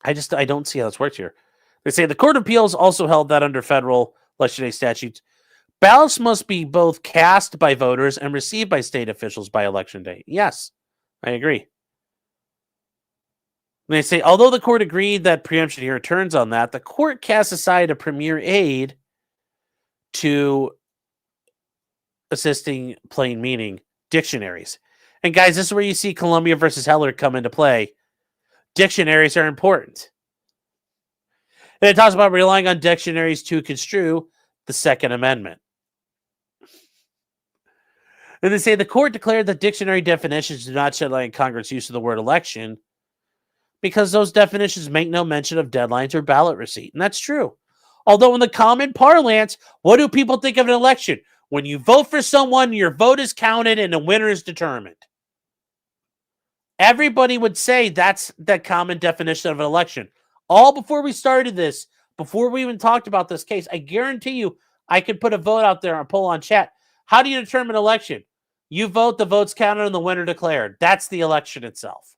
I don't see how this works here. They say the Court of Appeals also held that under federal Election Day statutes, ballots must be both cast by voters and received by state officials by Election Day. Yes, I agree. And they say, although the court agreed that preemption here turns on that, the court cast aside a premier aid to assisting plain meaning, dictionaries. And guys, this is where you see Columbia versus Heller come into play. Dictionaries are important. And it talks about relying on dictionaries to construe the Second Amendment. And they say the court declared that dictionary definitions do not shed light on Congress' use of the word election because those definitions make no mention of deadlines or ballot receipt. And that's true. Although in the common parlance, what do people think of an election? When you vote for someone, your vote is counted and the winner is determined. Everybody would say that's the common definition of an election. All before we started this, before we even talked about this case, I guarantee you I could put a vote out there and poll on chat. How do you determine election? You vote, the vote's counted, and the winner declared. That's the election itself.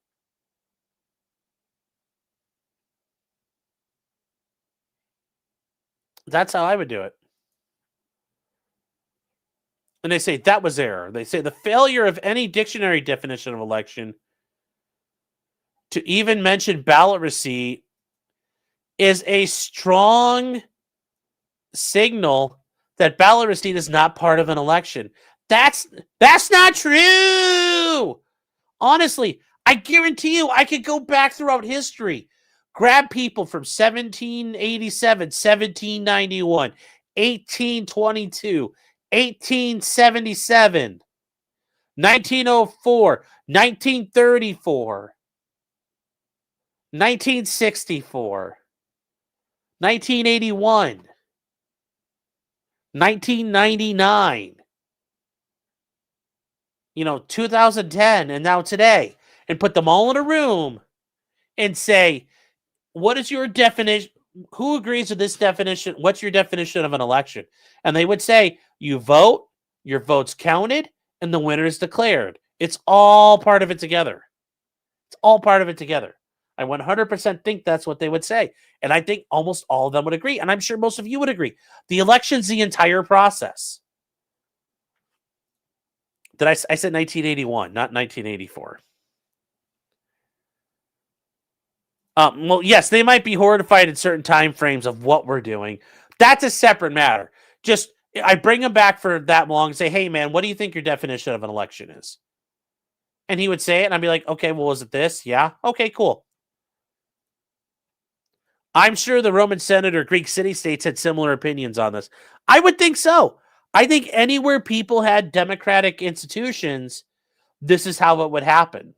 That's how I would do it. And they say that was error. They say the failure of any dictionary definition of election to even mention ballot receipt is a strong signal that ballot receipt is not part of an election. That's not true. Honestly, I guarantee you I could go back throughout history, grab people from 1787, 1791, 1822, 1877, 1904, 1934, 1964, 1981, 1999, 2010, and now today, and put them all in a room and say, what is your definition? Who agrees with this definition? What's your definition of an election? And they would say, you vote, your vote's counted, and the winner is declared. It's all part of it together. It's all part of it together. I 100% think that's what they would say. And I think almost all of them would agree. And I'm sure most of you would agree. The election's the entire process. I said 1981, not 1984. Well, yes, they might be horrified in certain time frames of what we're doing. That's a separate matter. Just, I bring him back for that long and say, hey, man, what do you think your definition of an election is? And he would say it, and I'd be like, okay, well, is it this? Yeah. Okay, cool. I'm sure the Roman Senate or Greek city-states had similar opinions on this. I would think so. I think anywhere people had democratic institutions, this is how it would happen.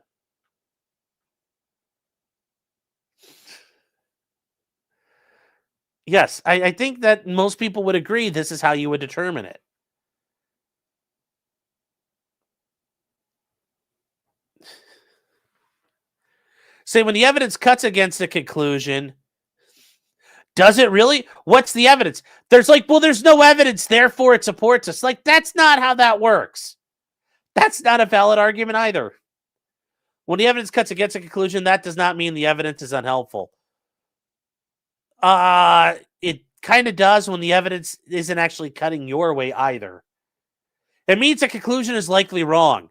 Yes, I think that most people would agree this is how you would determine it. Say when the evidence cuts against a conclusion, does it really? What's the evidence? There's there's no evidence, therefore it supports us. That's not how that works. That's not a valid argument either. When the evidence cuts against a conclusion, that does not mean the evidence is unhelpful. It kind of does when the evidence isn't actually cutting your way either. It means a conclusion is likely wrong.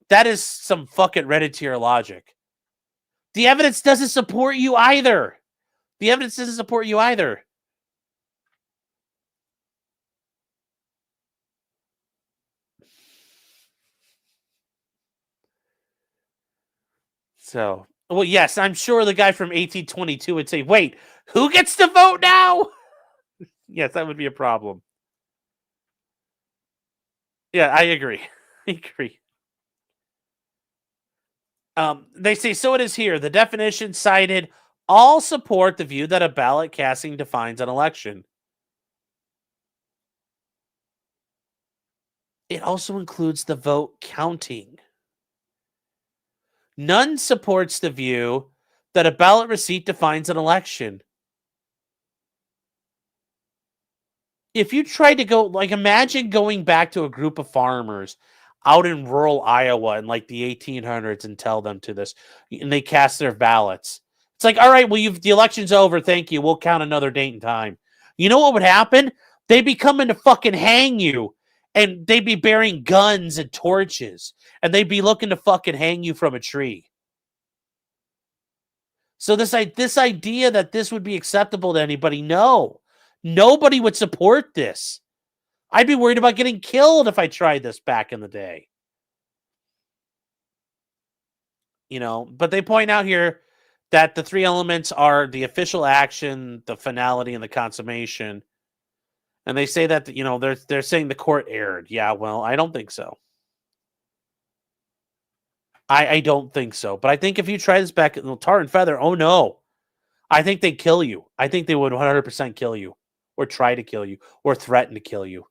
That is some fucking Reddit-tier logic. The evidence doesn't support you either. The evidence doesn't support you either. So, well, yes, I'm sure the guy from 1822 would say, wait, who gets to vote now? Yes, that would be a problem. Yeah, I agree. I agree. They say, so it is here. The definition cited all support the view that a ballot casting defines an election. It also includes the vote counting. None supports the view that a ballot receipt defines an election. If you try to go, imagine going back to a group of farmers out in rural Iowa in the 1800s and tell them to this, and they cast their ballots. It's all right, well, the election's over. Thank you. We'll count another date and time. You know what would happen? They'd be coming to fucking hang you, and they'd be bearing guns and torches, and they'd be looking to fucking hang you from a tree. So this idea that this would be acceptable to anybody, no. Nobody would support this. I'd be worried about getting killed if I tried this back in the day. But they point out here that the three elements are the official action, the finality, and the consummation. And they say that, they're saying the court erred. Yeah, well, I don't think so. I don't think so. But I think if you try this back, tar and feather, oh no. I think they'd kill you. I think they would 100% kill you. Or try to kill you. Or threaten to kill you.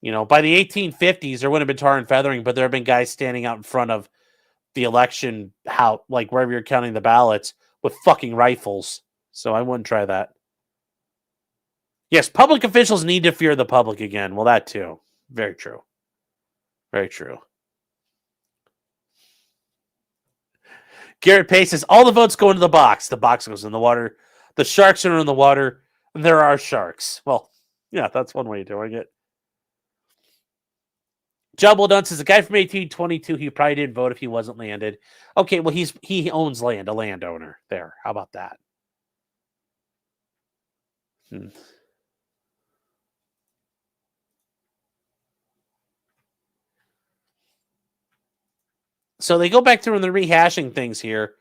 By the 1850s, there wouldn't have been tar and feathering, but there have been guys standing out in front of the election, wherever you're counting the ballots, with fucking rifles. So I wouldn't try that. Yes, public officials need to fear the public again. Well, that too. Very true. Very true. Garrett Pace says, all the votes go into the box. The box goes in the water. The sharks are in the water. And there are sharks. Well, yeah, that's one way of doing it. John Baldun says, the guy from 1822, he probably didn't vote if he wasn't landed. Okay, well, he owns land, a landowner. There, how about that? So they go back through and they're rehashing things here.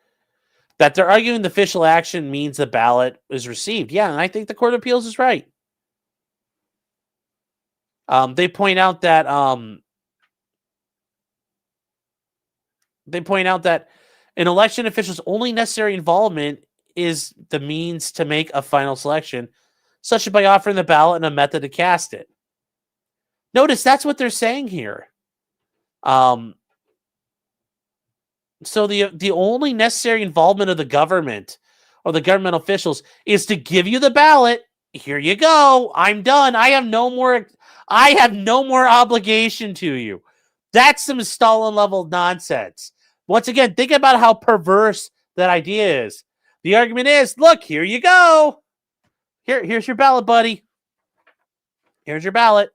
That they're arguing the official action means the ballot is received. Yeah, and I think the Court of Appeals is right. They point out that an election official's only necessary involvement is the means to make a final selection, such as by offering the ballot and a method to cast it. Notice that's what they're saying here. So the only necessary involvement of the government or the government officials is to give you the ballot. Here you go. I'm done. I have no more obligation to you. That's some Stalin level nonsense. Once again, think about how perverse that idea is. The argument is, look, here you go. Here's your ballot, buddy. Here's your ballot.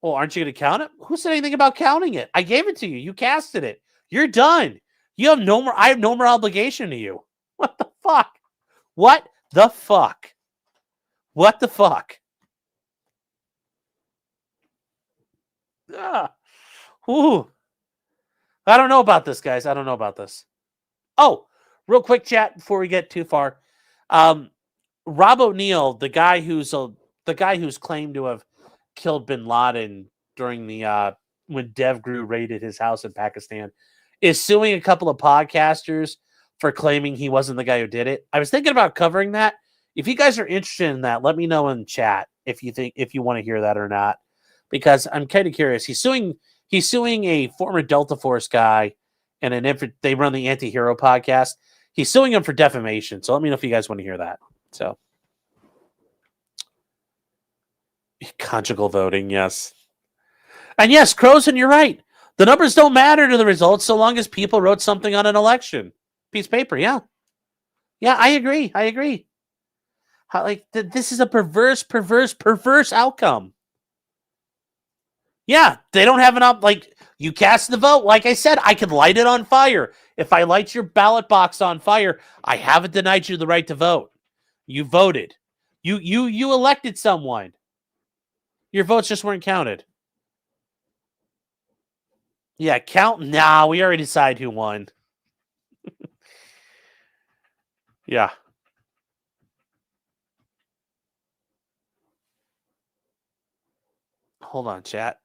Well, aren't you going to count it? Who said anything about counting it? I gave it to you. You casted it. You're done. I have no more obligation to you. What the fuck? What the fuck? What the fuck? Ooh. I don't know about this, guys. I don't know about this. Oh, real quick chat before we get too far. Rob O'Neill, the guy who's claimed to have killed bin Laden during the when DevGru raided his house in Pakistan, is suing a couple of podcasters for claiming he wasn't the guy who did it. I was thinking about covering that. If you guys are interested in that, let me know in chat if you want to hear that or not, because I'm kind of curious. He's suing a former Delta Force guy, and they run the Anti-Hero podcast. He's suing him for defamation. So let me know if you guys want to hear that. So conjugal voting, yes. And yes, Croson, you're right. The numbers don't matter to the results so long as people wrote something on an election piece of paper. Yeah. Yeah, I agree. This is a perverse outcome. Yeah, they don't have you cast the vote. Like I said, I can light it on fire. If I light your ballot box on fire, I haven't denied you the right to vote. You voted. You elected someone. Your votes just weren't counted. Yeah, count. Nah, we already decided who won. Yeah. Hold on, chat.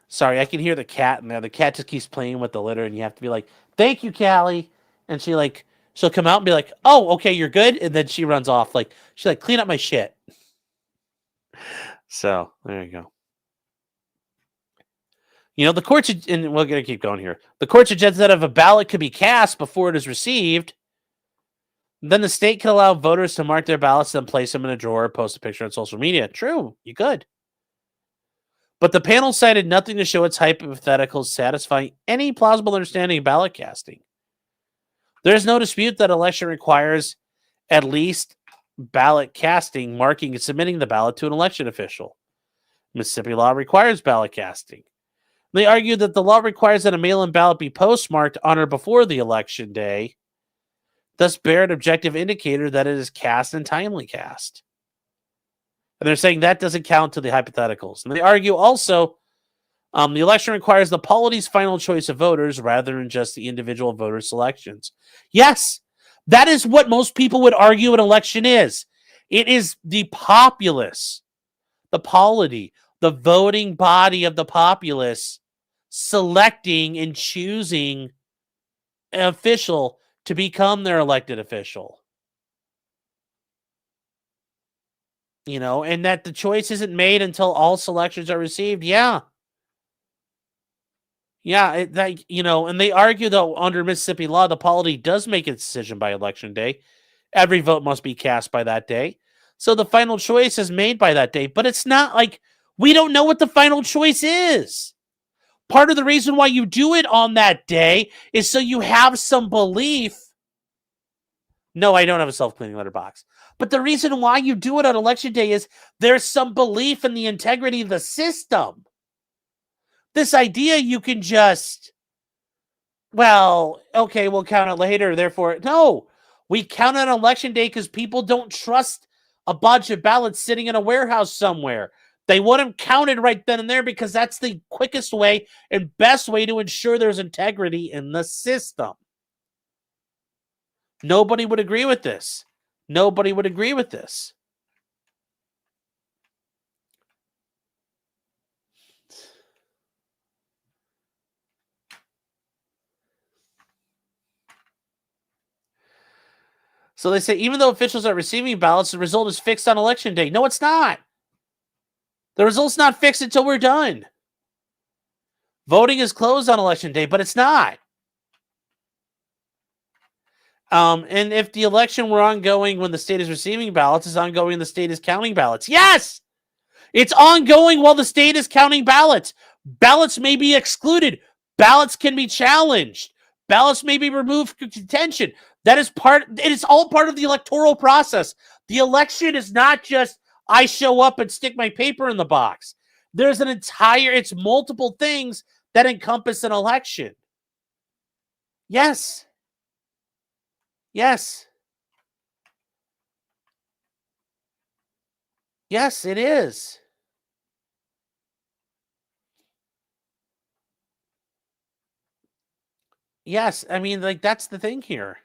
Sorry, I can hear the cat in there. The cat just keeps playing with the litter, and you have to be like, "Thank you, Callie." And she'll come out and be like, "Oh, okay, you're good." And then she runs off. She's clean up my shit. So there you go. The courts, and we're going to keep going here. The court suggests that if a ballot could be cast before it is received, then the state can allow voters to mark their ballots and place them in a drawer, post a picture on social media. True, you could. But the panel cited nothing to show its hypotheticals satisfying any plausible understanding of ballot casting. There is no dispute that election requires at least ballot casting, marking and submitting the ballot to an election official. Mississippi law requires ballot casting. They argue that the law requires that a mail-in ballot be postmarked on or before the election day, thus bear an objective indicator that it is cast and timely cast. And they're saying that doesn't count to the hypotheticals. And they argue also the election requires the polity's final choice of voters rather than just the individual voter selections. Yes, that is what most people would argue an election is. It is the populace, the polity, the voting body of the populace selecting and choosing an official to become their elected official. And that the choice isn't made until all selections are received. Yeah. Yeah, and they argue that under Mississippi law, the polity does make its decision by election day. Every vote must be cast by that day. So the final choice is made by that day. But it's not like we don't know what the final choice is. Part of the reason why you do it on that day is so you have some belief. No, I don't have a self-cleaning letterbox. But the reason why you do it on election day is there's some belief in the integrity of the system. This idea you can just, we'll count it later. Therefore, no, we count on election day because people don't trust a bunch of ballots sitting in a warehouse somewhere. They want them counted right then and there because that's the quickest way and best way to ensure there's integrity in the system. Nobody would agree with this. Nobody would agree with this. So they say, even though officials are receiving ballots, the result is fixed on election day. No, it's not. The result's not fixed until we're done. Voting is closed on election day, but it's not. And if the election were ongoing when the state is receiving ballots, it's ongoing when the state is counting ballots. Yes! It's ongoing while the state is counting ballots. Ballots may be excluded. Ballots can be challenged. Ballots may be removed from contention. It is all part of the electoral process. The election is not just, I show up and stick my paper in the box. There's it's multiple things that encompass an election. Yes. Yes. Yes, it is. Yes, I mean, like, that's the thing here.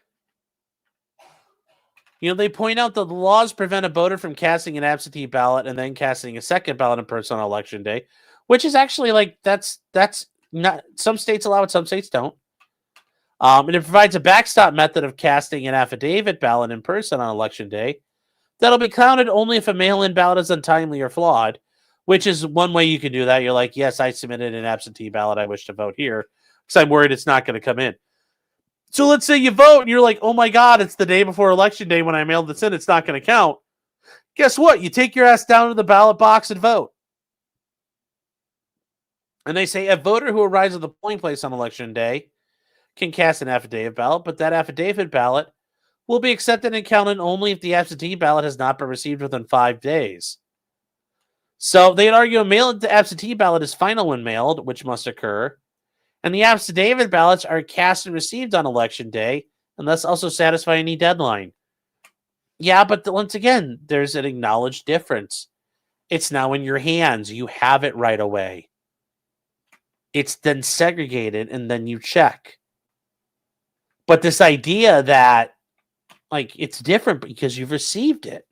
You know, they point out that the laws prevent a voter from casting an absentee ballot and then casting a second ballot in person on election day, which is actually, like, that's not, some states allow it, some states don't. And it provides a backstop method of casting an affidavit ballot in person on election day that'll be counted only if a mail-in ballot is untimely or flawed, which is one way you can do that. You're like, yes, I submitted an absentee ballot. I wish to vote here because I'm worried it's not going to come in. So let's say you vote and you're like, oh my God, it's the day before election day when I mailed this in. It's not going to count. Guess what? You take your ass down to the ballot box and vote. And they say a voter who arrives at the polling place on election day can cast an affidavit ballot, but that affidavit ballot will be accepted and counted only if the absentee ballot has not been received within 5 days. So they'd argue a mailed absentee ballot is final when mailed, which must occur. And the affidavit ballots are cast and received on election day, and thus also satisfy any deadline. Yeah, but once again, there's an acknowledged difference. It's now in your hands. You have it right away. It's then segregated, and then you check. But this idea that, like, it's different because you've received it.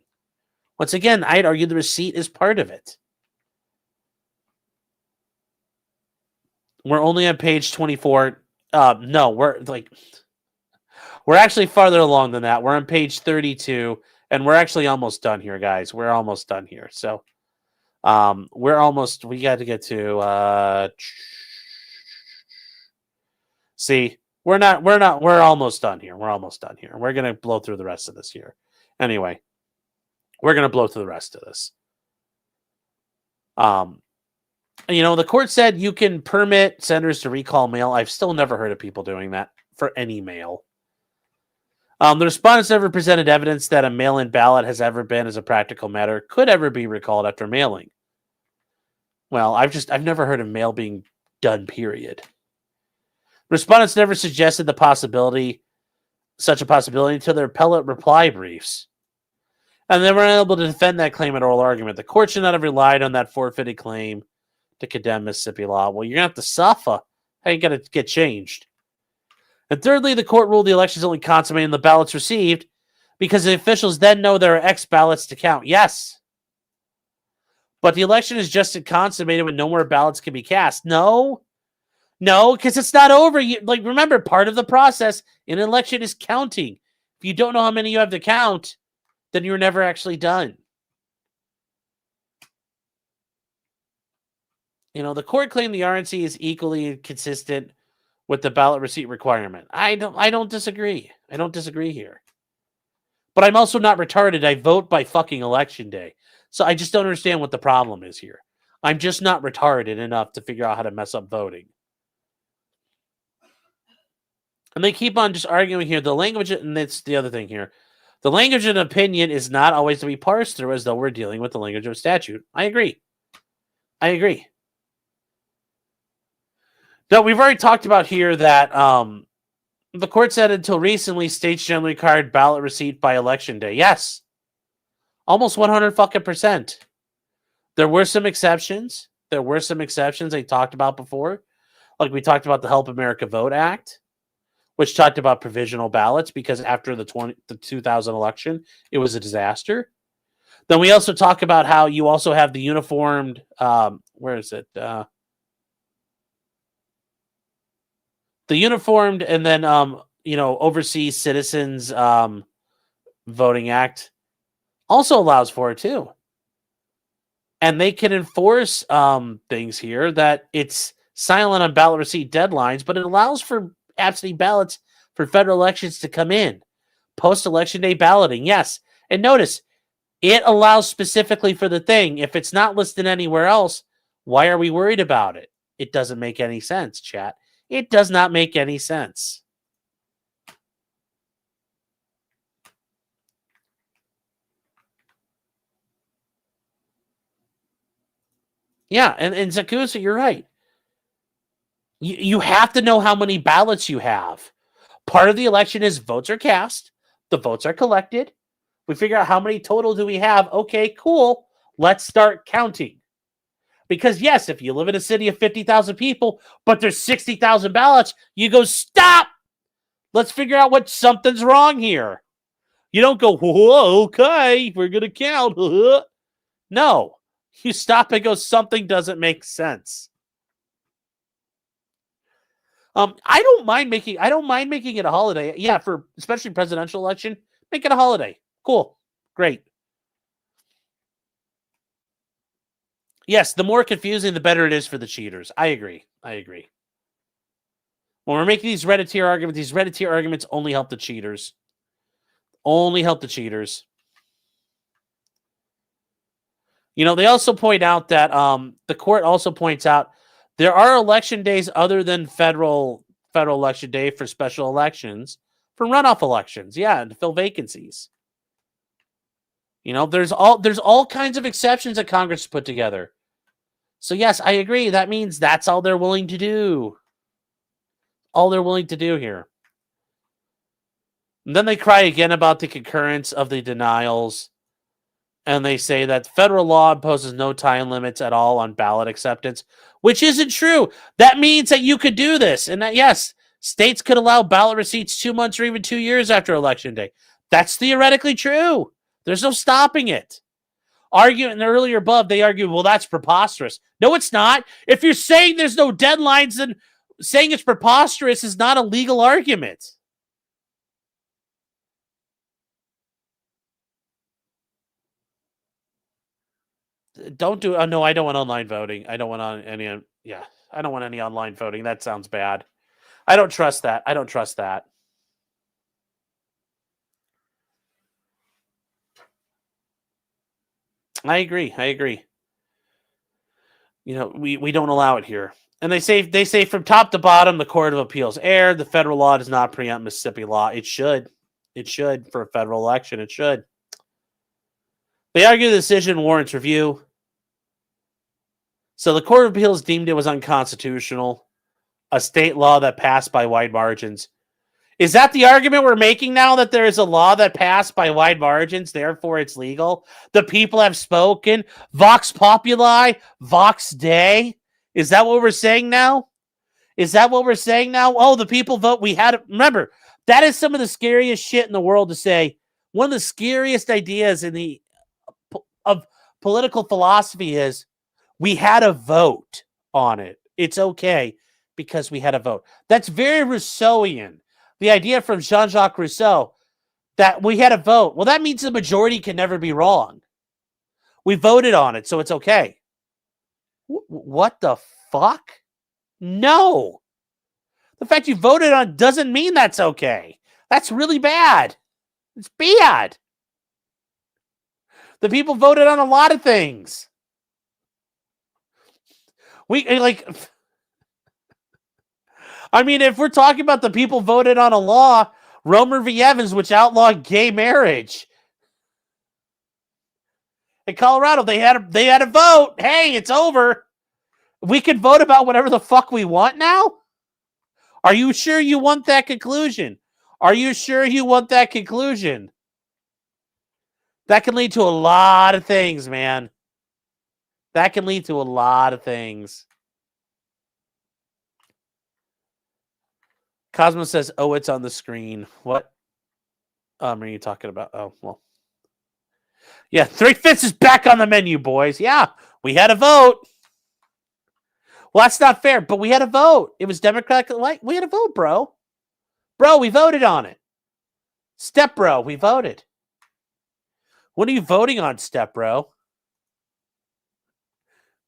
Once again, I'd argue the receipt is part of it. We're only on page 24. No, we're actually farther along than that. We're on page 32, and we're actually almost done here, guys. We're almost done here. So, we got to get to, see, we're almost done here. We're almost done here. We're going to blow through the rest of this here. Anyway, we're going to blow through the rest of this. You know, the court said you can permit senders to recall mail. I've still never heard of people doing that for any mail. The respondents never presented evidence that a mail-in ballot has ever been, as a practical matter, could ever be recalled after mailing. Well, I've never heard of mail being done, period. Respondents never suggested such a possibility until their appellate reply briefs. And they were unable to defend that claim at oral argument. The court should not have relied on that forfeited claim to condemn Mississippi law. Well, you're going to have to suffer. How you going to get changed? And thirdly, the court ruled the election is only consummated in the ballots received because the officials then know there are X ballots to count. Yes. But the election is just consummated when no more ballots can be cast. No, because it's not over. Remember, part of the process in an election is counting. If you don't know how many you have to count, then you're never actually done. You know, the court claimed the RNC is equally consistent with the ballot receipt requirement. I don't disagree. I don't disagree here. But I'm also not retarded. I vote by fucking election day. So I just don't understand what the problem is here. I'm just not retarded enough to figure out how to mess up voting. And they keep on just arguing here. The language, and that's the other thing here. The language and opinion is not always to be parsed through as though we're dealing with the language of statute. I agree. Now, we've already talked about here that the court said until recently, states generally required ballot receipt by election day. Yes. Almost 100%. There were some exceptions. They talked about before. Like we talked about the Help America Vote Act, which talked about provisional ballots because after the 2000 election, it was a disaster. Then we also talk about how you also have the uniformed, where is it? The uniformed and then, overseas citizens voting act also allows for it too. And they can enforce things here that it's silent on ballot receipt deadlines, but it allows for absentee ballots for federal elections to come in. Post-election day balloting, yes. And notice, it allows specifically for the thing. If it's not listed anywhere else, why are we worried about it? It doesn't make any sense, chat. It does not make any sense. Yeah, and Zakusa, you're right. You have to know how many ballots you have. Part of the election is votes are cast. The votes are collected. We figure out how many total do we have. Okay, cool. Let's start counting. Because, yes, if you live in a city of 50,000 people, but there's 60,000 ballots, you go, stop! Let's figure out what something's wrong here. You don't go, whoa, okay, we're going to count. No. You stop and go, something doesn't make sense. I don't mind making it a holiday. Yeah, for especially presidential election, make it a holiday. Cool. Great. Yes, the more confusing, the better it is for the cheaters. I agree. When we're making these red tier arguments only help the cheaters. They also point out that the court also points out there are election days other than federal election day for special elections, for runoff elections, and to fill vacancies. There's all kinds of exceptions that Congress put together. So yes, I agree. That means that's all they're willing to do. All they're willing to do here. And then they cry again about the concurrence of the denials. And they say that federal law imposes no time limits at all on ballot acceptance, which isn't true. That means that you could do this. And that, yes, states could allow ballot receipts 2 months or even 2 years after Election Day. That's theoretically true. There's no stopping it. Arguing earlier above, they argue, well, that's preposterous. No, it's not. If you're saying there's no deadlines, then saying it's preposterous is not a legal argument. Don't do. No, I don't want online voting. I don't want any. I don't want any online voting. That sounds bad. I don't trust that. I agree. We don't allow it here. And they say from top to bottom, the Court of Appeals erred. The federal law does not preempt Mississippi law. It should. For a federal election. It should. They argue the decision warrants review. So the Court of Appeals deemed it was unconstitutional, a state law that passed by wide margins. Is that the argument we're making now, that there is a law that passed by wide margins, therefore it's legal? The people have spoken. Vox populi, Vox Dei. Is that what we're saying now? Oh, the people vote. Remember, that is some of the scariest shit in the world to say. One of the scariest ideas of political philosophy is we had a vote on it. It's okay because we had a vote. That's very Rousseauian. The idea from Jean-Jacques Rousseau that we had a vote. Well, that means the majority can never be wrong. We voted on it, so it's okay. What the fuck? No. The fact you voted on it doesn't mean that's okay. That's really bad. It's bad. The people voted on a lot of things. If we're talking about the people voted on a law, Romer v. Evans, which outlawed gay marriage. In Colorado, they had a vote. Hey, it's over. We can vote about whatever the fuck we want now? Are you sure you want that conclusion? That can lead to a lot of things, man. That can lead to a lot of things. Cosmo says, "Oh, it's on the screen." What? Are you talking about? Oh, well. Yeah, 3/5 is back on the menu, boys. Yeah, we had a vote. Well, that's not fair, but we had a vote. It was Democratic. We had a vote, bro. Bro, we voted on it. Step bro, we voted. What are you voting on, step bro?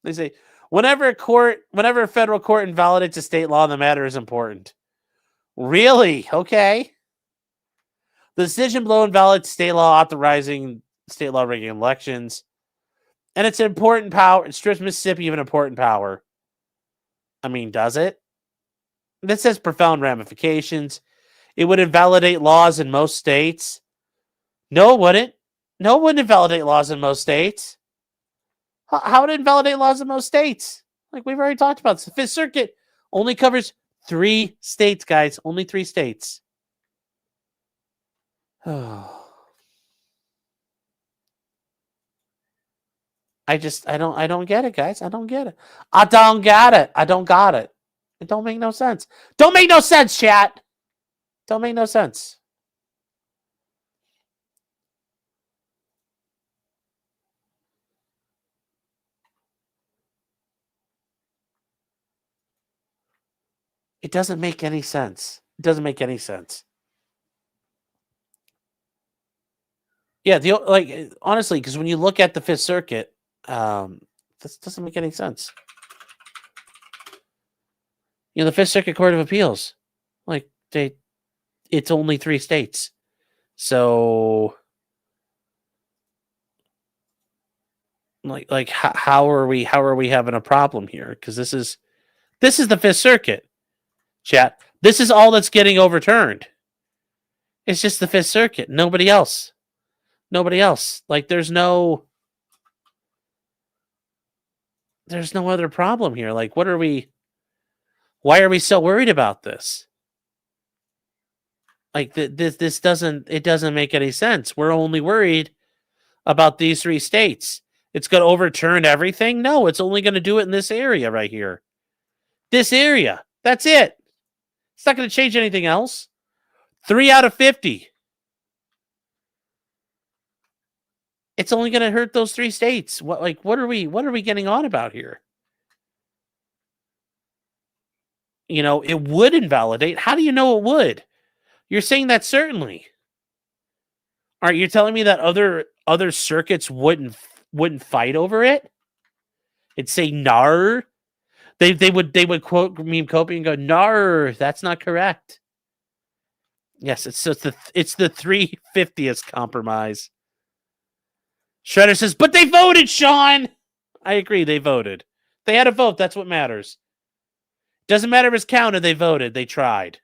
They say, whenever a federal court invalidates a state law, the matter is important. Really? Okay. The decision below invalidates state law authorizing state law rigging elections. And it's an important power. It strips Mississippi of an important power. I mean, does it? This has profound ramifications. It would invalidate laws in most states. No, it wouldn't. No, it wouldn't invalidate laws in most states. How would it invalidate laws in most states? Like we've already talked about. The Fifth Circuit only covers 3 states, guys. Only 3 states. I don't get it, guys. I don't get it. I don't get it. I don't got it. It don't make no sense. Don't make no sense, chat. Don't make no sense. It doesn't make any sense. It doesn't make any sense. Yeah, honestly, because when you look at the Fifth Circuit, this doesn't make any sense. You know, the Fifth Circuit Court of Appeals, it's only 3 states. So, how are we having a problem here? Because this is the Fifth Circuit, chat. This is all that's getting overturned. It's just the Fifth Circuit. Nobody else. Nobody else. There's no other problem here. Why are we so worried about this? This doesn't make any sense. We're only worried about these 3 states. It's going to overturn everything? No, it's only going to do it in this area right here. This area. That's it. It's not going to change anything else. 3 out of 50. It's only going to hurt those 3 states. What are we getting on about here? You know, it would invalidate. How do you know it would? You're saying that certainly. Aren't you telling me that other circuits wouldn't fight over it? It'd say nar. They would quote meme copy and go, nar, that's not correct. Yes, it's the 350th compromise. Shredder says, but they voted, Sean. I agree, they voted. They had a vote, that's what matters. Doesn't matter if it's counted, they voted, they tried.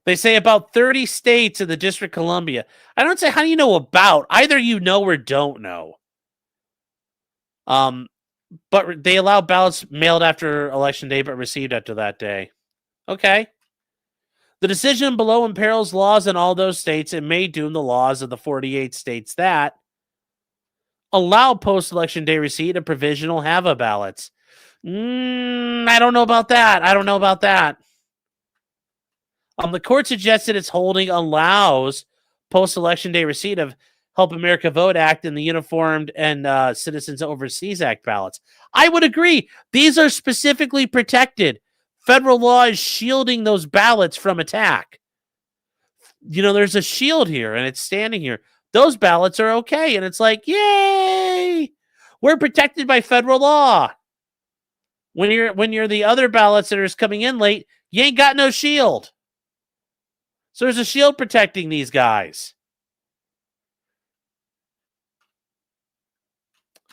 They say about 30 states in the District of Columbia. I don't say, how do you know about? Either you know or don't know. But they allow ballots mailed after Election Day but received after that day. Okay. The decision below imperils laws in all those states and may doom the laws of the 48 states that allow post-Election Day receipt of provisional HAVA ballots. I don't know about that. The court suggested its holding allows post-Election Day receipt of Help America Vote Act and the Uniformed and Citizens Overseas Act ballots. I would agree. These are specifically protected. Federal law is shielding those ballots from attack. You know, there's a shield here, and it's standing here. Those ballots are okay, and it's like, yay! We're protected by federal law. When you're the other ballots that are coming in late, you ain't got no shield. So there's a shield protecting these guys.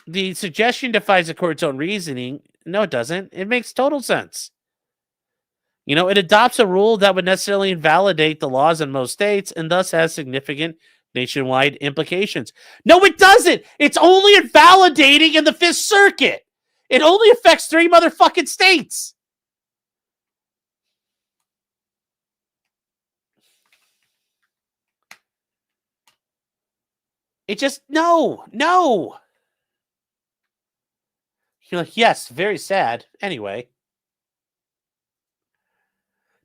The suggestion defies the court's own reasoning. No, it doesn't. It makes total sense. You know, it adopts a rule that would necessarily invalidate the laws in most states and thus has significant nationwide implications. No, it doesn't. It's only invalidating in the Fifth Circuit. It only affects 3 motherfucking states. It just, no. You're like, yes, very sad. Anyway.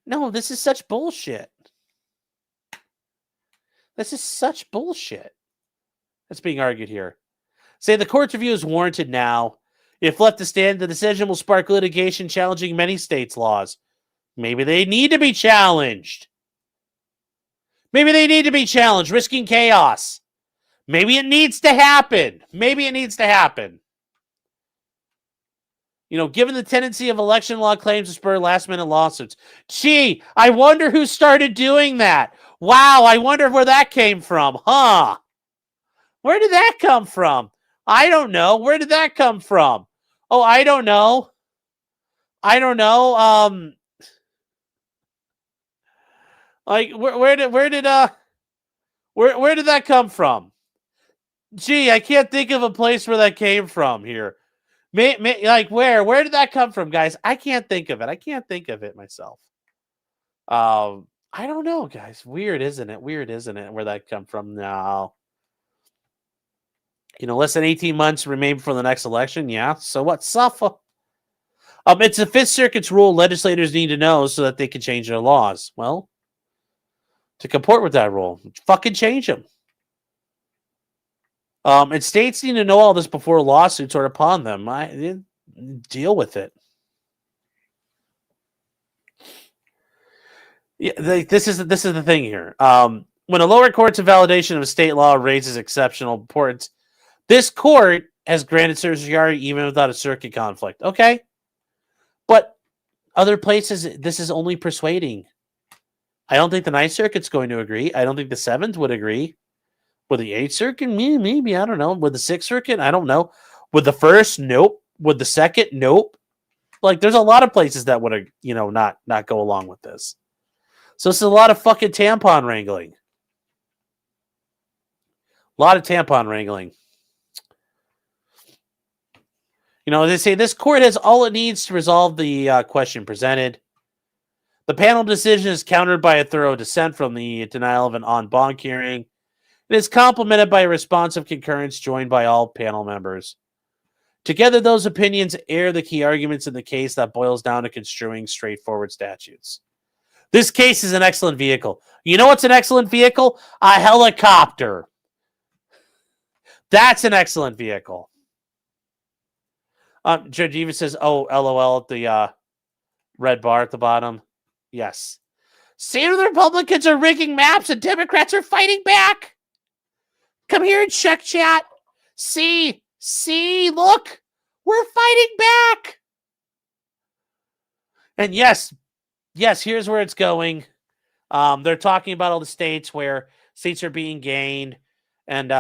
No, this is such bullshit. This is such bullshit that's being argued here. Say the court's review is warranted now. If left to stand, the decision will spark litigation challenging many states' laws. Maybe they need to be challenged. Maybe they need to be challenged, risking chaos. Maybe it needs to happen. Maybe it needs to happen. You know, given the tendency of election law claims to spur last-minute lawsuits. Gee, I wonder who started doing that. Wow, I wonder where that came from. Huh? Where did that come from? I don't know. Where did that come from? Oh, I don't know. I don't know. Like where did that come from? Gee, I can't think of a place where that came from here. Like where did that come from, guys? I can't think of it. I can't think of it myself. I don't know, guys. Weird, isn't it? Weird, isn't it? Where that come from? No. You know, less than 18 months remain before the next election. Yeah. So what? Suffer. It's the Fifth Circuit's rule legislators need to know so that they can change their laws. Well, to comport with that rule, fucking change them. And states need to know all this before lawsuits are upon them. Deal with it. Yeah, this is the thing here. When a lower court's invalidation of a state law raises exceptional importance, this court has granted certiorari even without a circuit conflict. Okay, but other places, this is only persuading. I don't think the Ninth Circuit's going to agree. I don't think the Seventh would agree. With the Eighth Circuit, maybe, I don't know. With the Sixth Circuit, I don't know. With the First, nope. With the Second, nope. Like, there's a lot of places that would, not go along with this. So it's a lot of fucking tampon wrangling. A lot of tampon wrangling. You know, they say this court has all it needs to resolve the question presented. The panel decision is countered by a thorough dissent from the denial of an en banc hearing. It is complemented by a responsive concurrence joined by all panel members. Together, those opinions air the key arguments in the case that boils down to construing straightforward statutes. This case is an excellent vehicle. You know what's an excellent vehicle? A helicopter. That's an excellent vehicle. Judge Eva says, oh, LOL at the red bar at the bottom. Yes. See, the Republicans are rigging maps and Democrats are fighting back. Come here and check chat. See, look, we're fighting back. And yes, here's where it's going. They're talking about all the states where seats are being gained and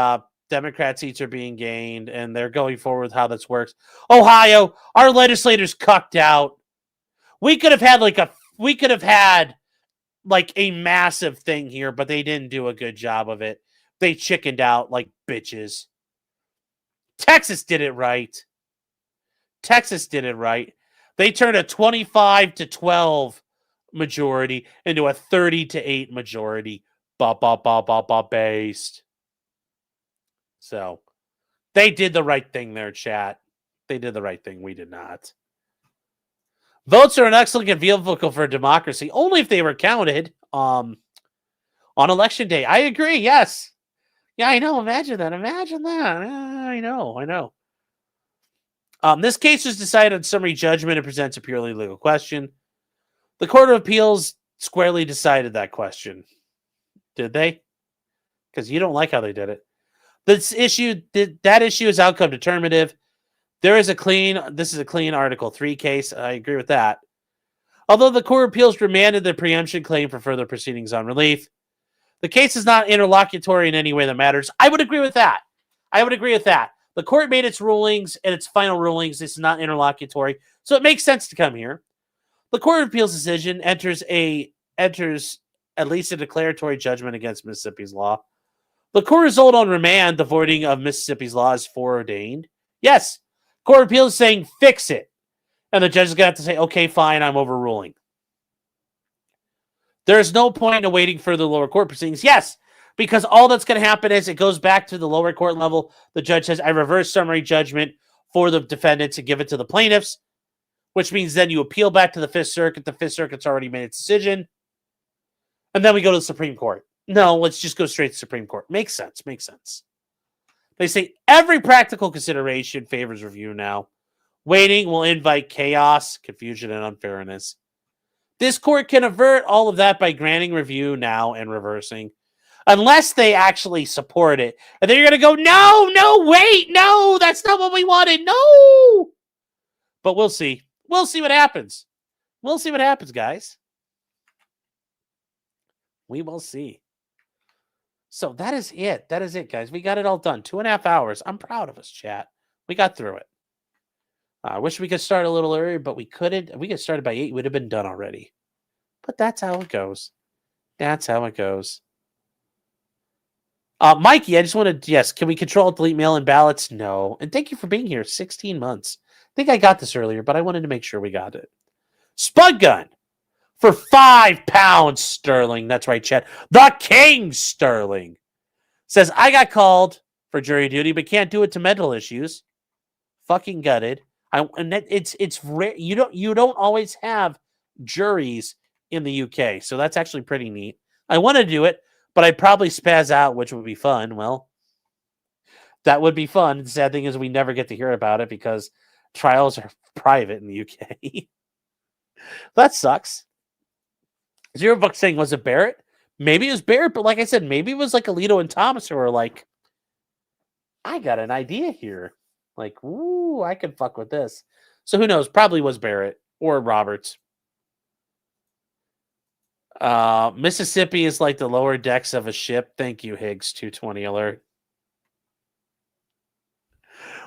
Democrat seats are being gained, and they're going forward with how this works. Ohio, our legislators cucked out. We could have had like a massive thing here, but they didn't do a good job of it. They chickened out like bitches. Texas did it right. They turned a 25-12 majority into a 30-8 majority. Based. So they did the right thing there, chat. They did the right thing. We did not. Votes are an excellent vehicle for democracy, only if they were counted on election day. I agree. Yes. Yeah, I know. Imagine that. I know. This case was decided on summary judgment and presents a purely legal question. The Court of Appeals squarely decided that question. Did they? Because you don't like how they did it. That issue is outcome determinative. This is a clean Article 3 case. I agree with that. Although the Court of Appeals remanded the preemption claim for further proceedings on relief, the case is not interlocutory in any way that matters. I would agree with that. The court made its rulings and its final rulings. This is not interlocutory, so it makes sense to come here. The Court of Appeals decision enters at least a declaratory judgment against Mississippi's law. The court result on remand, the voiding of Mississippi's law is foreordained. Yes, Court of Appeals is saying fix it. And the judge is going to have to say, okay, fine, I'm overruling. There's no point in awaiting further lower court proceedings. Yes, because all that's going to happen is it goes back to the lower court level. The judge says, I reverse summary judgment, for the defendants and give it to the plaintiffs, which means then you appeal back to the Fifth Circuit. The Fifth Circuit's already made its decision. And then we go to the Supreme Court. No, let's just go straight to Supreme Court. Makes sense. Makes sense. They say every practical consideration favors review now. Waiting will invite chaos, confusion, and unfairness. This court can avert all of that by granting review now and reversing. Unless they actually support it. And then you're going to go, no, wait, no, that's not what we wanted. No. But we'll see. We'll see what happens. We'll see what happens, guys. We will see. So that is it. That is it, guys. We got it all done. 2.5 hours. I'm proud of us, chat. We got through it. I wish we could start a little earlier, but we couldn't. If we get started by 8, we'd have been done already. But that's how it goes. That's how it goes. Mikey, I just want to, yes, can we control delete mail-in ballots? No. And thank you for being here. 16 months. I think I got this earlier, but I wanted to make sure we got it. Spud Gun for £5 sterling. That's right, chat. The King Sterling says, I got called for jury duty, but can't do it to mental issues. Fucking gutted. It's rare. You don't always have juries in the UK, so that's actually pretty neat. I want to do it, but I'd probably spaz out, which would be fun. Well, that would be fun. The sad thing is we never get to hear about it because trials are private in the UK. That sucks. Zero Buck saying, was it Barrett? Maybe it was Barrett, but like I said, maybe it was like Alito and Thomas who were like, I got an idea here. Like, ooh, I could fuck with this. So who knows? Probably was Barrett or Roberts. Mississippi is like the lower decks of a ship. Thank you, Higgs 220 alert.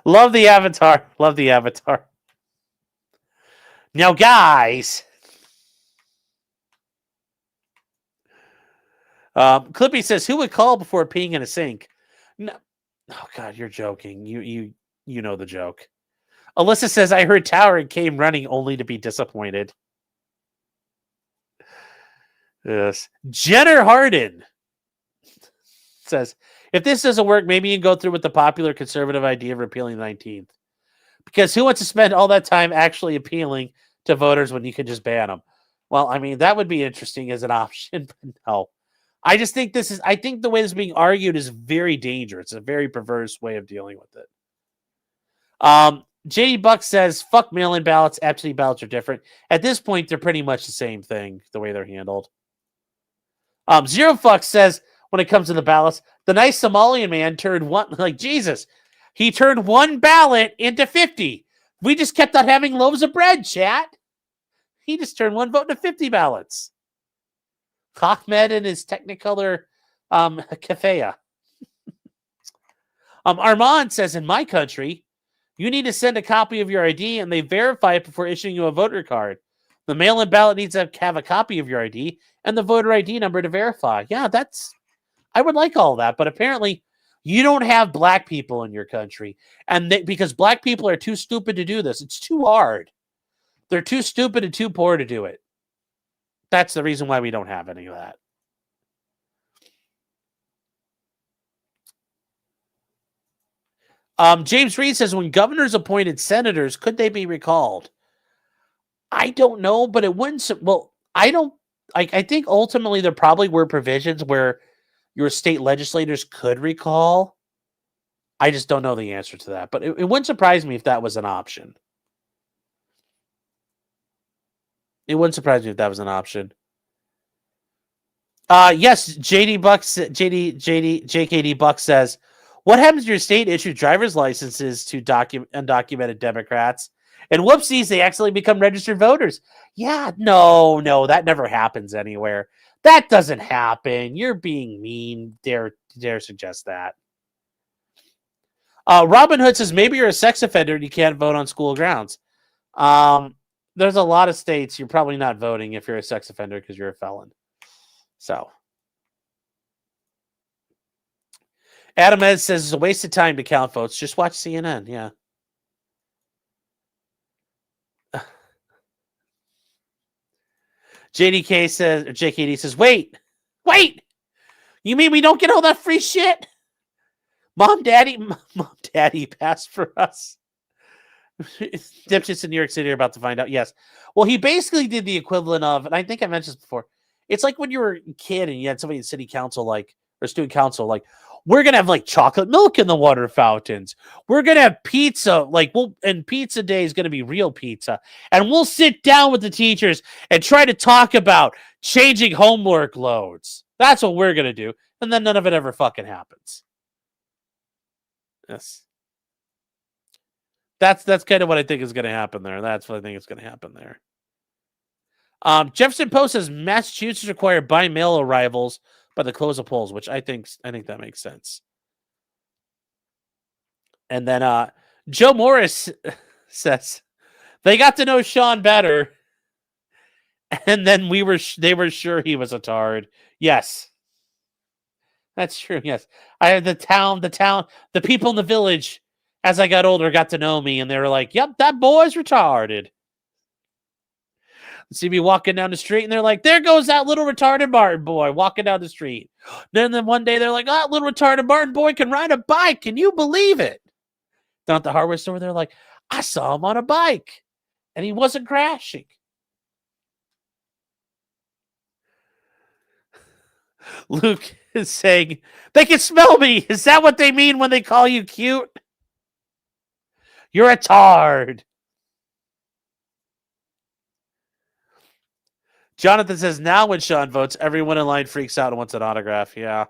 Love the avatar. Love the avatar. Now, guys. Clippy says, who would call before peeing in a sink? No. Oh, God, you're joking. You know the joke. Alyssa says, I heard Tower and came running only to be disappointed. Yes. Jenner Harden says, if this doesn't work, maybe you can go through with the popular conservative idea of repealing the 19th. Because who wants to spend all that time actually appealing to voters when you can just ban them? Well, I mean, that would be interesting as an option, but no. I just think I think the way this is being argued is very dangerous. It's a very perverse way of dealing with it. JD Buck says, fuck mail-in ballots. Absentee ballots are different. At this point, they're pretty much the same thing, the way they're handled. Zero Fuck says, when it comes to the ballots, the nice Somalian man turned one, like Jesus, he turned one ballot into 50. We just kept on having loaves of bread, chat. He just turned one vote into 50 ballots. Ahmed and his Technicolor kafaya. Armand says, in my country, you need to send a copy of your ID and they verify it before issuing you a voter card. The mail-in ballot needs to have a copy of your ID and the voter ID number to verify. Yeah, I would like all that, but apparently you don't have black people in your country. And because black people are too stupid to do this. It's too hard. They're too stupid and too poor to do it. That's the reason why we don't have any of that. James Reed says, when governors appointed senators, could they be recalled? I don't know, but it wouldn't. Well, I think ultimately there probably were provisions where your state legislators could recall. I just don't know the answer to that, but it wouldn't surprise me if that was an option. It wouldn't surprise me if that was an option. Yes, JKD Buck says, what happens if your state issues driver's licenses to undocumented Democrats? And whoopsies, they accidentally become registered voters. Yeah, no, that never happens anywhere. That doesn't happen. You're being mean. Dare suggest that. Robin Hood says, maybe you're a sex offender and you can't vote on school grounds. There's a lot of states you're probably not voting if you're a sex offender because you're a felon. So. Adam Ed says it's a waste of time to count votes. Just watch CNN. Yeah. JKD says, wait. You mean we don't get all that free shit? Mom, daddy passed for us. Dipshits in New York City are about to find out. Yes. Well, he basically did the equivalent of, and I think I mentioned this before. It's like when you were a kid and you had somebody in city council, like, or student council, like, we're gonna have like chocolate milk in the water fountains. We're gonna have pizza, like, and pizza day is gonna be real pizza, and we'll sit down with the teachers and try to talk about changing homework loads. That's what we're gonna do, and then none of it ever fucking happens. Yes. That's kind of what I think is going to happen there. That's what I think is going to happen there. Jefferson Post says Massachusetts require by mail arrivals by the close of polls, which I think that makes sense. And then Joe Morris says they got to know Sean better, and then they were sure he was a tard. Yes, that's true. Yes, I had the people in the village. As I got older, got to know me, and they were like, "Yep, that boy's retarded." See me walking down the street, and they're like, "There goes that little retarded Martin boy walking down the street." Then one day they're like, "Oh, that little retarded Martin boy can ride a bike. Can you believe it?" Down at the hardware store, they're like, "I saw him on a bike, and he wasn't crashing." Luke is saying, "They can smell me. Is that what they mean when they call you cute? You're a tard." Jonathan says, now when Sean votes, everyone in line freaks out and wants an autograph. Yeah.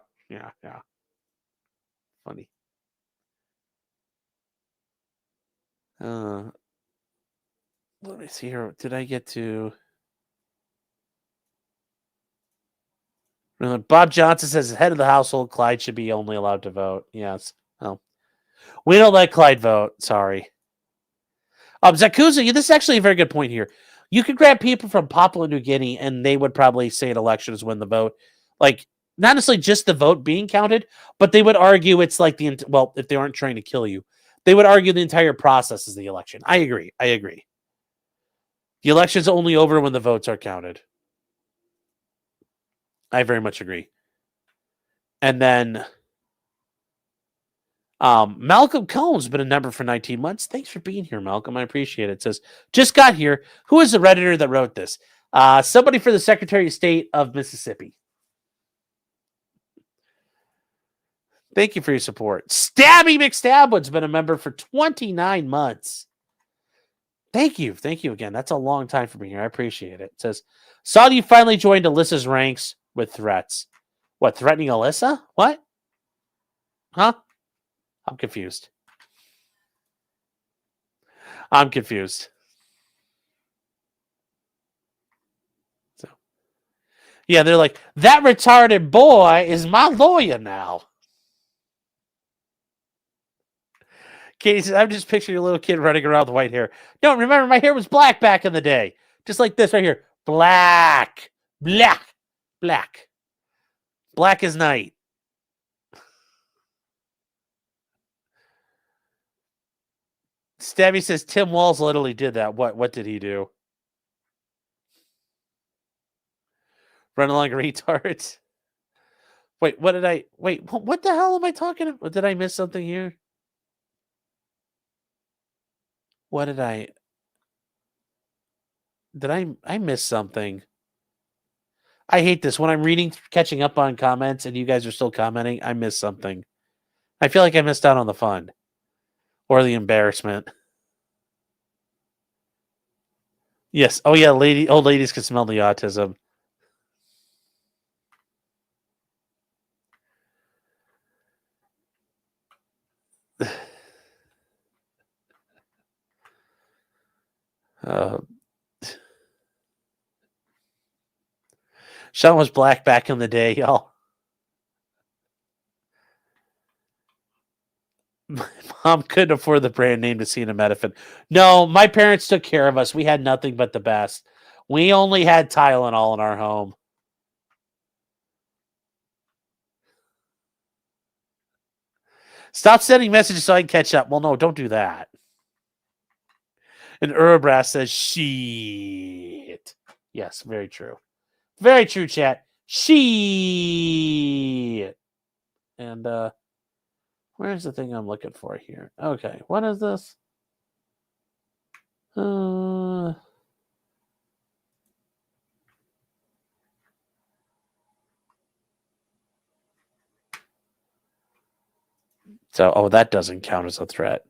Funny. Let me see here. Did I get to... Bob Johnson says, as head of the household, Clyde should be only allowed to vote. Yes. Oh. We don't let Clyde vote. Sorry. Zakuza, this is actually a very good point here. You could grab people from Papua New Guinea, and they would probably say an election is when the vote, like, not necessarily just the vote being counted, but they would argue it's like if they aren't trying to kill you, they would argue the entire process is the election. I agree. The election's only over when the votes are counted. I very much agree. And then Malcolm Cohn's been a member for 19 months. Thanks for being here, Malcolm. I appreciate it. It says, just got here. Who is the Redditor that wrote this? Somebody for the Secretary of State of Mississippi. Thank you for your support. Stabby McStabwood's been a member for 29 months. Thank you. Thank you again. That's a long time for being here. I appreciate it. It says, saw you finally joined Alyssa's ranks with threats. What, threatening Alyssa? What? Huh? I'm confused. So, yeah, they're like, that retarded boy is my lawyer now. Katie says, I'm just picturing a little kid running around with white hair. No, remember, my hair was black back in the day. Just like this right here. Black. Black as night. Stabby says Tim Walz literally did that. What did he do? Run along retards. Wait, what the hell am I talking about? Did I miss something here? What did I miss something? I hate this. When I'm reading, catching up on comments, and you guys are still commenting, I missed something. I feel like I missed out on the fun. Or the embarrassment. Yes. Oh, yeah, old ladies can smell the autism. Sean was black back in the day, y'all. My mom couldn't afford the brand name acetaminophen. No, my parents took care of us. We had nothing but the best. We only had Tylenol in our home. Stop sending messages so I can catch up. Well, no, don't do that. And Urabras says, shit. Yes, very true. Very true, chat. Shit. And where's the thing I'm looking for here? Okay, what is this? So, that doesn't count as a threat.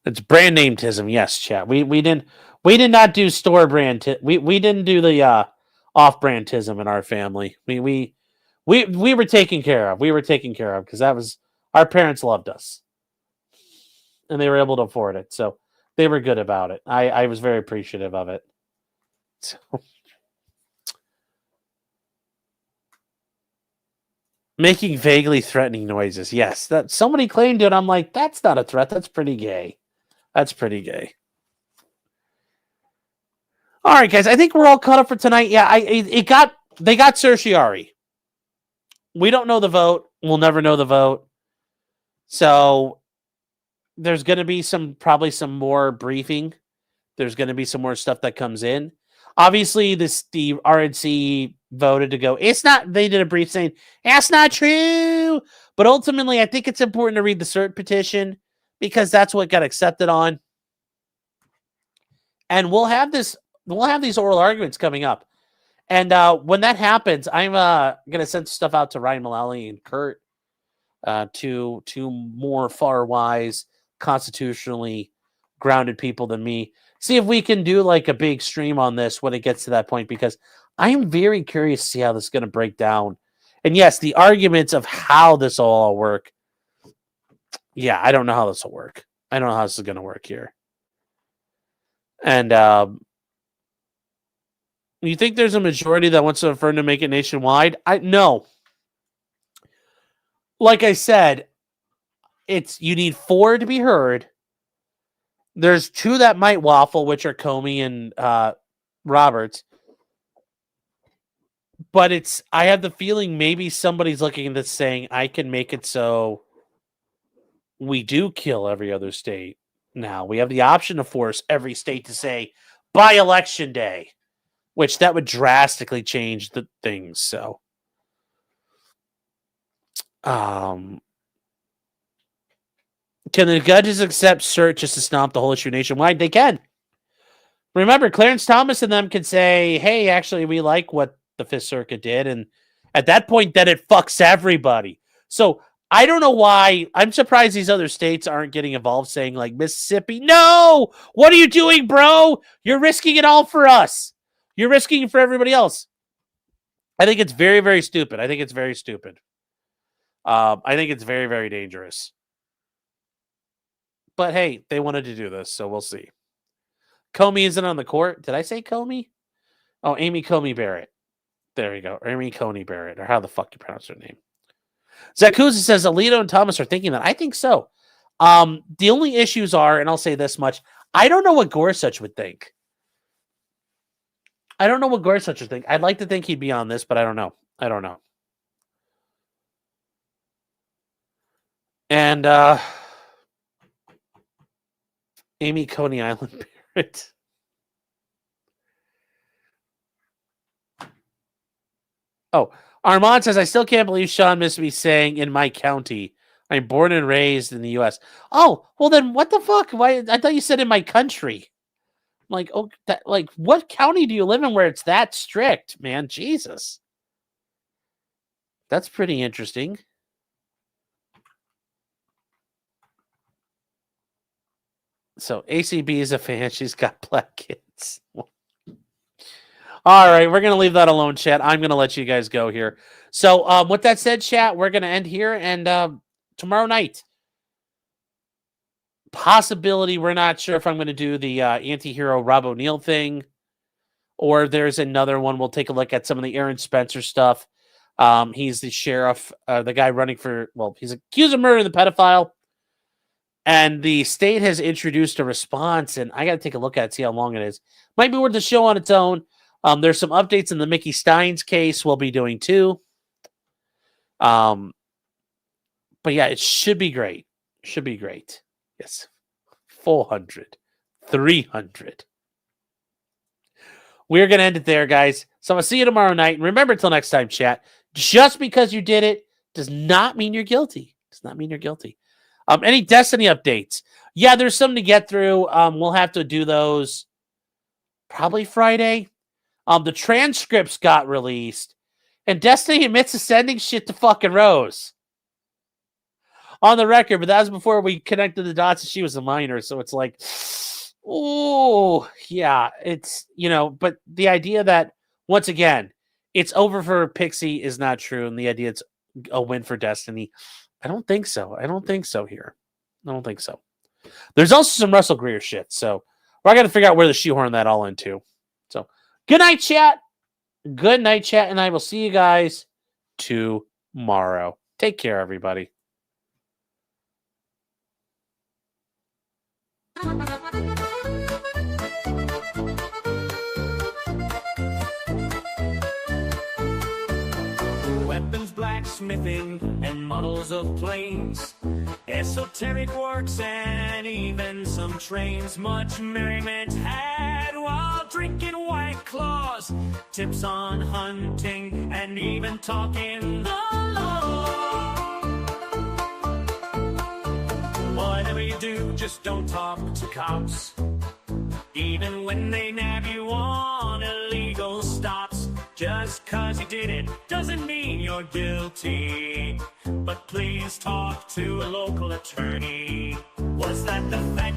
It's brand name tism, yes, chat. We did not do store brand. We didn't do the off brand tism in our family. We were taken care of. We were taken care of because that was our parents loved us, and they were able to afford it, so they were good about it. I was very appreciative of it. So. Making vaguely threatening noises. Yes, that somebody claimed it. I'm like, that's not a threat. That's pretty gay. That's pretty gay. All right, guys. I think we're all caught up for tonight. Yeah, they got certiorari. We don't know the vote. We'll never know the vote. So there's going to be probably some more briefing. There's going to be some more stuff that comes in. Obviously, the RNC voted to go. It's not. They did a brief saying that's not true. But ultimately, I think it's important to read the Cert petition because that's what got accepted on. And we'll have these oral arguments coming up. And when that happens, I'm going to send stuff out to Ryan Mullally and Kurt, two more far-wise, constitutionally grounded people than me. See if we can do like a big stream on this when it gets to that point, because I am very curious to see how this is going to break down. And yes, the arguments of how this will all work. Yeah, I don't know how this will work. I don't know how this is going to work here. And you think there's a majority that wants to affirm to make it nationwide? No. Like I said, you need 4 to be heard. There's 2 that might waffle, which are Comey and Roberts. But I have the feeling maybe somebody's looking at this saying, I can make it so we do kill every other state. Now, we have the option to force every state to say, by election day, which that would drastically change the things. So, can the judges accept Cert just to stomp the whole issue nationwide? They can. Remember, Clarence Thomas and them can say, hey, actually, we like what the Fifth Circuit did. And at that point, then it fucks everybody. So I don't know why. I'm surprised these other states aren't getting involved saying, like, Mississippi, no! What are you doing, bro? You're risking it all for us. You're risking it for everybody else. I think it's very, very stupid. I think it's very stupid. I think it's very, very dangerous. But hey, they wanted to do this, so we'll see. Comey isn't on the court. Did I say Comey? Oh, Amy Coney Barrett. There you go. Amy Coney Barrett, or how the fuck you pronounce her name. Zakuza says Alito and Thomas are thinking that. I think so. The only issues are, and I'll say this much, I don't know what Gorsuch would think. I don't know what Gorsuch would think. I'd like to think he'd be on this, but I don't know. I don't know. And Amy Coney Island Barrett. Oh, Armand says, I still can't believe Sean missed me saying in my county. I'm born and raised in the U.S. Oh, well then what the fuck? Why? I thought you said in my country. I'm like, oh, what county do you live in where it's that strict, man? Jesus. That's pretty interesting. So ACB is a fan. She's got black kids. All right, we're going to leave that alone, chat. I'm going to let you guys go here. So with that said, chat, we're going to end here. And tomorrow night, possibility, we're not sure if I'm going to do the anti-hero Rob O'Neill thing, or there's another one. We'll take a look at some of the Aaron Spencer stuff. He's the sheriff, the guy running for, well, he's accused of murdering the pedophile. And the state has introduced a response, and I got to take a look at it, see how long it is. Might be worth the show on its own. There's some updates in the Mickey Steins case we'll be doing too. But yeah, it should be great. Should be great. Yes. 400. 300. We're going to end it there, guys. So I'll see you tomorrow night. And remember, until next time, chat, just because you did it does not mean you're guilty. Does not mean you're guilty. Any Destiny updates? Yeah, there's some to get through. We'll have to do those probably Friday. The transcripts got released, and Destiny admits to sending shit to fucking Rose on the record, but that was before we connected the dots and she was a minor, so it's like, oh, yeah, it's, but the idea that, once again, it's over for Pixie is not true, and the idea it's a win for Destiny, I don't think so. I don't think so here. I don't think so. There's also some Russell Greer shit, so we're going to figure out where to shoehorn that all into. So, good night, chat. Good night, chat, and I will see you guys tomorrow. Take care, everybody. Weapons, blacksmithing, and models of planes, esoteric works, and even some trains. Much merriment had while drinking White Claws, tips on hunting, and even talking the law. Whatever you do, just don't talk to cops, even when they nab you on illegal stops. Just 'cause you did it doesn't mean you're guilty, but please talk to a local attorney. Was that the fact?